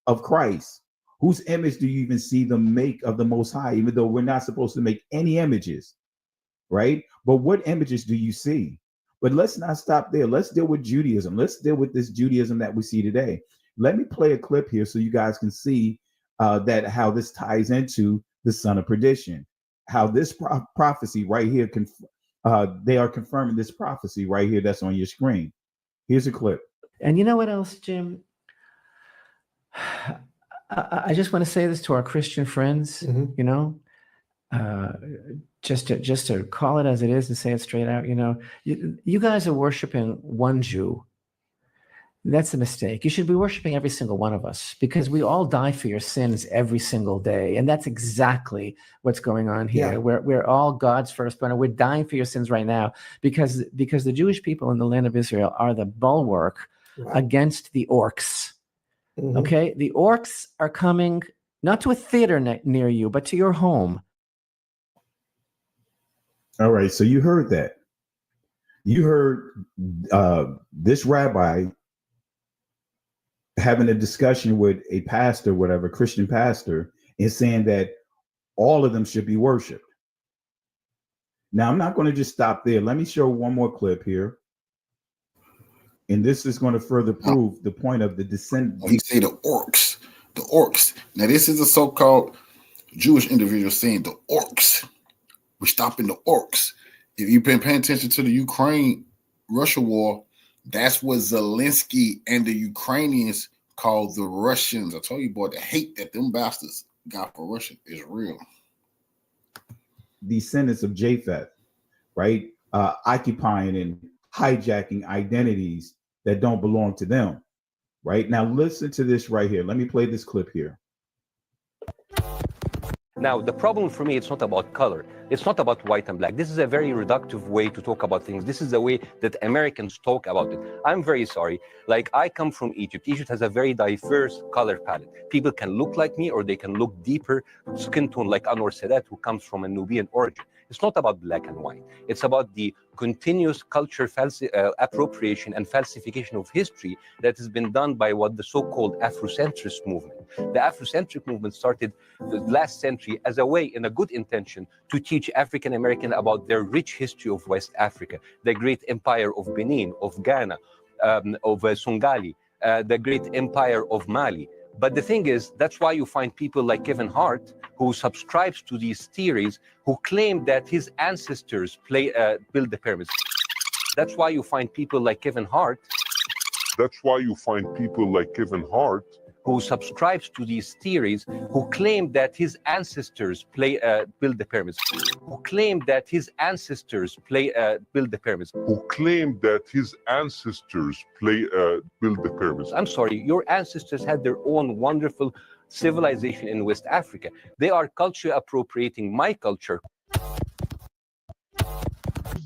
of Christ? Whose image do you even see the make of the Most High, even though we're not supposed to make any images, right? But what images do you see? But let's not stop there. Let's deal with Judaism. Let's deal with this Judaism that we see today. Let me play a clip here so you guys can see that how this ties into the son of perdition, how this prophecy right here, they are confirming this prophecy right here that's on your screen. Here's a clip. And you know what else, Jim? I just want to say this to our Christian friends, just to call it as it is and say it straight out. You guys are worshiping one Jew. That's a mistake. You should be worshiping every single one of us, because we all die for your sins every single day. And that's exactly what's going on here. Yeah. We're all God's firstborn, and we're dying for your sins right now because the Jewish people in the land of Israel are the bulwark against the orcs. Mm-hmm. Okay? The orcs are coming not to a theater near you, but to your home. All right. So you heard that. You heard this rabbi having a discussion with a pastor, whatever, Christian pastor, and saying that all of them should be worshiped. Now, I'm not going to just stop there. Let me show one more clip here. And this is going to further prove the point of the descent. He say the orcs. The orcs. Now, this is a so-called Jewish individual saying the orcs. We're stopping the orcs. If you've been paying attention to the Ukraine-Russia war, that's what Zelensky and the Ukrainians call the Russians. I told you, boy, the hate that them bastards got for Russia is real. Descendants of Japheth, right? Occupying and hijacking identities that don't belong to them, right? Now, listen to this right here. Let me play this clip here. Now, the problem for me, it's not about color. It's not about white and black. This is a very reductive way to talk about things. This is the way that Americans talk about it. I'm very sorry. Like, I come from Egypt. Egypt has a very diverse color palette. People can look like me, or they can look deeper skin tone, like Anwar Sadat, who comes from a Nubian origin. It's not about black and white. It's about the continuous culture appropriation and falsification of history that has been done by what the so-called Afrocentrist movement. The Afrocentric movement started the last century as a way, in a good intention, to teach African American about their rich history of West Africa, the great empire of Benin, of Ghana, of Songhali, the great empire of Mali. But the thing is, that's why you find people like Kevin Hart, who subscribes to these theories, who claim that his ancestors built the pyramids. That's why you find people like Kevin Hart. That's why you find people like Kevin Hart, who subscribes to these theories, who claim that his ancestors built the pyramids. Who claim that his ancestors built the pyramids. Who claim that his ancestors built the pyramids. I'm sorry, your ancestors had their own wonderful civilization in West Africa. They are culture appropriating my culture.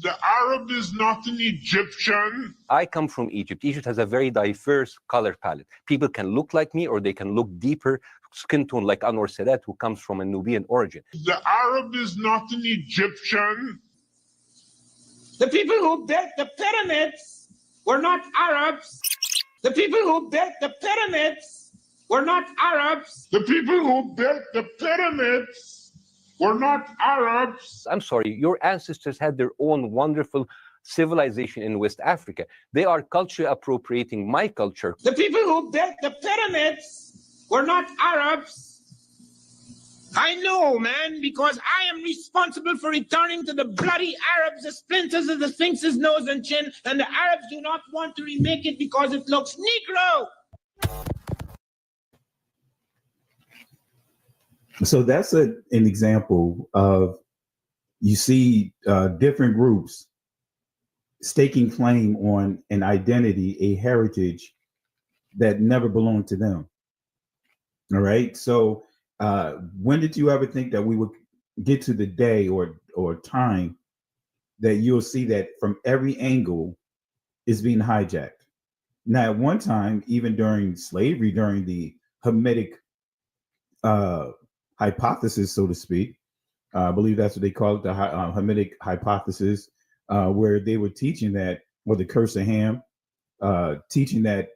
The Arab is not an Egyptian. I come from Egypt. Egypt has a very diverse color palette. People can look like me or they can look deeper skin tone like Anwar Sadat, who comes from a Nubian origin. The Arab is not an Egyptian. The people who built the pyramids were not Arabs. The people who built the pyramids were not Arabs. The people who built the pyramids were not Arabs. I'm sorry, your ancestors had their own wonderful civilization in West Africa. They are culture appropriating my culture. The people who built the pyramids were not Arabs. I know, man, because I am responsible for returning to the bloody Arabs the splinters of the Sphinx's nose and chin, and the Arabs do not want to remake it because it looks Negro. So that's an example of, you see different groups staking claim on an identity, a heritage that never belonged to them. All right. So when did you ever think that we would get to the day or time that you'll see that from every angle is being hijacked? Now, at one time, even during slavery, during the Hamitic hypothesis, so to speak, I believe that's what they call it, the Hamitic hypothesis, where they were teaching that, or the curse of Ham, teaching that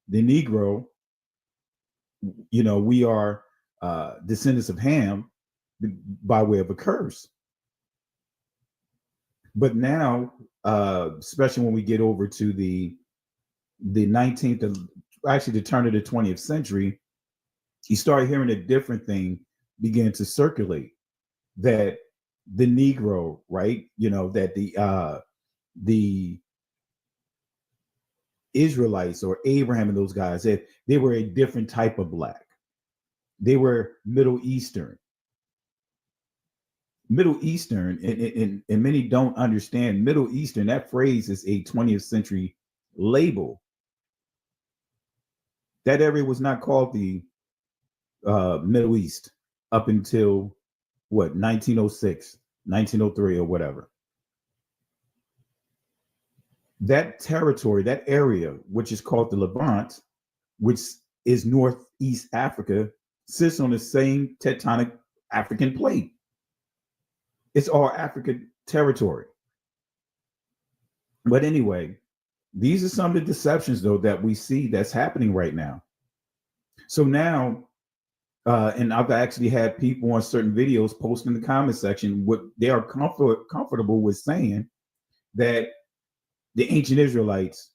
the Negro, you know, we are descendants of Ham by way of a curse. But now, especially when we get over to the 19th, actually the turn of the 20th century, you start hearing a different thing begin to circulate, that the Negro, right? You know, that the Israelites or Abraham and those guys, that they were a different type of black. They were Middle Eastern. Middle Eastern, and many don't understand Middle Eastern, that phrase is a 20th century label. That area was not called the Middle East up until what, 1906, 1903 or whatever. That territory, that area, which is called the Levant, which is Northeast Africa, sits on the same tectonic African plate. It's all African territory. But anyway, these are some of the deceptions, though, that we see that's happening right now. So now, and I've actually had people on certain videos post in the comment section what they are comfortable with saying, that the ancient Israelites,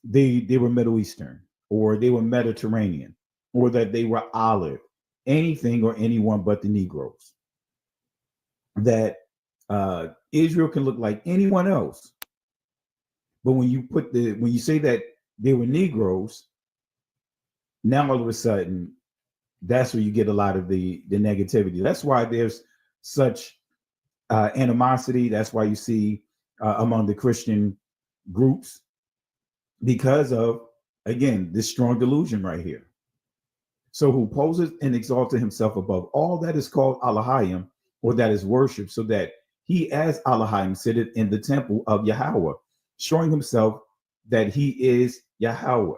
they were Middle Eastern, or they were Mediterranean, or that they were olive, anything or anyone but the Negroes. That Israel can look like anyone else, but when you say that they were Negroes, now all of a sudden, that's where you get a lot of the negativity. That's why there's such animosity. That's why you see among the Christian groups, because of, again, this strong delusion right here. So who poses and exalted himself above all that is called Elohim, or that is worship, so that he as Elohim sitteth in the temple of Yahweh, showing himself that he is Yahweh.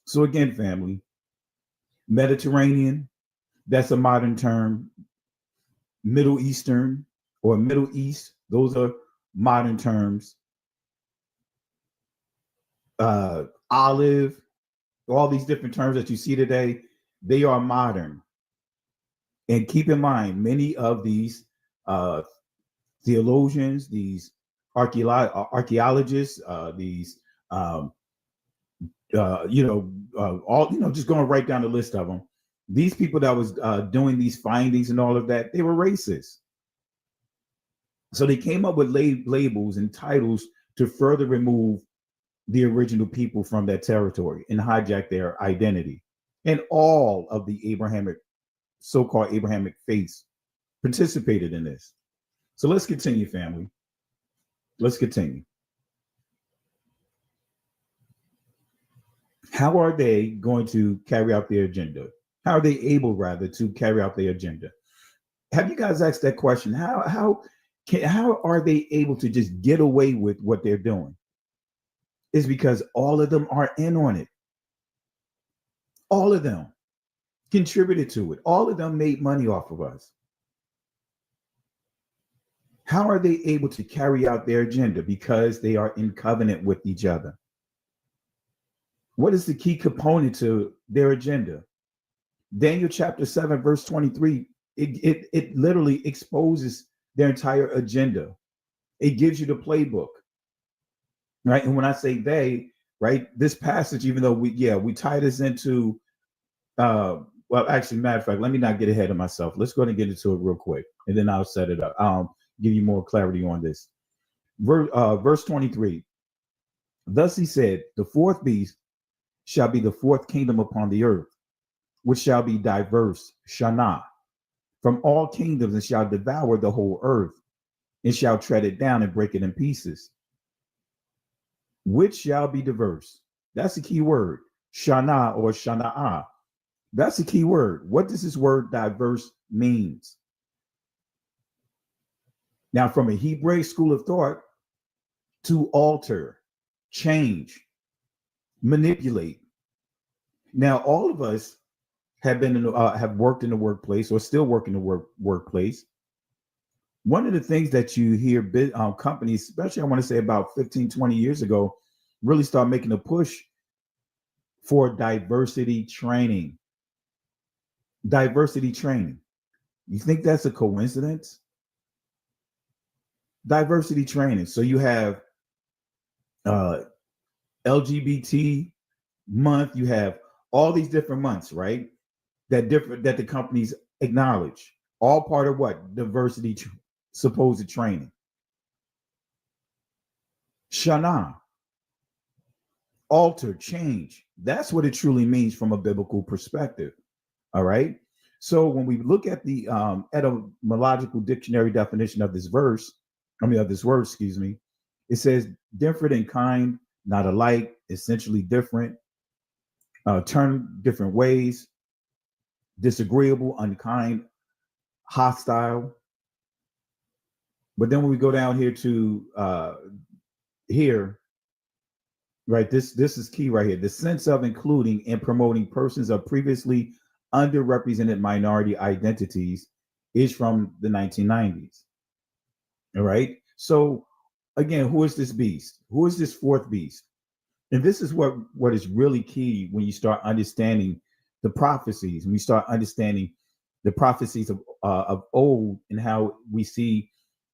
So again, family, Mediterranean, that's a modern term. Middle Eastern or Middle East, those are modern terms. Olive, all these different terms that you see today, they are modern. And keep in mind, many of these theologians, these archaeologists, these just going right down the list of them. These people that was doing these findings and all of that, they were racist. So they came up with labels and titles to further remove the original people from that territory and hijack their identity. And all of the so-called Abrahamic faiths participated in this. So let's continue, family. Let's continue. How are they going to carry out their agenda? How are they able, rather, to carry out their agenda? Have you guys asked that question? How How are they able to just get away with what they're doing? It's because all of them are in on it. All of them contributed to it. All of them made money off of us. How are they able to carry out their agenda? Because they are in covenant with each other. What is the key component to their agenda? Daniel chapter 7, verse 23, it literally exposes their entire agenda. It gives you the playbook, right? And when I say they, right, this passage, even though we tie this into, well, actually, matter of fact, let me not get ahead of myself. Let's go ahead and get into it real quick, and then I'll set it up. Give you more clarity on this. Verse 23, thus he said, the fourth beast shall be the fourth kingdom upon the earth, which shall be diverse, Shana, from all kingdoms, and shall devour the whole earth, and shall tread it down and break it in pieces. Which shall be diverse. That's the key word. Shana or Shana'a. That's the key word. What does this word diverse means? Now, from a Hebraic school of thought, to alter, change, manipulate. Now, all of us have been have worked in the workplace or still work in the workplace. One of the things that you hear companies, especially I want to say about 15, 20 years ago, really start making a push for diversity training. Diversity training. You think that's a coincidence? Diversity training. So you have LGBT month, you have all these different months, right? That the companies acknowledge. All part of what? Diversity supposed training. Shana. Alter, change. That's what it truly means from a biblical perspective. All right. So when we look at the etymological dictionary definition of this verse, of this word, excuse me, it says different in kind, not alike, essentially different, turn different ways, disagreeable, unkind, hostile. But then when we go down here to here, right, this is key right here. The sense of including and promoting persons of previously underrepresented minority identities is from the 1990s. All right. So again, who is this beast? Who is this fourth beast? And this is what is really key when you start understanding the prophecies, when you start understanding the prophecies of old and how we see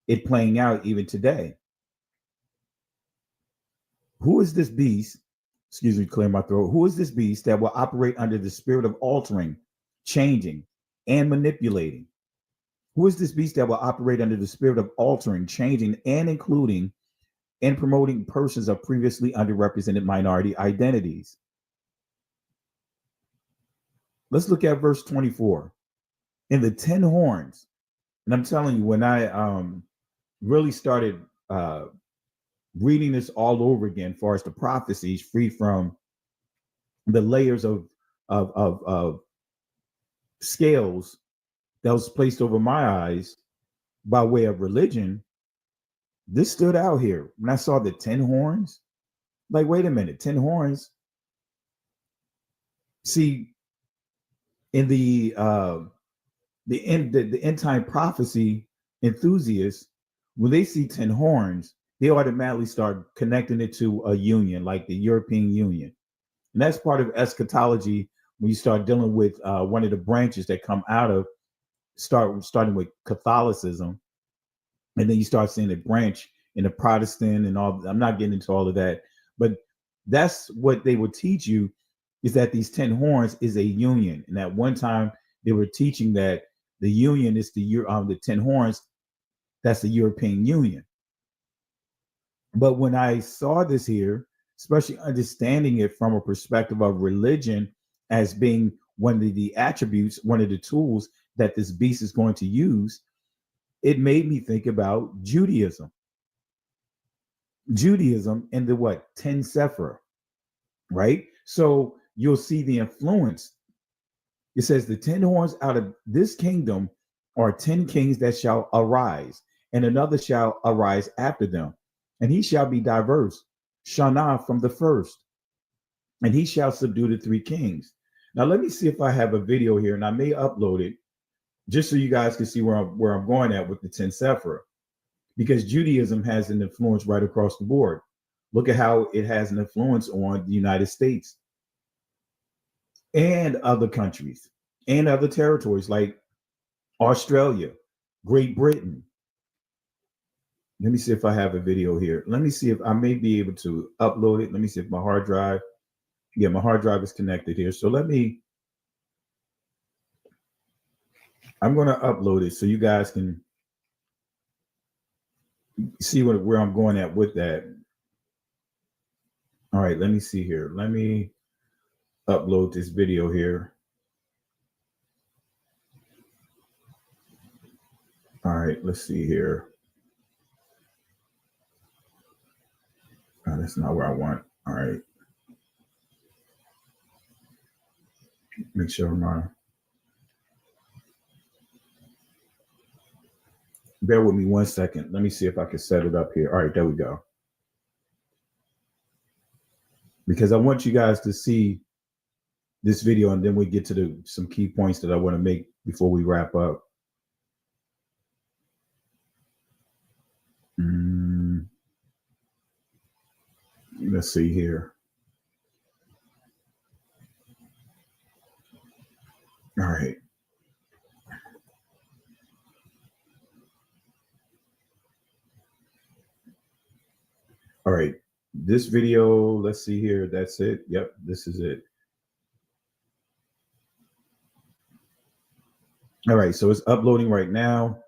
it playing out even today. Who is this beast? Excuse me, clear my throat. Who is this beast that will operate under the spirit of altering, changing, and manipulating? Who is this beast that will operate under the spirit of altering, changing, and including and promoting persons of previously underrepresented minority identities? Let's look at verse 24. In the 10 horns, and I'm telling you, when I really started reading this all over again, as far as the prophecies, free from the layers of scales that was placed over my eyes by way of religion, this stood out here. When I saw the 10 horns, like, wait a minute, 10 horns. See, in the end time prophecy enthusiasts, when they see 10 horns, they automatically start connecting it to a union, like the European Union. And that's part of eschatology when you start dealing with one of the branches that come out of starting with Catholicism. And then you start seeing a branch in the Protestant and all. I'm not getting into all of that, but that's what they would teach you, is that these 10 horns is a union. And at one time they were teaching that the union is the 10 horns. That's the European Union. But when I saw this here, especially understanding it from a perspective of religion as being one of the attributes, one of the tools that this beast is going to use, it made me think about Judaism. Judaism and the 10 Sephirah, right? So you'll see the influence. It says the 10 horns out of this kingdom are 10 kings that shall arise, and another shall arise after them, and he shall be diverse, Shana from the first, and he shall subdue the three kings. Now let me see if I have a video here, and I may upload it just so you guys can see where I'm going at with the 10 Sephirah, because Judaism has an influence right across the board. Look at how it has an influence on the United States and other countries and other territories like Australia, Great Britain. Let me see if I have a video here. Let me see if I may be able to upload it. Let me see if my hard drive, yeah, my hard drive is connected here. So I'm going to upload it so you guys can see where I'm going at with that. All right, let me see here. Let me upload this video here. All right, let's see here. Oh, that's not where I want. All right. Make sure I'm on. Bear with me 1 second. Let me see if I can set it up here. All right, there we go. Because I want you guys to see this video, and then we get to some key points that I want to make before we wrap up. Let's see here. All right. All right. This video, let's see here. That's it. Yep, this is it. All right, so it's uploading right now.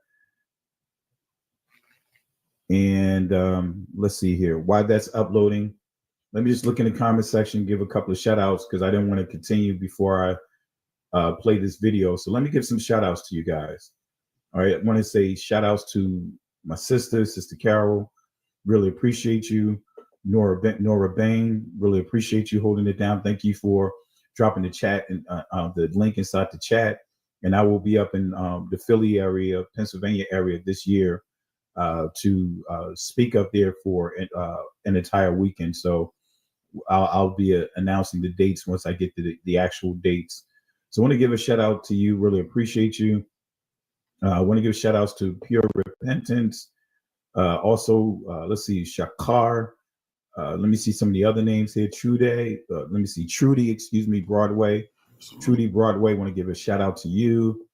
And let's see here. While that's uploading, let me just look in the comment section, give a couple of shout outs because I didn't want to continue before I play this video. So let me give some shout outs to you guys. All right, I want to say shout outs to my sister Carol. Really appreciate you. Nora Bain, really appreciate you holding it down. Thank you for dropping the chat and the link inside the chat. And I will be up in the Philly area, Pennsylvania area this year to speak up there for an entire weekend. So I'll be announcing the dates once I get to the actual dates. So I want to give a shout out to you. Really appreciate you. I want to give shout outs to Pure Repentance. Also, let's see, Shakar. Let me see some of the other names here. Trudy, Broadway. Trudy Broadway, want to give a shout out to you.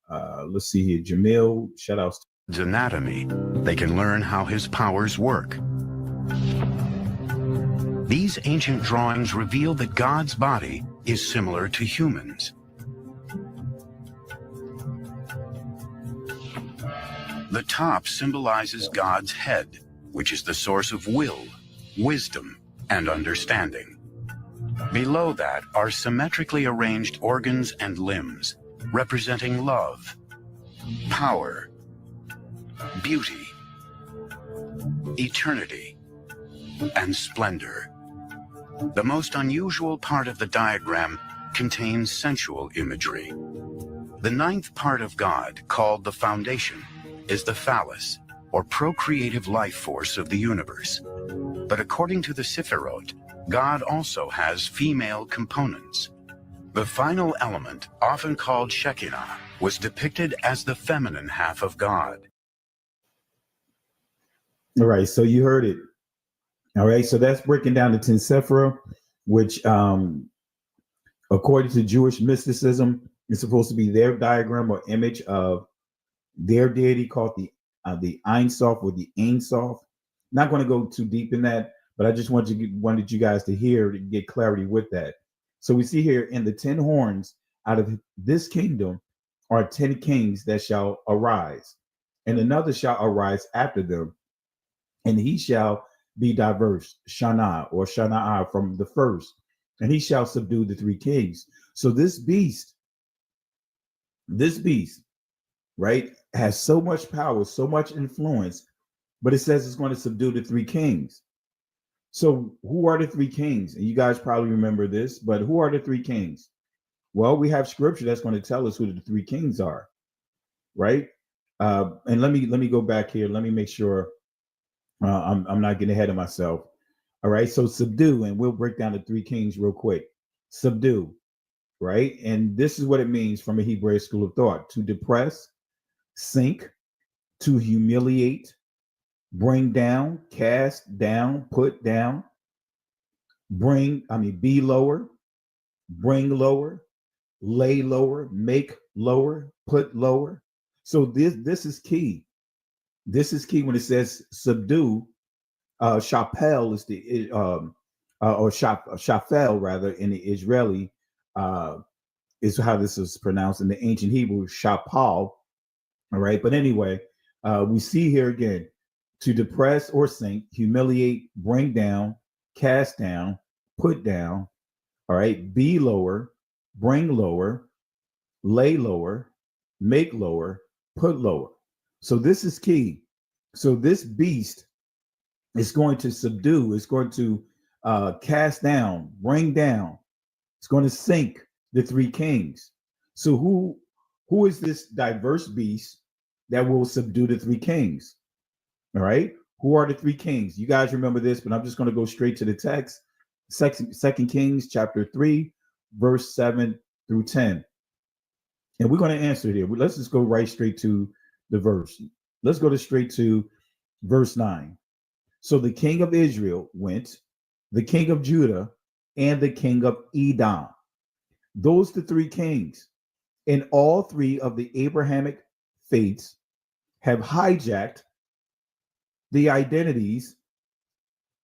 Let's see here, Jamil, shout outs to His anatomy, they can learn how his powers work. These ancient drawings reveal that God's body is similar to humans. The top symbolizes God's head, which is the source of will, wisdom, and understanding. Below that are symmetrically arranged organs and limbs, representing love, power, beauty, eternity, and splendor. The most unusual part of the diagram contains sensual imagery. The ninth part of God, called the foundation, is the phallus, or procreative life force of the universe. But according to the Sephirot, God also has female components. The final element, often called Shekinah, was depicted as the feminine half of God. All right, so you heard it. All right, so that's breaking down the 10 Sephirah, which, according to Jewish mysticism, is supposed to be their diagram or image of their deity called the Ein Sof or the Ein Sof. Not going to go too deep in that, but I just wanted you guys to hear to get clarity with that. So we see here in the 10 horns, out of this kingdom are 10 kings that shall arise, and another shall arise after them, and he shall be diverse, Shana or Shana'a from the first, and he shall subdue the three kings. So this beast, right, has so much power, so much influence, but it says it's going to subdue the three kings. So who are the three kings? And you guys probably remember this, but who are the three kings? Well, we have scripture that's going to tell us who the three kings are, right? And let me go back here. Let me make sure I'm not getting ahead of myself. All right. So subdue, and we'll break down the three kings real quick. Subdue, right? And this is what it means from a Hebrew school of thought: to depress, sink, to humiliate, bring down, cast down, put down, be lower, bring lower, lay lower, make lower, put lower. So this is key. This is key when it says subdue. Shapel is the or shafel rather in the Israeli is how this is pronounced. In the ancient Hebrew, shapal. All right, but anyway, we see here again: to depress or sink, humiliate, bring down, cast down, put down. All right, be lower, bring lower, lay lower, make lower, put lower. So this is key. So this beast is going to subdue, it's going to cast down, bring down, it's going to sink the three kings. So who is this diverse beast that will subdue the three kings? All right, who are the three kings? You guys remember this, but I'm just going to go straight to the text. Second Kings chapter 3, verse 7 through 10. And we're going to answer it here. Let's just go right straight to the verse. Let's go straight to verse 9. So the king of Israel went, the king of Judah, and the king of Edom. Those the three kings. And all three of the Abrahamic faiths have hijacked the identities,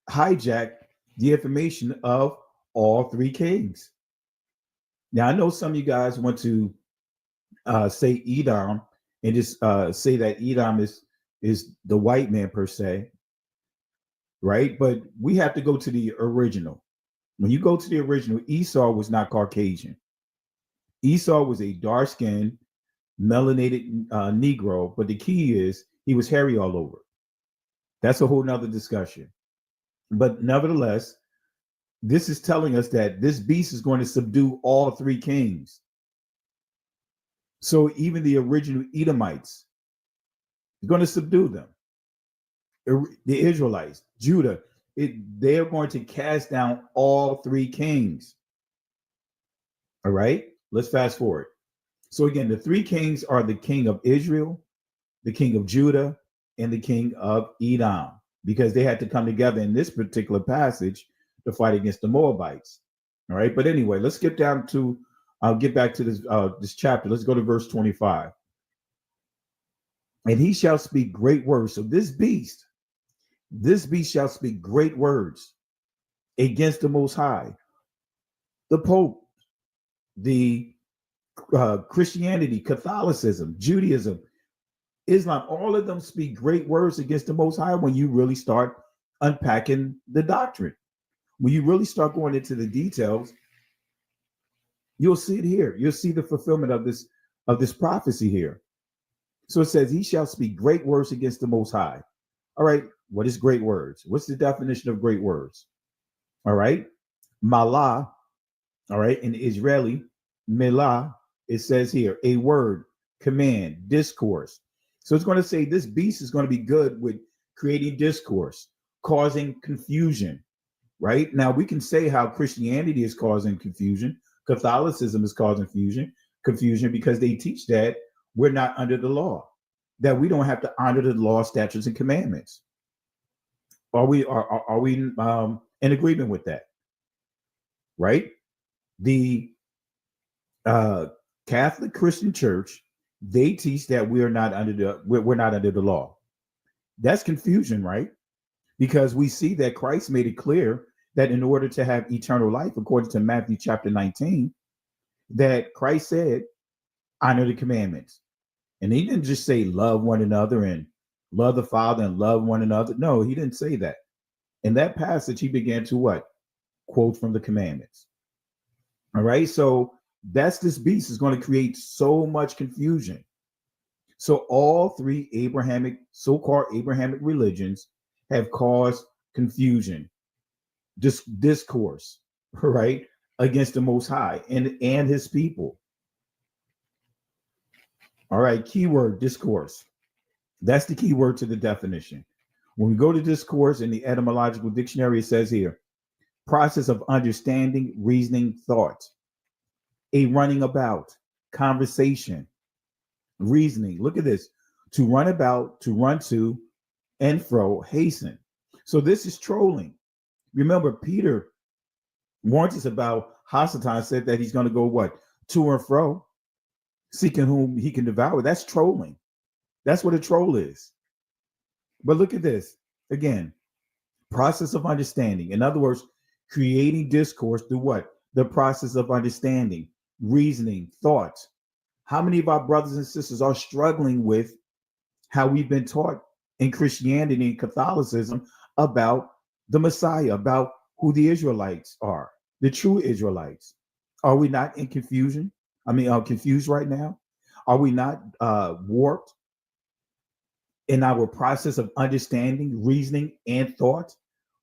hijacked the information of all three kings. Now, I know some of you guys want to say Edom and just say that Edom is the white man per se, right? But we have to go to the original. When you go to the original, Esau was not Caucasian. Esau was a dark-skinned, melanated Negro, but the key is he was hairy all over. That's a whole nother discussion. But nevertheless, this is telling us that this beast is going to subdue all three kings. So even the original Edomites is going to subdue them. The Israelites, Judah, they are going to cast down all three kings. All right, let's fast forward. So again, the three kings are the king of Israel, the king of Judah, and the king of Edom, because they had to come together in this particular passage to fight against the Moabites. All right, but anyway, let's get down to, I'll get back to this chapter. Let's go to verse 25. And he shall speak great words. So this beast shall speak great words against the Most High. The Pope, the Christianity, Catholicism, Judaism, Islam, all of them speak great words against the Most High when you really start unpacking the doctrine. When you really start going into the details, you'll see it here. You'll see the fulfillment of this prophecy here. So it says, he shall speak great words against the Most High. All right, what is great words? What's the definition of great words? All right, Malah, all right, in Israeli, Milah, it says here, a word, command, discourse. So it's going to say this beast is going to be good with creating discourse, causing confusion, right? Now we can say how Christianity is causing confusion, Catholicism is causing confusion because they teach that we're not under the law, that we don't have to honor the law, statutes, and commandments. Are we in agreement with that? Right? The Catholic Christian Church, they teach that we're not under the law. That's confusion, right? Because we see that Christ made it clear that in order to have eternal life, according to Matthew chapter 19, that Christ said, honor the commandments. And he didn't just say love one another and love the Father and love one another. No, he didn't say that. In that passage, he began to what? Quote from the commandments. All right. So that's this beast is going to create so much confusion. So all three so-called Abrahamic religions have caused confusion, discourse, right, against the Most High and his people. All right, keyword discourse. That's the key word to the definition. When we go to discourse in the etymological dictionary, it says here, process of understanding, reasoning, thought, a running about, conversation, reasoning. Look at this. To run about, to run to, and fro, hasten. So this is trolling. Remember, Peter warns us about Hasatan, said that he's going to go what? To and fro, seeking whom he can devour. That's trolling. That's what a troll is. But look at this. Again, process of understanding. In other words, creating discourse through what? The process of understanding, reasoning, thoughts. How many of our brothers and sisters are struggling with how we've been taught in Christianity and Catholicism about the Messiah, about who the Israelites are, the true Israelites? Are we not in confusion? Confused right now? Are we not warped in our process of understanding, reasoning, and thought?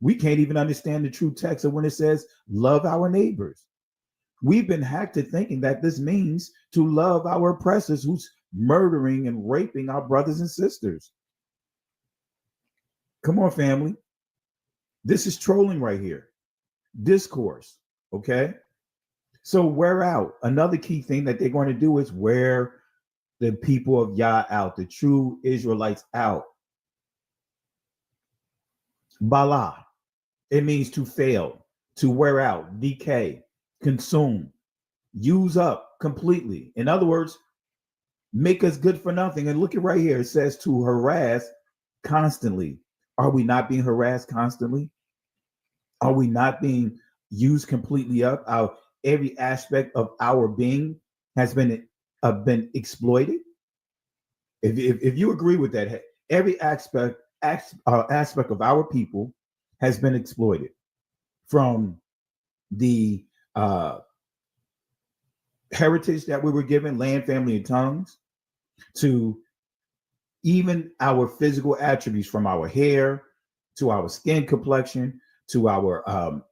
We can't even understand the true text of when it says, love our neighbors. We've been hacked to thinking that this means to love our oppressors who's murdering and raping our brothers and sisters. Come on, family. This is trolling right here. Discourse, okay? So wear out. Another key thing that they're going to do is wear the people of Yah out, the true Israelites out. Bala, it means to fail, to wear out, decay, consume, use up completely. In other words, make us good for nothing. And look at right here, it says to harass constantly. Are we not being harassed constantly? Are we not being used completely up? Every aspect of our being has been exploited. If you agree with that, every aspect of our people has been exploited, from the heritage that we were given, land, family, and tongues, to even our physical attributes, from our hair to our skin complexion to our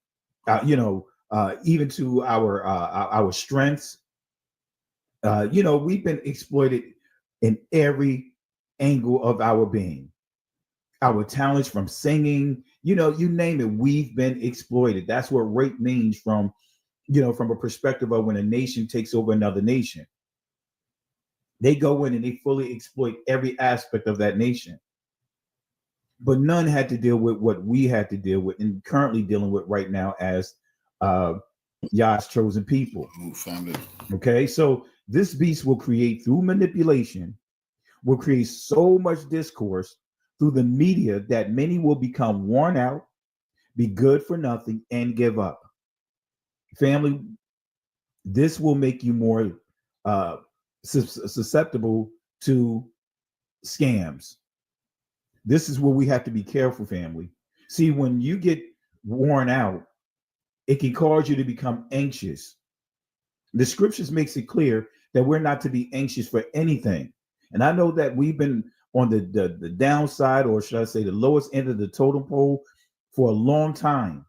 even to our strengths. We've been exploited in every angle of our being. Our talents, from singing, you name it, we've been exploited. That's what rape means from a perspective of when a nation takes over another nation. They go in and they fully exploit every aspect of that nation. But none had to deal with what we had to deal with and currently dealing with right now as Yah's chosen people. Okay, so this beast will create, through manipulation, will create so much discourse through the media that many will become worn out, be good for nothing, and give up. Family, this will make you more susceptible to scams. This is where we have to be careful, family. See, when you get worn out, it can cause you to become anxious. The scriptures makes it clear that we're not to be anxious for anything. And I know that we've been on the downside, or should I say the lowest end of the totem pole, for a long time.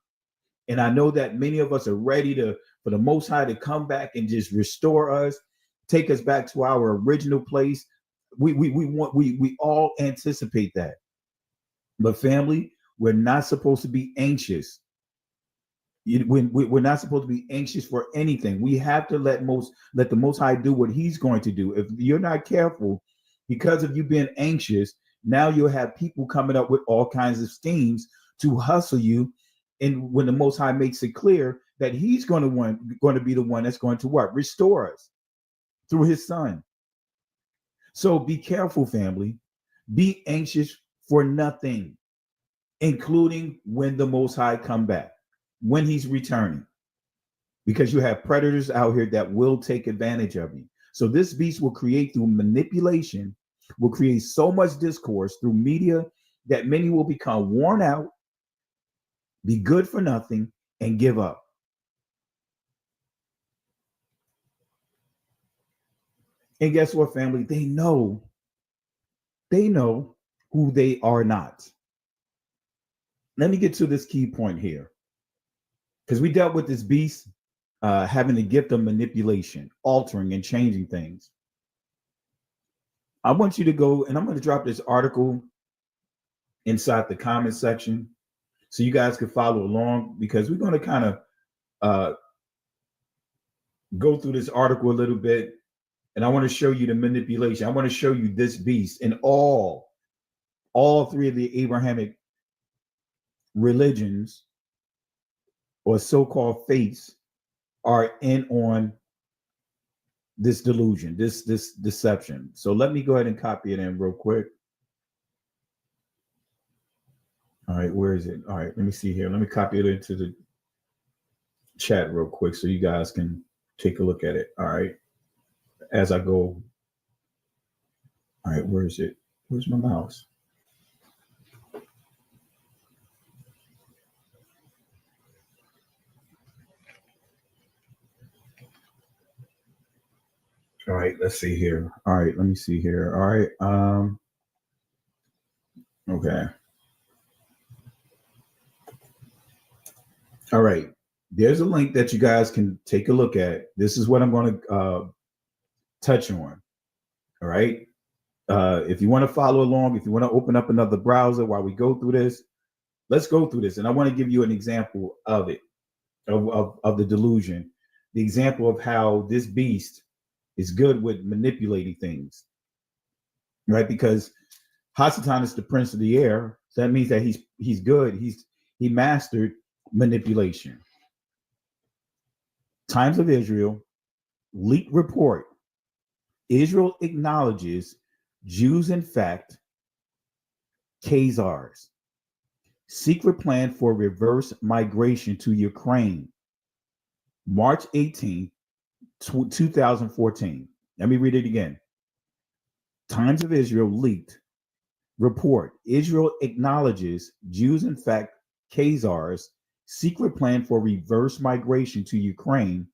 And I know that many of us are ready for the Most High to come back and just restore us, take us back to our original place. We all anticipate that. But family, we're not supposed to be anxious. We're not supposed to be anxious for anything. We have to let the Most High do what He's going to do. If you're not careful, because of you being anxious, now you'll have people coming up with all kinds of schemes to hustle you. And when the Most High makes it clear that He's going to be the one that's going to what? Restore us through His Son. So be careful, family. Be anxious for nothing, including when the Most High come back, when He's returning, because you have predators out here that will take advantage of you. So this beast will create, through manipulation, will create so much discourse through media that many will become worn out, be good for nothing, and give up. And guess what, family? They know who they are not. Let me get to this key point here, because we dealt with this beast having the gift of manipulation, altering and changing things. I want you to go, and I'm going to drop this article inside the comment section so you guys can follow along, because we're going to kind of go through this article a little bit, and I want to show you the manipulation. I want to show you this beast, and all three of the Abrahamic religions or so-called faiths are in on this delusion, this deception. So let me go ahead and copy it in real quick. All right, where is it? All right, let me see here. Let me copy it into the chat real quick so you guys can take a look at it. All right, as I go. All right, where is it? Where's my mouse? All right, let's see here. All right, let me see here. All right, okay. All right, there's a link that you guys can take a look at. This is what I'm going to touch on. All right, if you want to follow along, if you want to open up another browser while we go through this, let's go through this. And I want to give you an example of it, of the delusion, the example of how this beast is good with manipulating things, right? Because Hasatan is the prince of the air. So that means that he's good. He mastered manipulation. Times of Israel, leaked report. Israel acknowledges Jews, in fact, Khazars. Secret plan for reverse migration to Ukraine. March 18th, 2014. Let me read it again. Times of Israel leaked report. Israel acknowledges Jews, in fact, Khazars. Secret plan for reverse migration to Ukraine.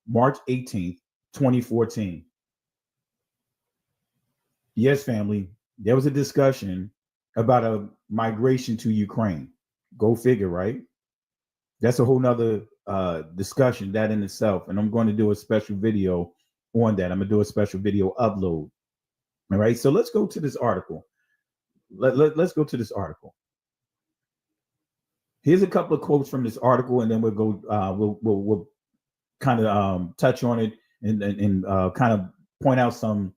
March 18th, 2014. Yes, family, there was a discussion about a migration to Ukraine. Go figure, right? That's a whole nother discussion, that in itself. And I'm going to do a special video on that. I'm going to do a special video upload. All right, so let's go to this article. Let's go to this article. Here's a couple of quotes from this article, and then we'll go. We'll kind of touch on it and kind of point out some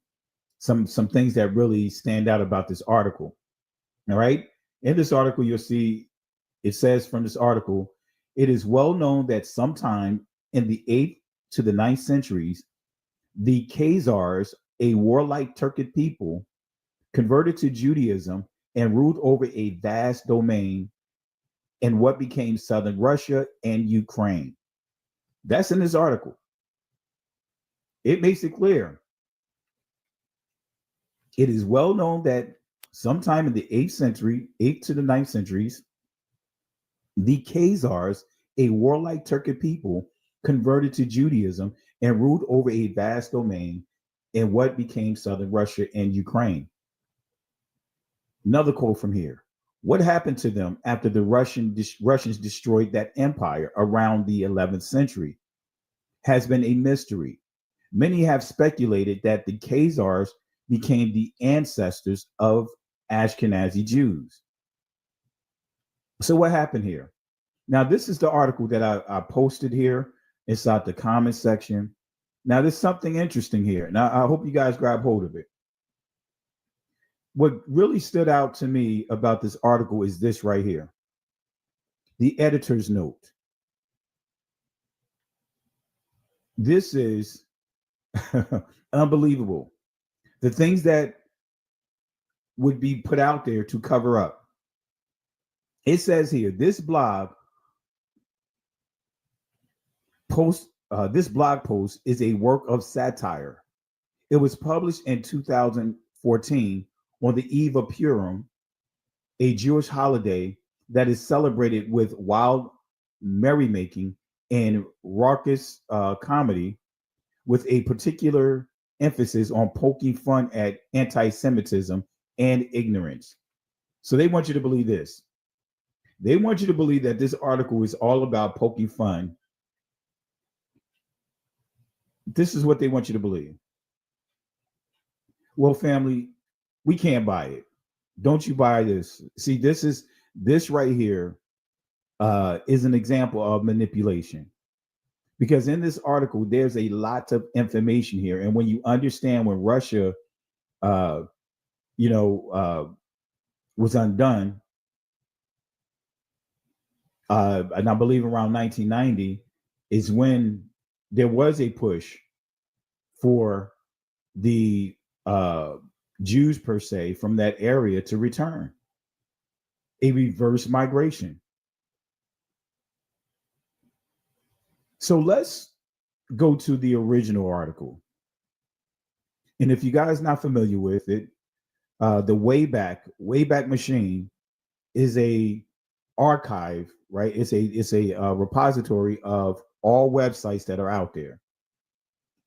things that really stand out about this article. All right. In this article, you'll see it says from this article, it is well known that sometime in the 8th to the 9th centuries, the Khazars, a warlike Turkic people, converted to Judaism and ruled over a vast domain in what became southern Russia and Ukraine. That's in this article. It makes it clear. It is well known that sometime in the 8th century, 8th to the 9th centuries, the Khazars, a warlike Turkic people, converted to Judaism and ruled over a vast domain in what became southern Russia and Ukraine. Another quote from here. What happened to them after the Russians destroyed that empire around the 11th century has been a mystery. Many have speculated that the Khazars became the ancestors of Ashkenazi Jews. So what happened here? Now, this is the article that I posted here inside the comment section. Now, there's something interesting here. Now, I hope you guys grab hold of it. What really stood out to me about this article is this right here. The editor's note. This is unbelievable. The things that would be put out there to cover up. It says here, this blog post is a work of satire. It was published in 2014 on the eve of Purim, a Jewish holiday that is celebrated with wild merrymaking and raucous comedy, with a particular emphasis on poking fun at anti-Semitism and ignorance. So they want you to believe this. They want you to believe that this article is all about poking fun. This is what they want you to believe. Well, family, we can't buy it. Don't you buy this. See, this right here is an example of manipulation. Because in this article, there's a lot of information here. And when you understand when Russia, was undone, and I believe around 1990 is when there was a push for the Jews per se from that area to return, a reverse migration. So let's go to the original article. And if you guys not familiar with it, the Wayback Machine is a archive, right? It's a repository of all websites that are out there.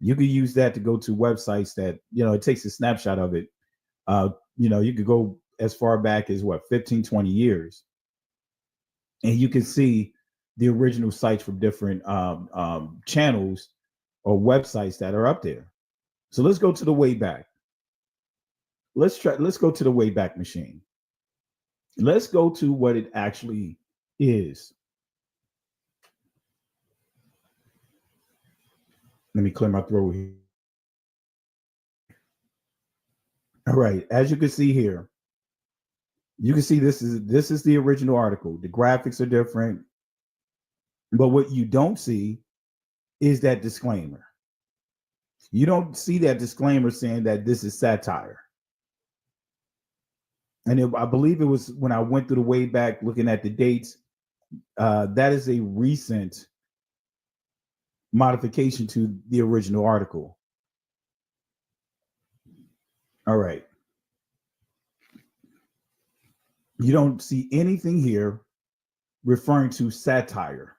You could use that to go to websites that, it takes a snapshot of it. You could go as far back as 15, 20 years. And you can see the original sites from different channels or websites that are up there. So let's go to the Wayback. Let's go to the Wayback Machine. Let's go to what it actually is. Let me clear my throat here. All right, as you can see here, you can see this is the original article. The graphics are different, but what you don't see is that disclaimer. You don't see that disclaimer saying that this is satire. And I believe it was when I went through the way back looking at the dates, that is a recent modification to the original article. All right. You don't see anything here referring to satire.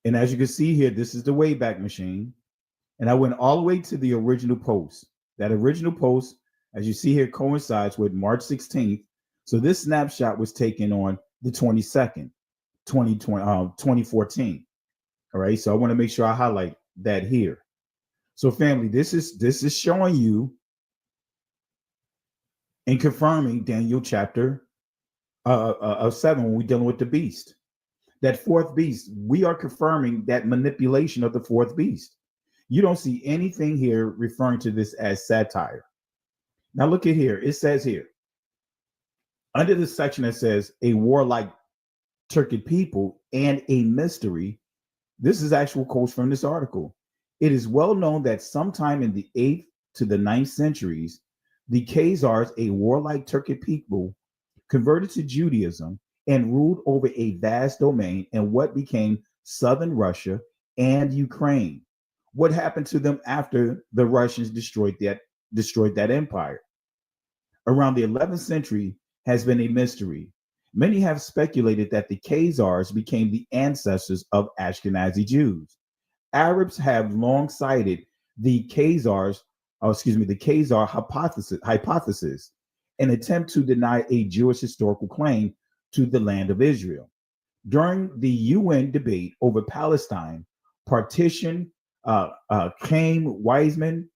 And as you can see here, this is the Wayback Machine. And I went all the way to the original post. That original post, as you see here, coincides with March 16th. So this snapshot was taken on the 22nd, 2014. All right. So I want to make sure I highlight that here. So family, this is showing you and confirming Daniel chapter 7 when we're dealing with the beast. That fourth beast, we are confirming that manipulation of the fourth beast. You don't see anything here referring to this as satire. Now look at here. It says here, under the section that says a warlike Turkic people and a mystery, this is actual quotes from this article. It is well known that sometime in the 8th to the 9th centuries, the Khazars, a warlike Turkic people, converted to Judaism and ruled over a vast domain in what became southern Russia and Ukraine. What happened to them after the Russians destroyed that empire? Around the 11th century has been a mystery. Many have speculated that the Khazars became the ancestors of Ashkenazi Jews. Arabs have long cited the Khazar hypothesis, an attempt to deny a Jewish historical claim to the land of Israel. During the UN debate over Palestine, partition, Chaim Weizmann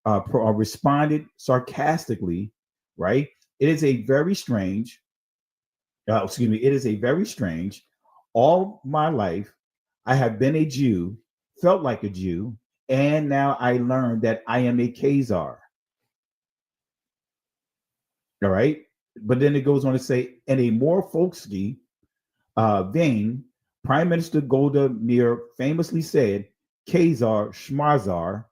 responded sarcastically, right? It is a very strange, all my life, I have been a Jew, felt like a Jew, and now I learned that I am a Khazar. All right. But then it goes on to say, in a more folksy vein, Prime Minister Golda Meir famously said, Khazar Shmazar,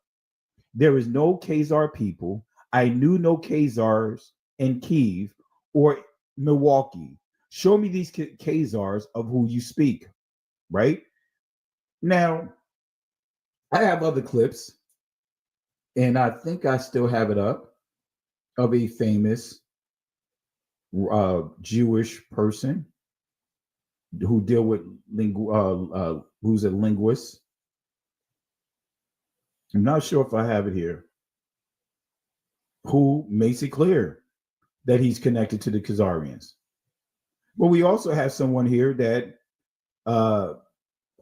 there is no Khazar people. I knew no Khazars in Kiev or Milwaukee. Show me these Khazars of who you speak, right? Now, I have other clips, and I think I still have it up, of a famous Jewish person who deal with who's a linguist. I'm not sure if I have it here, who makes it clear that he's connected to the Khazarians. But we also have someone here that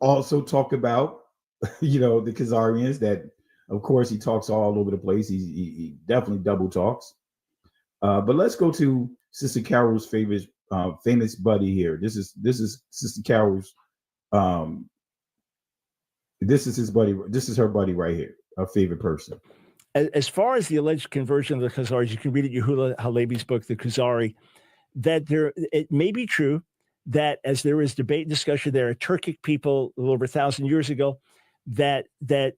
also talk about, the Khazarians, that Of course, he talks all over the place. He definitely double talks. But let's go to Sister Carol's famous buddy here. This is Sister Carol's. This is his buddy. This is her buddy right here, her favorite person. As far as the alleged conversion of the Khazars, you can read it in Yehuda Halevi's book, The Khazari, that it may be true that as there is debate and discussion, there are Turkic people a little over 1,000 years ago that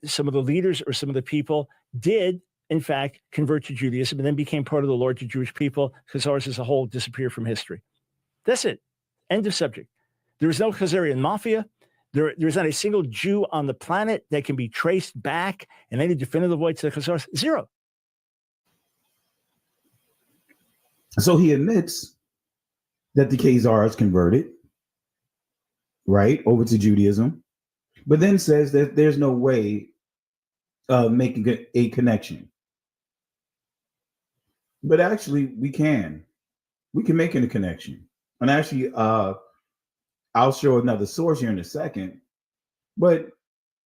some of the leaders or some of the people did, in fact, convert to Judaism and then became part of the larger Jewish people. Khazars as a whole disappeared from history. That's it. End of subject. There is no Khazarian mafia. There's not a single Jew on the planet that can be traced back in any definitive way to the Khazars. Zero. So he admits that the Khazars converted, right, over to Judaism, but then says that there's no way of making a connection. But actually, we can make a connection. And actually, I'll show another source here in a second, but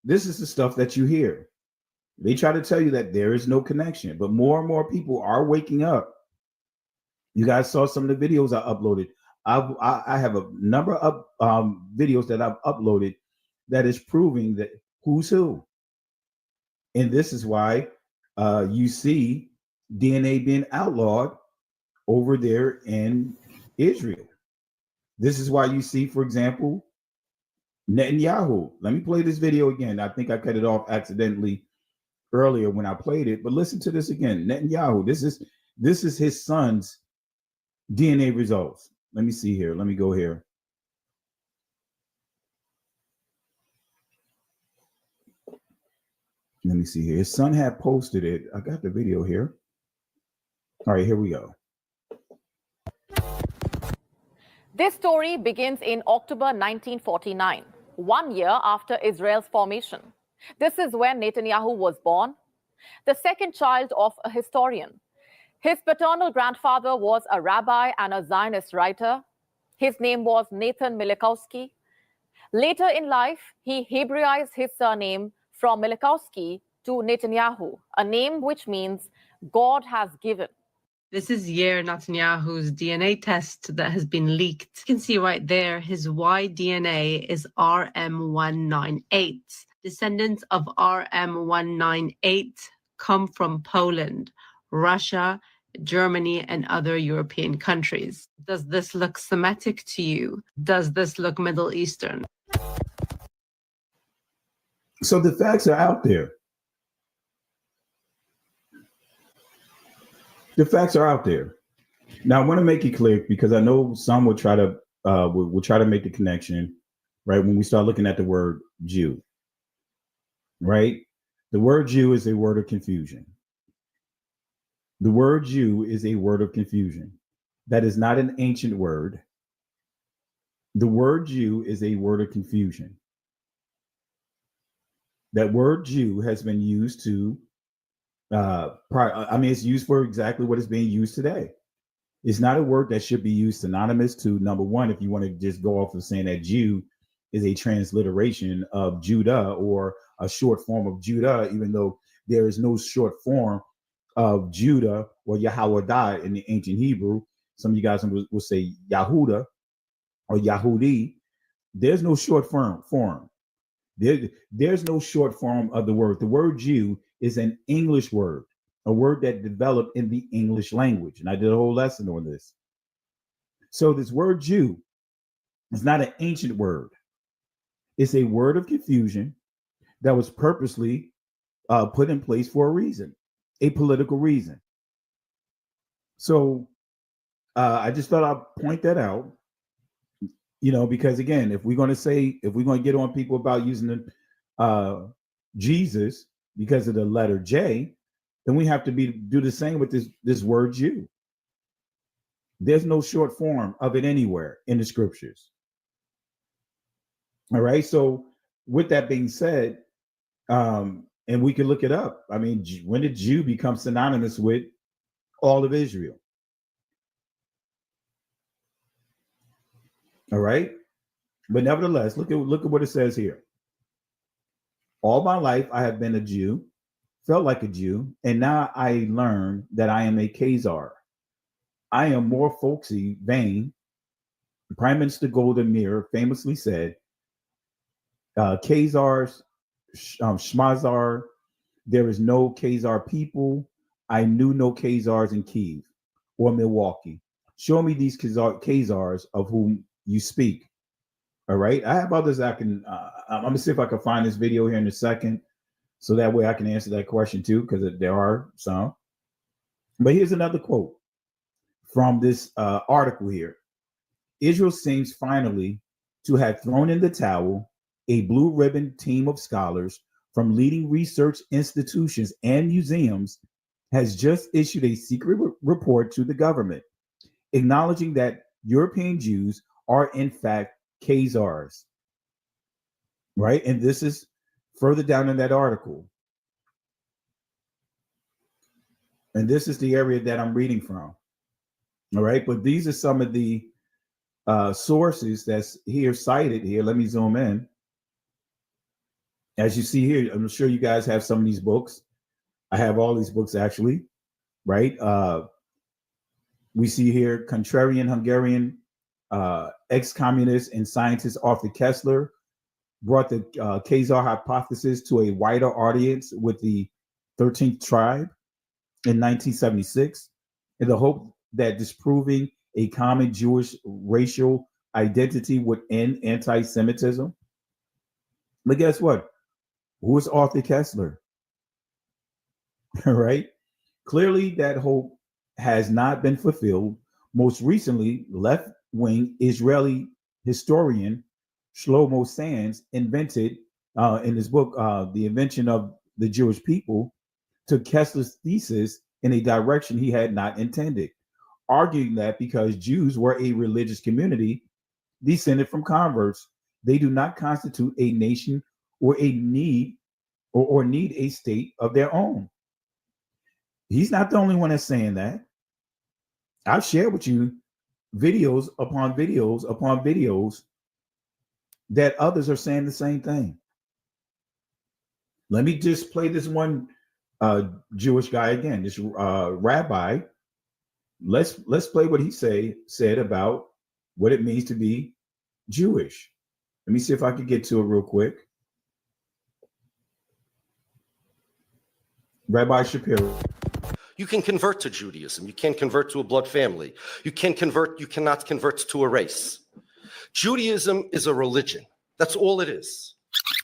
this is the stuff that you hear. They try to tell you that there is no connection, but more and more people are waking up. You guys saw some of the videos I uploaded. I have a number of videos that I've uploaded that is proving that who's who. And this is why you see DNA being outlawed over there in Israel. This is why you see, for example, Netanyahu. Let me play this video again. I think I cut it off accidentally earlier when I played it, but listen to this again. Netanyahu, this is his son's DNA results. Let me see here. Let me go here. Let me see here. His son had posted it. I got the video here. All right, here we go. This story begins in October 1949, 1 year after Israel's formation. This is when Netanyahu was born, the second child of a historian. His paternal grandfather was a rabbi and a Zionist writer. His name was Nathan Milikowski. Later in life, he Hebraized his surname from Milikowski to Netanyahu, a name which means God has given. This is Yair Netanyahu's DNA test that has been leaked. You can see right there, his Y DNA is RM198. Descendants of RM198 come from Poland, Russia, Germany, and other European countries. Does this look Semitic to you? Does this look Middle Eastern? So the facts are out there. The facts are out there. Now I want to make it clear because I know some will try to make the connection, right? When we start looking at the word Jew, right? The word Jew is a word of confusion. The word Jew is a word of confusion. That is not an ancient word. The word Jew is a word of confusion. That word Jew has been used to it's used for exactly what is being used today. It's not a word that should be used synonymous to, number one, if you want to just go off of saying that Jew is a transliteration of Judah or a short form of Judah, even though there is no short form of Judah or Yahweh in the ancient Hebrew. Some of you guys will say Yahuda or Yahudi. There's no short form. There's no short form of the word. The word Jew is an English word, a word that developed in the English language. And I did a whole lesson on this. So this word Jew is not an ancient word. It's a word of confusion that was purposely put in place for a reason, a political reason. So I just thought I'd point that out, because again, if we're going to get on people about using the Jesus because of the letter J, then we have to do the same with this word Jew. There's no short form of it anywhere in the scriptures. All right. So with that being said, and we can look it up. I mean, when did Jew become synonymous with all of Israel? All right. But nevertheless, look at what it says here. All my life, I have been a Jew, felt like a Jew, and now I learn that I am a Khazar. I am more folksy, vain. Prime Minister Golda Meir famously said, Khazars, Shmazar, there is no Khazar people. I knew no Khazars in Kiev or Milwaukee. Show me these Khazars of whom you speak. All right. I have others I can, I'm going to see if I can find this video here in a second. So that way I can answer that question too, because there are some. But here's another quote from this article here. Israel seems finally to have thrown in the towel. A blue ribbon team of scholars from leading research institutions and museums has just issued a secret report to the government, acknowledging that European Jews are in fact Khazars. Right? And this is further down in that article. And this is the area that I'm reading from. All right. But these are some of the sources that's here cited here. Let me zoom in. As you see here, I'm sure you guys have some of these books. I have all these books actually, right? We see here contrarian Hungarian ex-communist and scientist Arthur Kessler brought the Khazar hypothesis to a wider audience with the 13th tribe in 1976 in the hope that disproving a common Jewish racial identity would end anti-Semitism. But guess what? Who is Arthur Kessler? Right? Clearly, that hope has not been fulfilled. Most recently, left-wing Israeli historian Shlomo Sands invented in his book, The Invention of the Jewish People, took Kessler's thesis in a direction he had not intended, arguing that because Jews were a religious community descended from converts, they do not constitute a nation or a need or need a state of their own. He's not the only one that's saying that. I've shared with you videos upon videos upon videos that others are saying the same thing. Let me just play this one Jewish guy again, this rabbi. Let's play what he said about what it means to be Jewish. Let me see if I can get to it real quick. Rabbi Shapiro. You can convert to Judaism. You can convert to a blood family. You cannot convert to a race. Judaism is a religion. That's all it is.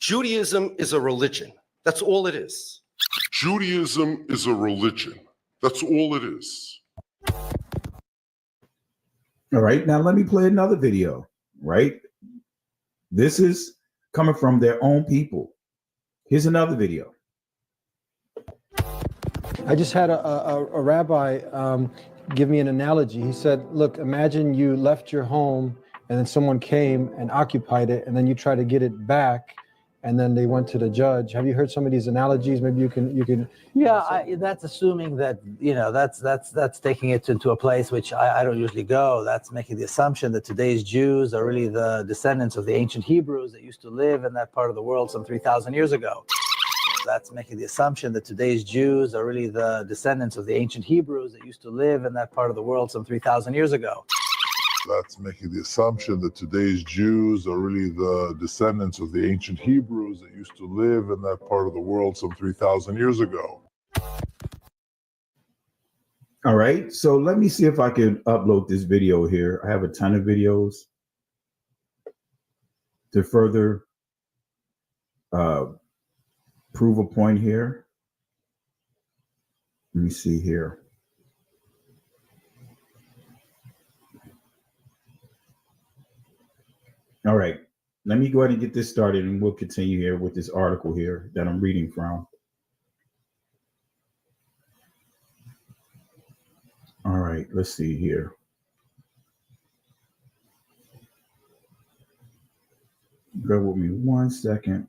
Judaism is a religion. That's all it is. Judaism is a religion. That's all it is. All right, now let me play another video, right? This is coming from their own people. Here's another video. I just had a rabbi give me an analogy. He said, look, imagine you left your home and then someone came and occupied it and then you try to get it back and then they went to the judge. Have you heard some of these analogies? Maybe you can. Yeah, that's assuming that, that's taking it into a place which I don't usually go. That's making the assumption that today's Jews are really the descendants of the ancient Hebrews that used to live in that part of the world some 3,000 years ago. That's making the assumption that today's Jews are really the descendants of the ancient Hebrews that used to live in that part of the world some 3,000 years ago. That's making the assumption that today's Jews are really the descendants of the ancient Hebrews that used to live in that part of the world some 3,000 years ago. All right, so let me see if I can upload this video here. I have a ton of videos to further prove a point here. Let me see here. All right, let me go ahead and get this started and we'll continue here with this article here that I'm reading from. All right, let's see here. Bear with me 1 second.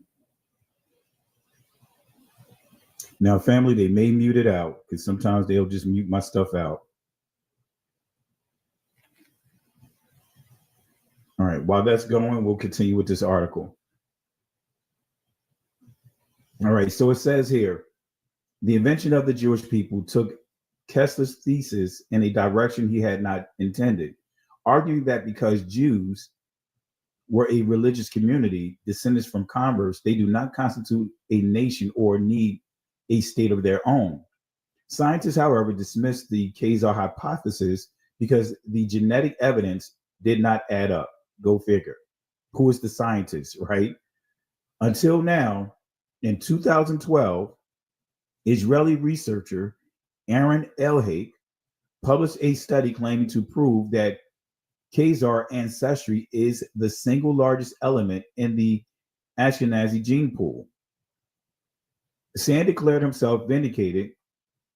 Now, family, they may mute it out because sometimes they'll just mute my stuff out. All right, while that's going, we'll continue with this article. All right, so it says here, The invention of the Jewish people took Kessler's thesis in a direction he had not intended, arguing that because Jews were a religious community, descendants from converts, they do not constitute a nation or need a state of their own. Scientists, however, dismissed the Khazar hypothesis because the genetic evidence did not add up. Go figure. Who is the scientist, right? Until now, in 2012, Israeli researcher Aaron Elhake published a study claiming to prove that Khazar ancestry is the single largest element in the Ashkenazi gene pool. Sand declared himself vindicated,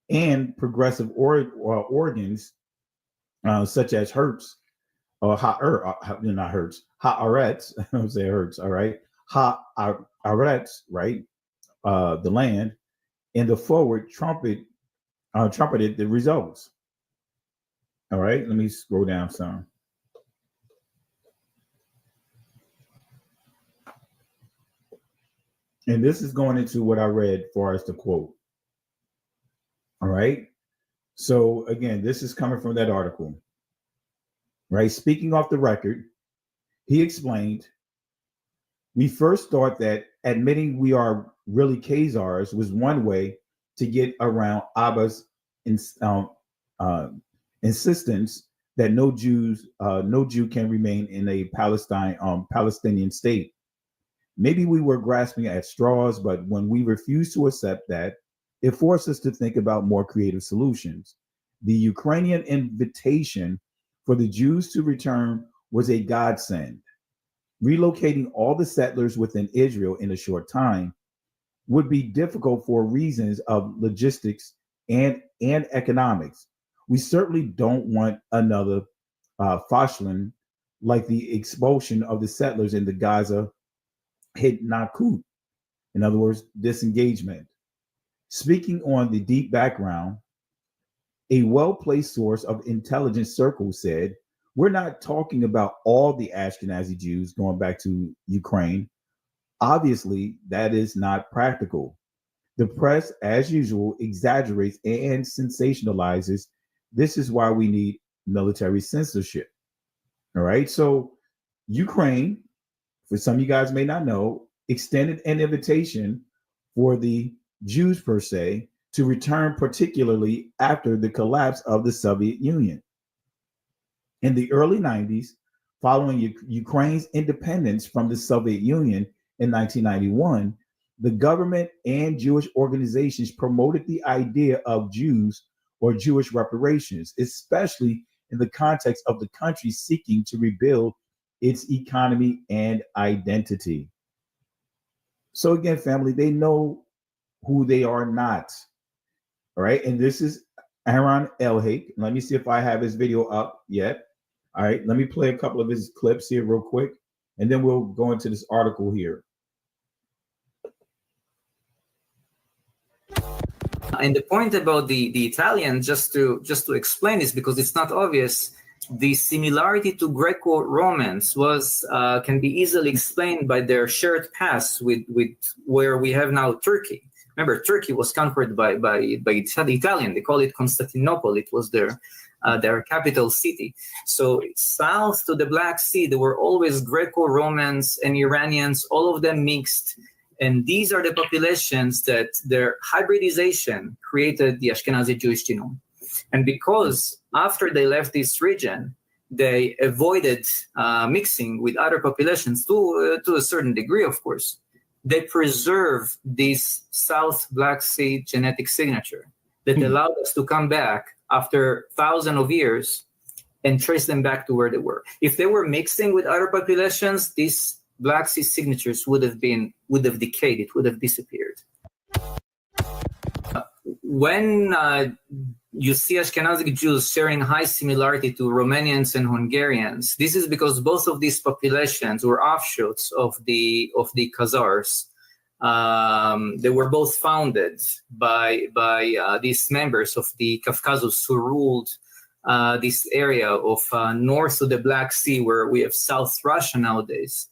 and progressive organs such as Hertz, or not Hertz, Haaretz, I don't say Hertz, all right, Haaretz, right, the land, and the forward trumpeted the results. All right, let me scroll down some. And this is going into what I read as far as the quote. All right. So again, this is coming from that article. Right. Speaking off the record, he explained, we first thought that admitting we are really Khazars was one way to get around Abba's insistence that no Jew can remain in a Palestinian state. Maybe we were grasping at straws, but when we refused to accept that, it forced us to think about more creative solutions. The Ukrainian invitation for the Jews to return was a godsend. Relocating all the settlers within Israel in a short time would be difficult for reasons of logistics and economics. We certainly don't want another Fashlan like the expulsion of the settlers in the Gaza Hitnakut. In other words, disengagement. Speaking on the deep background, a well-placed source of intelligence circles said, we're not talking about all the Ashkenazi Jews going back to Ukraine. Obviously, that is not practical. The press, as usual, exaggerates and sensationalizes. This is why we need military censorship. All right. So Ukraine, for some of you guys may not know, extended an invitation for the Jews per se to return, particularly after the collapse of the Soviet Union. In the early 90s, following Ukraine's independence from the Soviet Union in 1991, the government and Jewish organizations promoted the idea of Jews or Jewish reparations, especially in the context of the country seeking to rebuild its economy and identity. So again, family, they know who they are not. All right. And this is Aaron Elhake. Let me see if I have his video up yet. All right. Let me play a couple of his clips here real quick, and then we'll go into this article here. And the point about the Italian, just to explain this, because it's not obvious, the similarity to Greco-Romans can be easily explained by their shared past with where we have now Turkey. Remember, Turkey was conquered by the Italian. They call it Constantinople. It was their capital city. So south to the Black Sea, there were always Greco-Romans and Iranians, all of them mixed. And these are the populations that their hybridization created the Ashkenazi Jewish genome. And because after they left this region, they avoided mixing with other populations to a certain degree, of course, they preserve this South Black Sea genetic signature that allowed us to come back after thousands of years and trace them back to where they were. If they were mixing with other populations, these Black Sea signatures would have decayed, it would have disappeared. When you see Ashkenazi Jews sharing high similarity to Romanians and Hungarians, this is because both of these populations were offshoots of the Khazars. They were both founded by these members of the Caucasus who ruled this area of north of the Black Sea, where we have South Russia nowadays,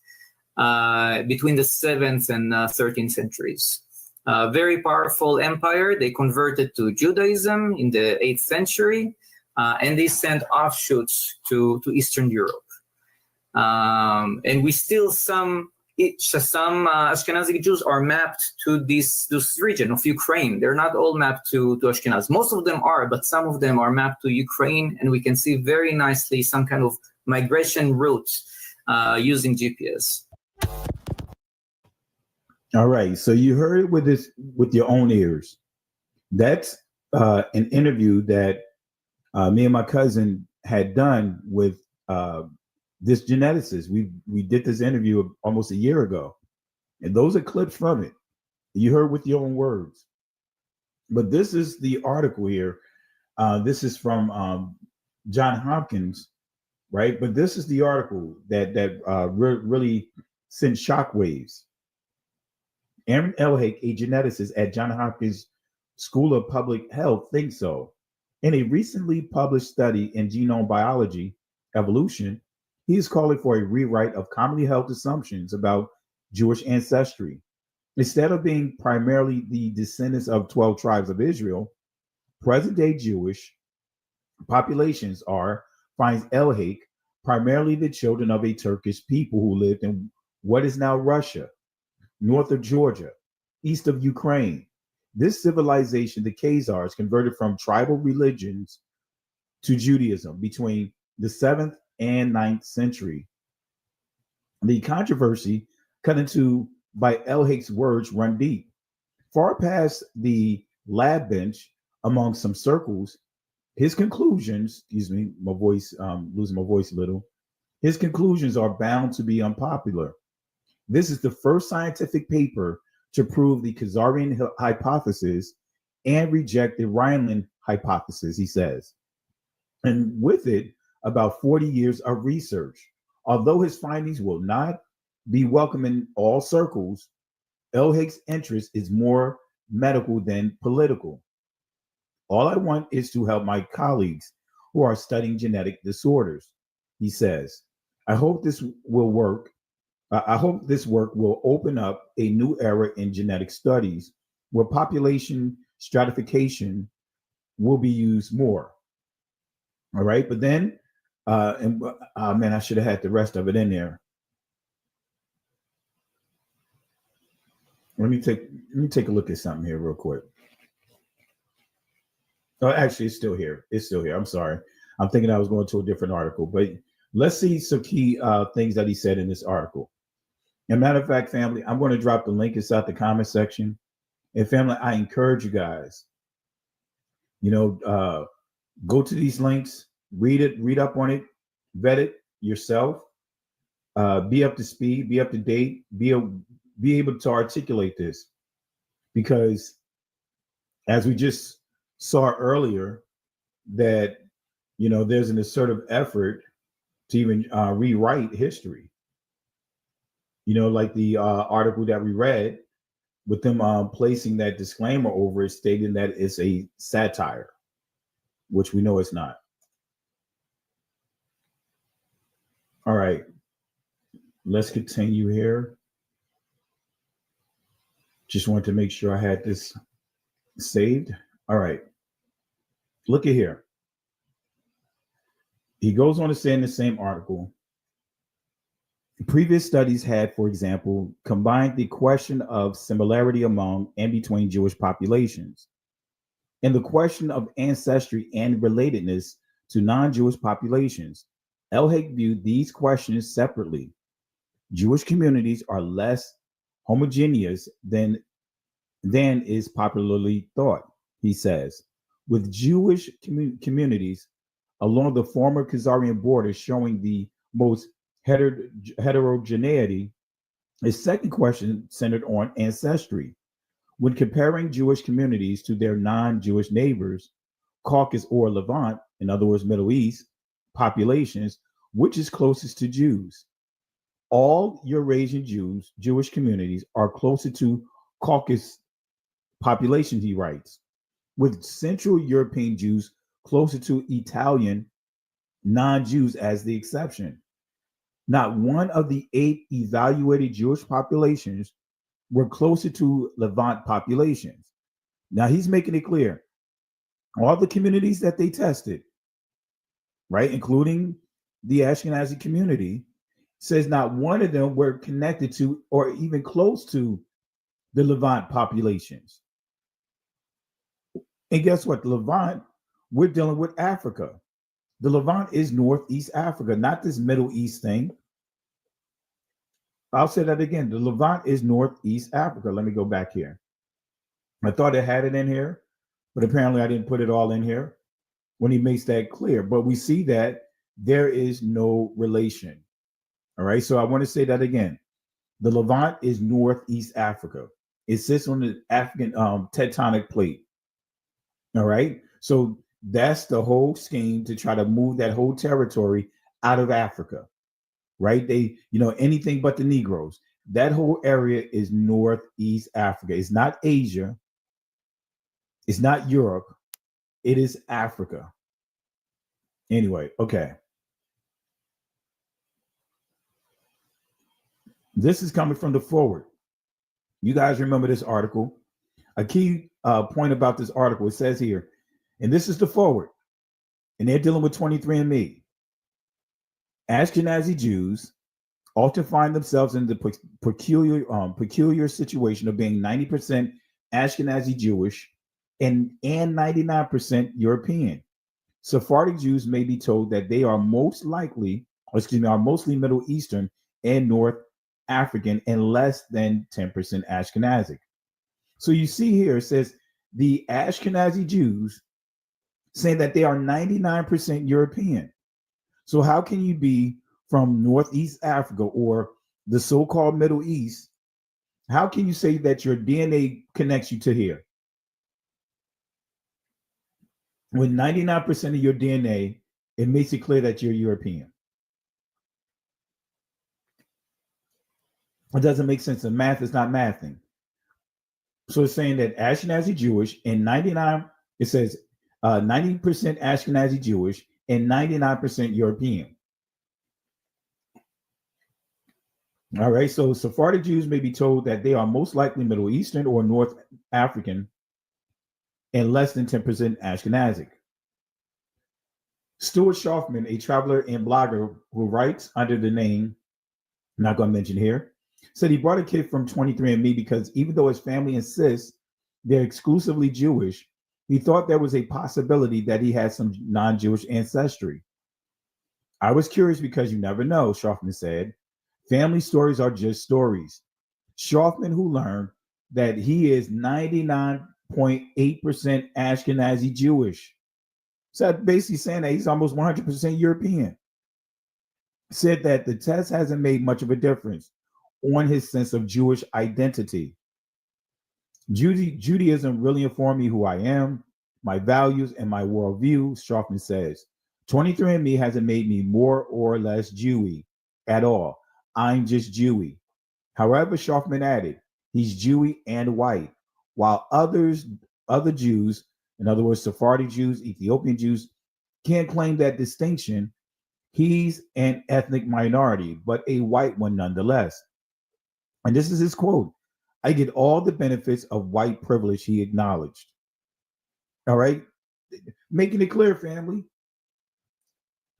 between the 7th and 13th centuries. very powerful empire. They converted to Judaism in the 8th century, and they sent offshoots to Eastern Europe. And we still some Ashkenazi Jews are mapped to this region of Ukraine. They're not all mapped to Ashkenaz. Most of them are, but some of them are mapped to Ukraine, and we can see very nicely some kind of migration route using GPS. All right, so you heard it with your own ears. That's an interview that me and my cousin had done with this geneticist. We did this interview almost a year ago, and those are clips from it. You heard with your own words. But this is the article here. This is from John Hopkins, right? But this is the article that really sent shockwaves. Aaron Elhake, a geneticist at Johns Hopkins School of Public Health, thinks so. In a recently published study in Genome Biology, Evolution, he is calling for a rewrite of commonly held assumptions about Jewish ancestry. Instead of being primarily the descendants of 12 tribes of Israel, present-day Jewish populations are, finds Elhake, primarily the children of a Turkish people who lived in what is now Russia, north of Georgia, east of Ukraine. This civilization, the Khazars, converted from tribal religions to Judaism between the 7th and 9th century. The controversy cut into by Elhake's words run deep. Far past the lab bench among some circles, his conclusions, losing my voice a little, his conclusions are bound to be unpopular. This is the first scientific paper to prove the Khazarian hypothesis and reject the Rhineland hypothesis, he says. And with it, about 40 years of research. Although his findings will not be welcome in all circles, Elhake's interest is more medical than political. All I want is to help my colleagues who are studying genetic disorders, he says. I hope this work will open up a new era in genetic studies where population stratification will be used more. All right, but then, man, I should have had the rest of it in there. Let me take a look at something here real quick. Oh, actually, it's still here. It's still here. I'm sorry. I'm thinking I was going to a different article, but let's see some key things that he said in this article. And matter of fact, family, I'm going to drop the link inside the comment section. And family, I encourage you guys, go to these links, read it, read up on it, vet it yourself, be up to speed, be up to date, be able to articulate this. Because as we just saw earlier, that, there's an assertive effort to even rewrite history. Like the article that we read with them placing that disclaimer over it, stating that it's a satire, which we know it's not. All right, let's continue here. Just wanted to make sure I had this saved. All right, look at here. He goes on to say in the same article, previous studies had, for example, combined the question of similarity among and between Jewish populations and the question of ancestry and relatedness to non-Jewish populations. Elhake viewed these questions separately. Jewish communities are less homogeneous than is popularly thought, he says, with Jewish communities along the former Khazarian border showing the most heterogeneity. His second question centered on ancestry. When comparing Jewish communities to their non-Jewish neighbors, Caucasus or Levant, in other words, Middle East populations, which is closest to Jews? All Eurasian Jewish communities are closer to Caucasus populations, he writes, with Central European Jews closer to Italian non-Jews as the exception. Not one of the 8 evaluated Jewish populations were closer to Levant populations. Now he's making it clear. All the communities that they tested, right, including the Ashkenazi community, says not one of them were connected to or even close to the Levant populations. And guess what? The Levant, we're dealing with Africa. The Levant is Northeast Africa, not this Middle East thing. I'll say that again. The Levant is Northeast Africa. Let me go back here. I thought I had it in here, but apparently I didn't put it all in here when he makes that clear. But we see that there is no relation. All right. So I want to say that again. The Levant is Northeast Africa. It sits on the African tectonic plate. All right. So that's the whole scheme to try to move that whole territory out of Africa. Right. They, anything but the Negroes. That whole area is Northeast Africa. It's not Asia. It's not Europe. It is Africa. Anyway, okay. This is coming from the forward. You guys remember this article. A key point about this article, it says here, and this is the forward, and they're dealing with 23andMe. Ashkenazi Jews often find themselves in the peculiar situation of being 90% Ashkenazi Jewish and 99% European. Sephardic Jews may be told that they are mostly Middle Eastern and North African and less than 10% Ashkenazic. So you see here, it says the Ashkenazi Jews saying that they are 99% European. So how can you be from Northeast Africa or the so-called Middle East? How can you say that your DNA connects you to here? When 99% of your DNA, it makes it clear that you're European. It doesn't make sense. The math is not mathing. So it's saying that Ashkenazi Jewish and 90% Ashkenazi Jewish and 99% European. All right, so Sephardic Jews may be told that they are most likely Middle Eastern or North African and less than 10% Ashkenazic. Stuart Schaufman, a traveler and blogger who writes under the name, I'm not going to mention here, said he brought a kid from 23andMe because even though his family insists they're exclusively Jewish, he thought there was a possibility that he had some non-Jewish ancestry. I was curious because you never know, Schaufman said. Family stories are just stories. Schaufman, who learned that he is 99.8% Ashkenazi Jewish, so basically saying that he's almost 100% European, said that the test hasn't made much of a difference on his sense of Jewish identity. Judaism really informed me who I am, my values, and my worldview, Schaufman says. 23andMe hasn't made me more or less Jewy at all. I'm just Jewy. However, Schaufman added, he's Jewy and white, while other Jews, in other words, Sephardic Jews, Ethiopian Jews, can't claim that distinction. He's an ethnic minority, but a white one nonetheless. And this is his quote. I get all the benefits of white privilege, he acknowledged. All right. Making it clear, family.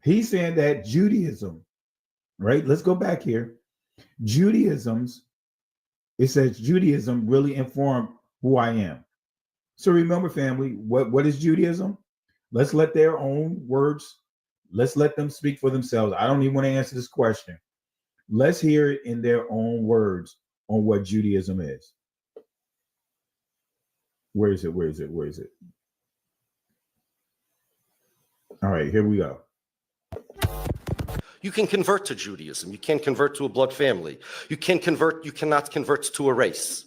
He's saying that Judaism, right? Let's go back here. It says Judaism really informed who I am. So remember, family, what is Judaism? Let's let their own words, let's let them speak for themselves. I don't even want to answer this question. Let's hear it in their own words on what Judaism is. Where is it? All right, here we go. You can convert to Judaism. You can't convert to a blood family. You cannot convert to a race.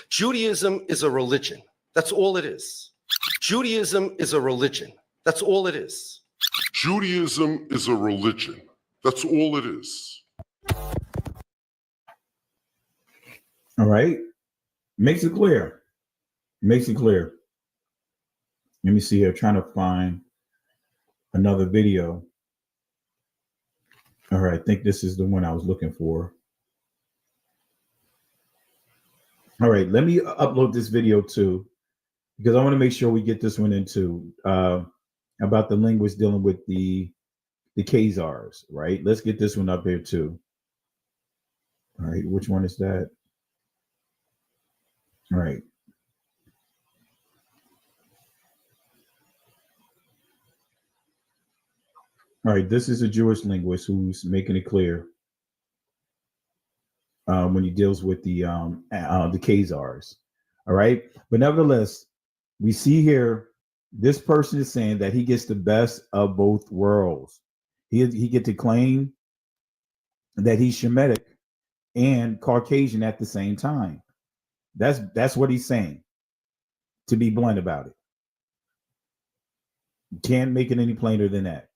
Judaism is a religion. That's all it is. Judaism is a religion. That's all it is. Judaism is a religion. That's all it is. All right. Makes it clear. Let me see here. Trying to find another video. All right. I think this is the one I was looking for. All right, let me upload this video too, because I want to make sure we get this one in too, about the linguists dealing with the Khazars, right? Let's get this one up here too. All right, which one is that? All right. All right, this is a Jewish linguist who's making it clear when he deals with the Khazars. All right, but nevertheless, we see here this person is saying that he gets the best of both worlds. He get to claim that he's Shemitic and Caucasian at the same time. That's what he's saying. To be blunt about it, can't make it any plainer than that.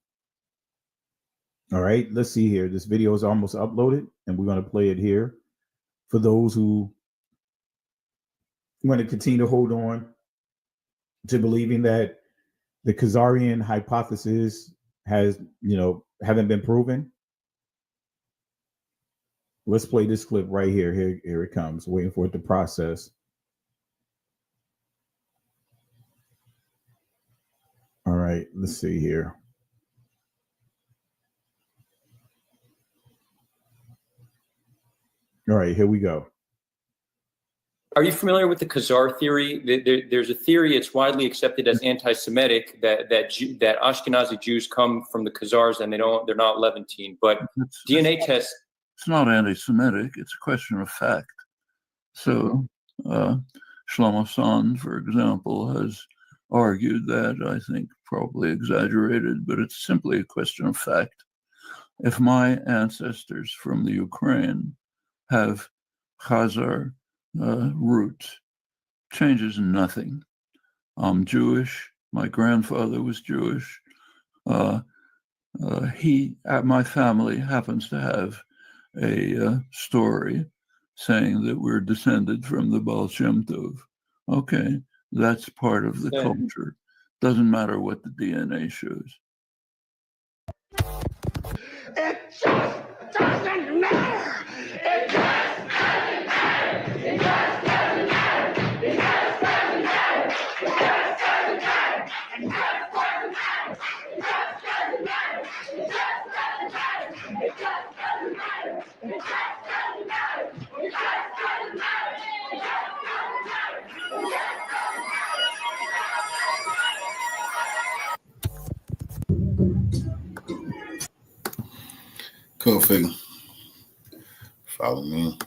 All right, let's see here. This video is almost uploaded, and we're going to play it here for those who want to continue to hold on to believing that the Khazarian hypothesis has, haven't been proven. Let's play this clip right here. Here it comes, waiting for it to process. All right, let's see here. All right, here we go. Are you familiar with the Khazar theory? There's a theory, it's widely accepted as anti-Semitic, that Ashkenazi Jews come from the Khazars and they're not Levantine. But DNA tests. It's not anti-Semitic. It's a question of fact. So Shlomo Sand, for example, has argued that, I think probably exaggerated, but it's simply a question of fact. If my ancestors from the Ukraine have Khazar roots, changes nothing. I'm Jewish. My grandfather was Jewish. My family happens to have a story saying that we're descended from the Baal Shem Tov. Okay, that's part of the culture. Doesn't matter what the DNA shows. It just doesn't matter. It just doesn't matter. It just doesn't matter. It just doesn't matter. It just doesn't matter. It just doesn't matter. It just doesn't matter. It just doesn't matter. It just doesn't matter. It just doesn't matter. It just doesn't matter. It just doesn't matter. It just doesn't matter. Cool figure. Follow me.